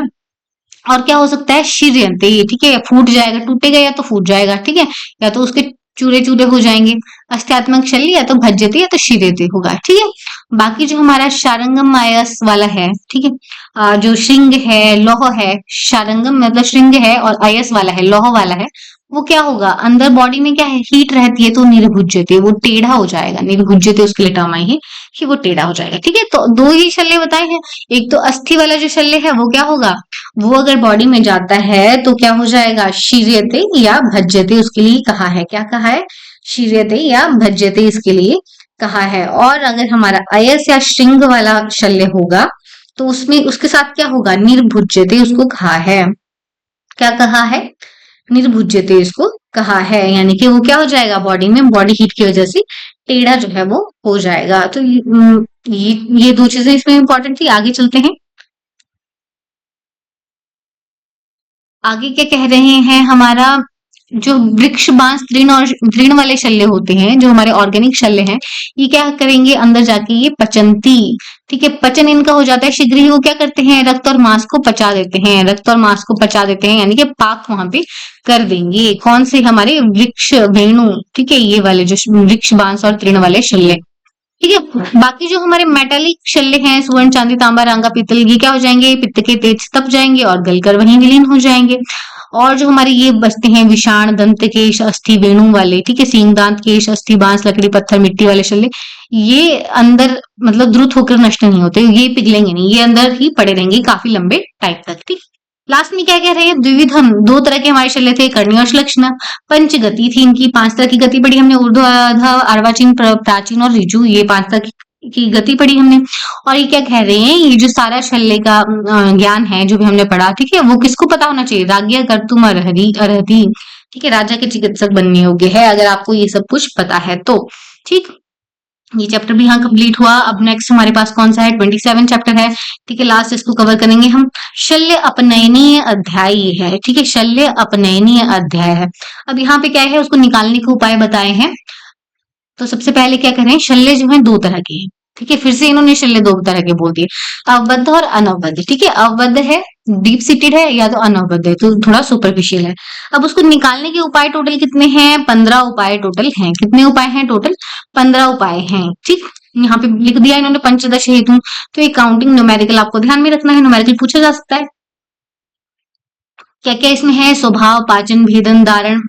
और क्या हो सकता है, शीर्यंते, ठीक है, फूट जाएगा, टूटेगा या तो फूट जाएगा, ठीक है, या तो उसके चूरे चूरे हो जाएंगे। अस्त्यात्मक शल्य या तो भज्जते या तो शीर्यते होगा। ठीक है, बाकी जो हमारा शारंगम आयस वाला है, ठीक है, जो श्रृंग है, लौह है, शारंगम मतलब श्रृंग है और आयस वाला है, लौह वाला है, वो क्या होगा, अंदर बॉडी में क्या है, हीट रहती है तो निर्भुज्यते, वो टेढ़ा हो जाएगा, निर्भुज्यते उसके लिए टर्म आई है कि वो टेढ़ा हो जाएगा। ठीक है, तो दो ही शल्य बताए हैं, एक तो अस्थि वाला जो शल्य है वो क्या होगा, वो अगर बॉडी में जाता है तो क्या हो जाएगा, शीर्यते या भज्यते, उसके लिए कहा है, क्या कहा है, शीर्यते या भज्यते इसके लिए कहा है। और अगर हमारा अयस या श्रृंग वाला शल्य होगा तो उसमें उसके साथ क्या होगा, निर्भुज्यते उसको कहा है, क्या कहा है, निर्भुज्यते इसको कहा है, यानी कि वो क्या हो जाएगा, बॉडी में बॉडी हीट की वजह से टेढ़ा जो है वो हो जाएगा। तो ये दो चीजें इसमें इंपॉर्टेंट थी। आगे चलते हैं, आगे क्या कह रहे हैं, हमारा जो वृक्ष बांस तृण और तृण वाले शल्य होते हैं, जो हमारे ऑर्गेनिक शल्य हैं, ये क्या करेंगे, अंदर जाके ये पचंती, ठीक है, पचन इनका हो जाता है शीघ्र ही, वो क्या करते हैं, रक्त और मांस को पचा देते हैं, रक्त और मांस को पचा देते हैं, यानी कि पाक वहां पे कर देंगे, कौन से, हमारे वृक्ष वेणु, ठीक है, ये वाले जो वृक्ष बांस और तृण वाले शल्य। ठीक है, बाकी जो हमारे मेटालिक शल्य हैं, स्वर्ण, चांदी, तांबा, रांगा, पीतल, ये क्या हो जाएंगे, पित्त के तेज तप जाएंगे और गलकर वहीं विलीन हो जाएंगे। और जो हमारे ये बचते हैं विषाण, दंत केश, अस्थि, वेणु वाले, ठीक है, सींग, दांत, केश, अस्थि, बांस, लकड़ी, पत्थर, मिट्टी वाले शल्य, ये अंदर मतलब द्रुत होकर नष्ट नहीं होते, ये पिघलेंगे नहीं, ये अंदर ही पड़े रहेंगे काफी लंबे टाइम तक, ठीक। लास्ट में क्या कह रहे हैं, द्विविधम, दो तरह के हमारे शल्य थे, कर्णी और श्लक्ष्ण। पंचगति थी इनकी, 5 तरह की गति पढ़ी हमने, ऊर्ध्वाधर, अर्वाचीन, प्राचीन और ऋजु, ये 5 तरह की गति पढ़ी हमने। और ये क्या कह रहे हैं, ये जो सारा शल्य का ज्ञान है जो भी हमने पढ़ा, ठीक है, वो किसको पता होना चाहिए, राज्ञ कर्तुम अर्हति अर्हति, ठीक है, राजा के चिकित्सक बनने योग्य है अगर आपको ये सब कुछ पता है तो, ठीक। ये चैप्टर भी यहाँ कंप्लीट हुआ। अब नेक्स्ट हमारे पास कौन सा है, 27 चैप्टर है, ठीक है, लास्ट इसको कवर करेंगे हम। शल्य अपनयनीय अध्याय है, ठीक है, शल्य अपनयनीय अध्याय है। अब यहाँ पे क्या है, उसको निकालने के उपाय बताए हैं। तो सबसे पहले क्या करें, शल्य जो है 2 तरह के हैं, ठीक है, फिर से इन्होंने शल्य 2 तरह के बोल दिए, अवबद्ध और अनवबद्ध, ठीक है, अवबद्ध है डीप सीटेड है, या तो अनवबद्ध है तो थोड़ा सुपरफिशियल है। अब उसको निकालने के उपाय टोटल कितने हैं, 15 उपाय टोटल हैं। कितने उपाय हैं टोटल, 15 उपाय हैं, ठीक। यहाँ पे लिख दिया इन्होंने पंचदश हेतु, तो ये काउंटिंग न्यूमेरिकल आपको ध्यान में रखना है, न्यूमेरिकल पूछा जा सकता है। क्या क्या इसमें है, स्वभाव, पाचन, भेदन, धारण,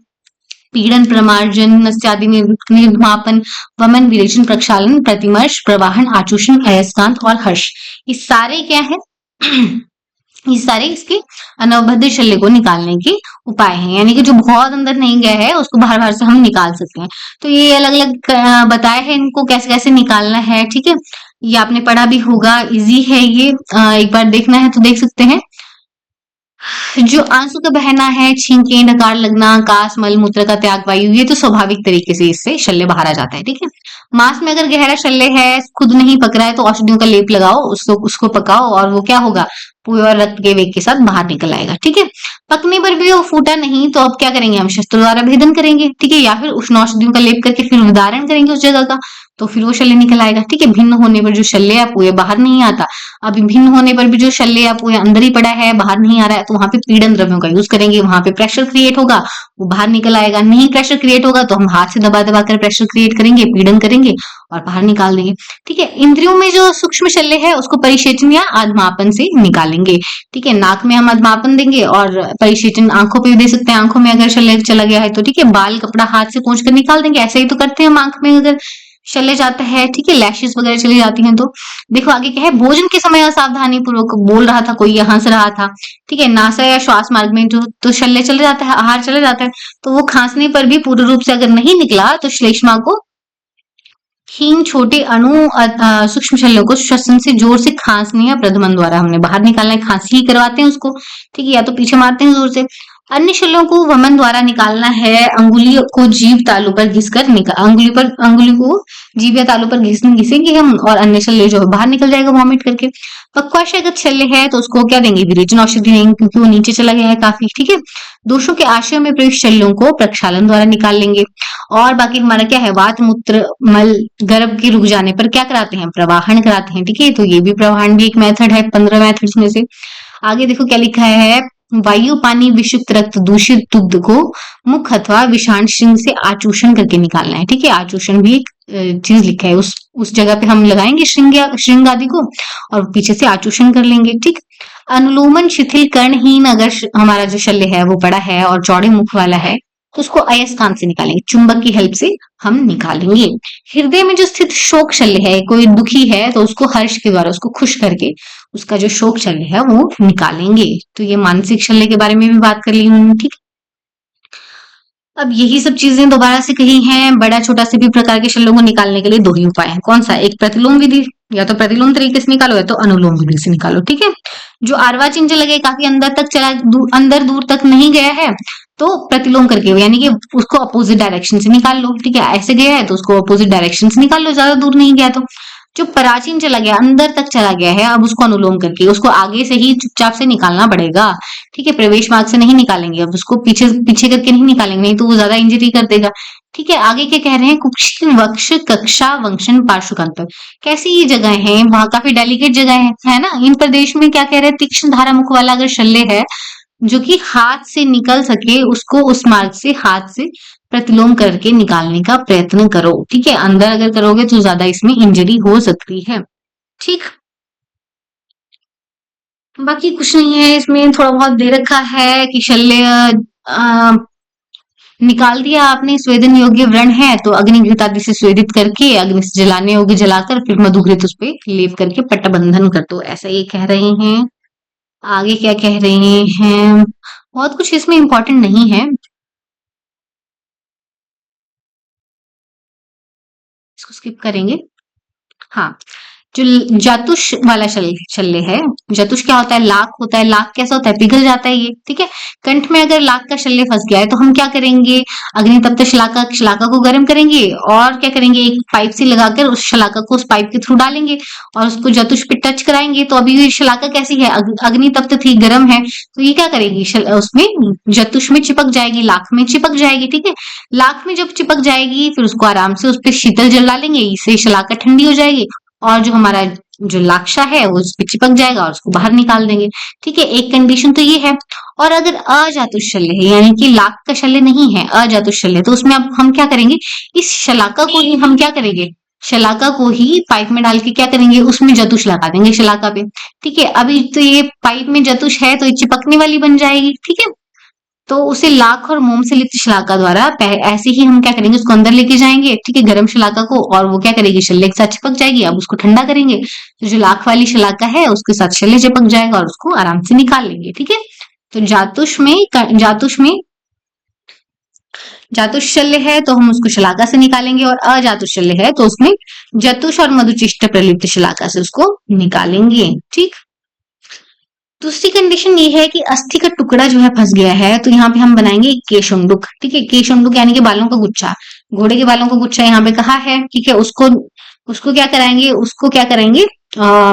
पीड़न, प्रमार्जन, नस्यादि निर्मापन, वमन, विरेचन, प्रक्षालन, प्रतिमर्श, प्रवाहन, आचूषण, अयस्कांत और हर्ष, ये सारे क्या है ये सारे इसके अनवबद्ध शल्य को निकालने के उपाय हैं, यानी कि जो बहुत अंदर नहीं गया है उसको बाहर बाहर से हम निकाल सकते हैं। तो ये अलग अलग बताए हैं इनको कैसे कैसे निकालना है, ठीक है, ये आपने पढ़ा भी होगा, इजी है ये, एक बार देखना है तो देख सकते हैं। जो आंसू का बहना है, छींके, डकार लगना, कास, मल मूत्र का त्याग, वायु, ये तो स्वाभाविक तरीके से इससे शल्य बाहर आ जाता है, ठीक है। मांस में अगर गहरा शल्य है, खुद नहीं पक रहा है, तो औषधियों का लेप लगाओ, उसको पकाओ और वो क्या होगा, पूरे और रक्त के वेग के साथ बाहर निकल आएगा, ठीक है। पकने पर भी वो फूटा नहीं तो अब क्या करेंगे, हम शस्त्र द्वारा भेदन करेंगे, ठीक है, या फिर उष्ण औषधियों का लेप करके फिर उदाहरण करेंगे उस जगह का, तो फिर वो शल्य निकल आएगा, ठीक है। भिन्न होने पर जो शल्य है वो बाहर नहीं आता, अब भिन्न होने पर भी जो शल्य है वो अंदर ही पड़ा है, बाहर नहीं आ रहा है, तो वहां पे पीड़न द्रव्यों का यूज करेंगे, वहां पे प्रेशर क्रिएट होगा, वो बाहर निकल आएगा। नहीं प्रेशर क्रिएट होगा तो हम हाथ से दबा दबा कर प्रेशर क्रिएट करेंगे, पीड़न करेंगे और बाहर निकाल देंगे, ठीक है। इंद्रियों में जो सूक्ष्म शल्य है उसको परिक्षेचन या अधमापन से निकालेंगे, ठीक है। नाक में हम अधमापन देंगे और परिक्षेचन आंखों पे भी दे सकते हैं, आंखों में अगर शल्य चला गया है तो, ठीक है। बाल कपड़ा हाथ से पोंछ कर निकाल देंगे, ऐसे ही तो करते हैं हम आंख में अगर शल्य जाता है, ठीक है, लैशेस वगैरह चली जाती हैं तो। देखो आगे क्या है, भोजन के समय असावधानी पूर्वक बोल रहा था कोई या हंस रहा था, ठीक है, नासा या श्वास मार्ग में जो तो शल्य चले जाता है, आहार चले जाता है, तो वो खांसने पर भी पूर्ण रूप से अगर नहीं निकला तो श्लेष्मा को हीन छोटे अणु सूक्ष्म शल्यों को श्वसन से जोर से खांसने या प्रधमन द्वारा हमने बाहर निकालना है, खांसी ही करवाते हैं उसको, ठीक है, या तो पीछे मारते हैं जोर से। अन्य शल्यों को वमन द्वारा निकालना है, अंगुली को जीभ तालू पर घिसकर अंगुली को जीभ या तालू पर घिसेंगे हम, और अन्य शल्य जो बाहर निकल जाएगा वॉमिट करके। पक्वाशयगत शल्य है तो उसको क्या देंगे, विरेचन औषधि देंगे क्योंकि वो नीचे चला गया है काफी, ठीक है। दोषों के आशय में प्रयुक्त शल्यों को प्रक्षालन द्वारा निकाल लेंगे। और बाकी हमारा क्या है, वात मूत्र मल गर्भ के रुक जाने पर क्या कराते हैं, प्रवाहन कराते हैं, ठीक है, तो ये भी प्रवाहन भी एक मेथड है 15 मेथड्स में से। आगे देखो क्या लिखा है, वायु पानी विषुक्त रक्त दूषित दुग्ध को मुख अथवा विषाण श्रृंग से आचूषण करके निकालना है, ठीक है। आचूषण भी एक चीज लिखा है, उस जगह पे हम लगाएंगे श्रृंग आदि को और पीछे से आचूषण कर लेंगे, ठीक। अनुलोमन शिथिल कर्णहीन अगर हमारा जो शल्य है वो बड़ा है और चौड़े मुख वाला है तो उसको अयस्कांत से निकालेंगे, चुंबक की हेल्प से हम निकालेंगे। हृदय में जो स्थित शोक शल्य है, कोई दुखी है तो उसको हर्ष के द्वारा उसको खुश करके उसका जो शोक शल्य है वो निकालेंगे। तो ये मानसिक शल्य के बारे में भी बात कर ली उन्होंने, ठीक। अब यही सब चीजें दोबारा से कही हैं, बड़ा छोटा सभी प्रकार के शल्यों को निकालने के लिए 2 ही उपाय हैं, कौन सा, एक प्रतिलोम विधि, या तो प्रतिलोम तरीके से निकालो या तो अनुलोम विधि से निकालो, ठीक है। जो अर्वाचीन जो लगे काफी अंदर तक चला, अंदर दूर तक नहीं गया है तो प्रतिलोम करके यानी कि उसको अपोजिट डायरेक्शन से निकाल लो, ठीक है। ऐसे गया है तो उसको अपोजिट डायरेक्शन से निकाल लो, ज्यादा दूर नहीं गया तो। जो प्राचीन चला गया, अंदर तक चला गया है, अब उसको अनुलोम करके उसको आगे से ही चुपचाप से निकालना पड़ेगा, ठीक है। प्रवेश मार्ग से नहीं निकालेंगे, अब उसको पीछे पीछे करके नहीं निकालेंगे, नहीं तो वो ज्यादा इंजरी कर देगा, ठीक है। आगे क्या कह रहे हैं, कुक्षिल वक्ष कक्षा वंशन पार्श्वकांत, कैसी ये जगह है, वहां काफी डेलिकेट जगह है ना। इन प्रदेश में क्या कह रहे हैं, तीक्ष्ण धारा मुख वाला अगर शल्य है जो कि हाथ से निकल सके, उसको उस मार्ग से हाथ से प्रतिलोम करके निकालने का प्रयत्न करो, ठीक है। अंदर अगर करोगे तो ज्यादा इसमें इंजरी हो सकती है, ठीक। बाकी कुछ नहीं है इसमें, थोड़ा बहुत दे रखा है कि शल्य अ, निकाल दिया आपने, स्वेदन योग्य व्रण है तो अग्निघृत आदि से स्वेदित करके अग्नि से जलाने योग्य जलाकर फिर मधुघृत उस पे लेप करके पट्टबंधन कर दो, ऐसा ये कह रहे हैं। आगे क्या कह रहे हैं, बहुत कुछ इसमें इंपॉर्टेंट नहीं है, इसको स्किप करेंगे। हाँ, जो जातुष वाला शल्य है, जातुष क्या होता है, लाख होता है, लाख कैसा होता है, पिघल जाता है ये, ठीक है। कंठ में अगर लाख का शल्य फंस गया है तो हम क्या करेंगे, अग्नि तप्त शलाका शलाका को गर्म करेंगे और क्या करेंगे, एक पाइप से लगाकर उस शलाका को उस पाइप के थ्रू डालेंगे और उसको जातुष पे टच कराएंगे, तो अभी ये शलाका कैसी है, अग्नि तप्त थी, गर्म है, तो ये क्या करेगी, उसमें जतुष में चिपक जाएगी, लाख में चिपक जाएगी, ठीक है। लाख में जब चिपक जाएगी फिर उसको आराम से उस पर शीतल जल डालेंगे, इससे शलाका ठंडी हो जाएगी और जो हमारा जो लाक्षा है वो उस पे चिपक जाएगा और उसको बाहर निकाल देंगे, ठीक है। एक कंडीशन तो ये है। और अगर अजातुष शल्य है, यानी कि लाख का शल्य नहीं है, अजातुष शल्य, तो उसमें अब हम क्या करेंगे, इस शलाका को ही हम क्या करेंगे, शलाका को ही पाइप में डाल के क्या करेंगे, उसमें जतुष लगा देंगे शलाका पे, ठीक है। अभी तो ये पाइप में जतुष है तो ये चिपकने वाली बन जाएगी, ठीक है। तो उसे लाख और मोम से लिप्त शलाका द्वारा ऐसे ही हम क्या करेंगे, उसको अंदर लेके जाएंगे, ठीक है, गर्म शलाका को, और वो क्या करेगी, शल्य के साथ चिपक जाएगी। अब उसको ठंडा करेंगे तो जो लाख वाली शलाका है उसके साथ शल्य चिपक जाएगा और उसको आराम से निकाल लेंगे, ठीक है। तो जातुष शल्य है तो हम उसको शलाका से निकालेंगे, और अजातुष शल्य है तो उसमें जतुष और मधुचिष्ट प्रलिप्त शलाका से उसको निकालेंगे, ठीक। दूसरी कंडीशन ये है कि अस्थि का टुकड़ा जो है फंस गया है, तो यहाँ पे हम बनाएंगे केशुंडुक, ठीक है। केशुंडुक यानी कि बालों का गुच्छा, घोड़े के बालों का गुच्छा यहाँ पे कहा है, ठीक है। उसको उसको क्या कराएंगे, उसको क्या करेंगे, आ,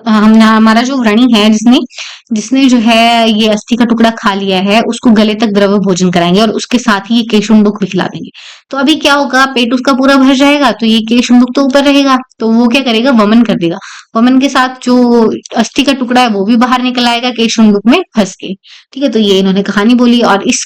हम हमारा जो व्रणी है, जिसने जिसने जो है ये अस्थि का टुकड़ा खा लिया है, उसको गले तक द्रव भोजन कराएंगे और उसके साथ ही ये केशुंडुक भी खिला देंगे। तो अभी क्या होगा, पेट उसका पूरा भर जाएगा तो ये केशुंडुक तो ऊपर रहेगा, तो वो क्या करेगा, वमन कर देगा। वमन के साथ जो अस्थि का टुकड़ा है वो भी बाहर निकल आएगा केशुंडुक में फंस के, ठीक है। तो ये इन्होंने कहानी बोली, और इस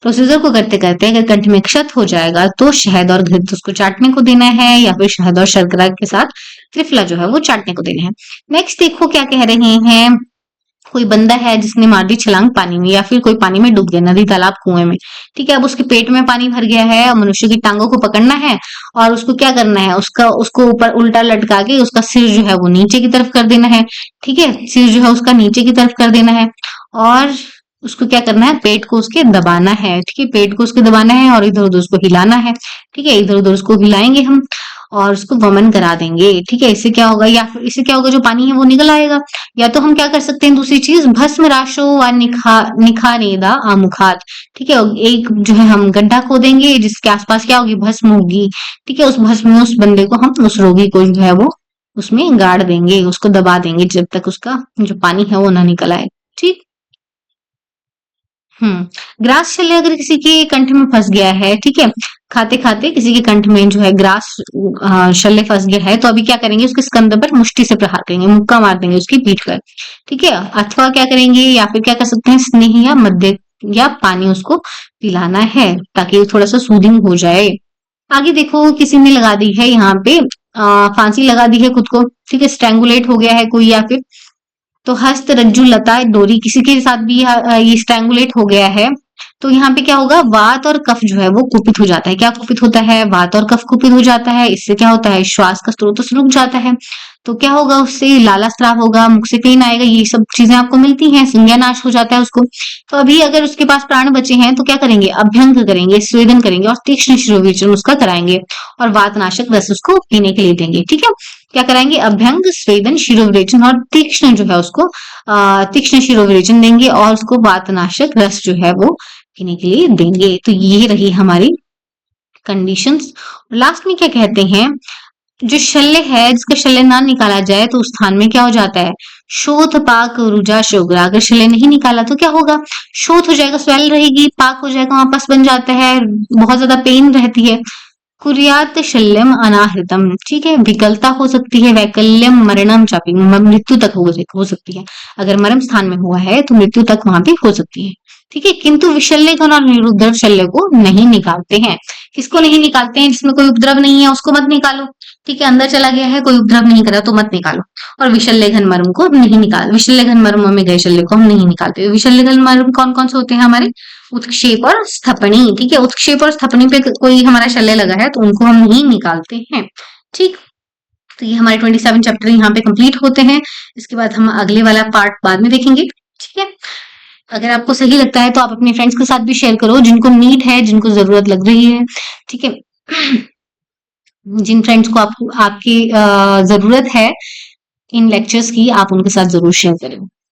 प्रोसीजर को करते करते अगर कंठ में क्षत हो जाएगा तो शहद और घृत उसको चाटने को देना है, या फिर शहद और शर्करा के साथ त्रिफला जो है वो चाटने को देना है। नेक्स्ट देखो क्या कह रहे हैं, कोई बंदा है जिसने मार दी छलांग पानी में, या फिर कोई पानी में डूब गया, नदी तालाब कुएं में, ठीक है। अब उसके पेट में पानी भर गया है और मनुष्य की टांगों को पकड़ना है और उसको क्या करना है, उसको ऊपर उल्टा लटका के उसका सिर जो है वो नीचे की तरफ कर देना है, ठीक है। सिर जो है उसका नीचे की तरफ कर देना है और उसको क्या करना है, पेट को उसके दबाना है, ठीक है। पेट को उसके दबाना है और इधर उधर उसको हिलाना है, ठीक है। इधर उधर उसको हिलाएंगे हम और उसको वमन करा देंगे, ठीक है। इससे क्या होगा, या फिर इससे क्या होगा, जो पानी है वो निकल आएगा। या तो हम क्या कर सकते हैं, दूसरी चीज, भस्म राशो व निखारेदा आमुखात, ठीक है। एक जो है हम गड्ढा खोदेंगे जिसके आसपास क्या होगी, भस्म होगी, ठीक है। उस भस्म में उस बंदे को हम, उस रोगी को जो है वो उसमें गाड़ देंगे, उसको दबा देंगे जब तक उसका जो पानी है वो ना निकल आए, ठीक। ग्रास शल्य अगर किसी के कंठ में फंस गया है, ठीक है, खाते खाते किसी के कंठ में जो है ग्रास शल्य फंस गया है, तो अभी क्या करेंगे, उसके स्कंद पर मुष्टि से प्रहार करेंगे, मुक्का मार देंगे उसकी पीठ पर, ठीक है। अथवा क्या करेंगे, या फिर क्या कर सकते हैं, स्नेह या मध्य या पानी उसको पिलाना है ताकि वो थोड़ा सा सूदिंग हो जाए। आगे देखो, किसी ने लगा दी है यहाँ पे फांसी लगा दी है खुद को, ठीक है, स्ट्रैंगुलेट हो गया है कोई, या फिर तो हस्त रज्जु लता डोरी किसी के साथ भी ये स्ट्रैंगुलेट हो गया है, तो यहाँ पे क्या होगा, वात और कफ जो है वो कुपित हो जाता है। क्या कुपित होता है, वात और कफ कुपित हो जाता है। इससे क्या होता है, श्वास का स्रोत रुक जाता है। तो क्या होगा, उससे लाला स्राव होगा, मुख से पेन आएगा, ये सब चीजें आपको मिलती हैं, संज्ञा नाश हो जाता है उसको। तो अभी अगर उसके पास प्राण बचे हैं तो क्या करेंगे, अभ्यंग करेंगे, स्वेदन करेंगे और तीक्ष्ण शिरोवेचन उसका कराएंगे और वातनाशक रस उसको पीने के लिए देंगे, ठीक है। क्या कराएंगे, अभ्यंग, स्वेदन, शिरोविरेचन और तीक्ष्ण जो है उसको तीक्ष्ण शिरोविरेचन देंगे और उसको वातनाशक रस जो है वो पीने के लिए देंगे। तो ये रही हमारी कंडीशंस। लास्ट में क्या कहते हैं, जो शल्य है, जिसका शल्य ना निकाला जाए तो उस स्थान में क्या हो जाता है, शोथ पाक रुजा शोगरा। अगर शल्य नहीं निकाला तो क्या होगा, शोथ हो जाएगा, स्वेल रहेगी, पाक हो जाएगा, वहां पस बन जाता है, बहुत ज्यादा पेन रहती है। कुर्यात शल्यम अनाहृतम, ठीक है, विकलता हो सकती है, वैकल्यम मरणम चापी, मृत्यु तक हो सकती है। अगर मरम स्थान में हुआ है तो मृत्यु तक वहां पे हो सकती है, ठीक है, किंतु विशल्य घन और निरुद्रव शल्य को नहीं निकालते हैं। किसको नहीं निकालते हैं? जिसमें कोई उपद्रव नहीं है उसको मत निकालो। ठीक है, अंदर चला गया है, कोई उपद्रव नहीं करा तो मत निकालो। और विशल्य घन मर्म को नहीं निकाल, विशल्य घन मर्म में गए शल्य को हम नहीं निकालते। विशल्य घन मर्म कौन कौन से होते हैं हमारे? उत्क्षेप और स्थपनी। ठीक है, उत्क्षेप और स्थपनी पे कोई हमारा शल्य लगा है तो उनको हम नहीं निकालते हैं। ठीक, तो ये हमारे 27 चैप्टर यहाँ पे कंप्लीट होते हैं। इसके बाद हम अगले वाला पार्ट बाद में देखेंगे। ठीक है, अगर आपको सही लगता है तो आप अपने फ्रेंड्स के साथ भी शेयर करो जिनको नीड है, जिनको जरूरत लग रही है। ठीक है, जिन फ्रेंड्स को आपकी जरूरत है इन लेक्चर्स की, आप उनके साथ जरूर शेयर करें।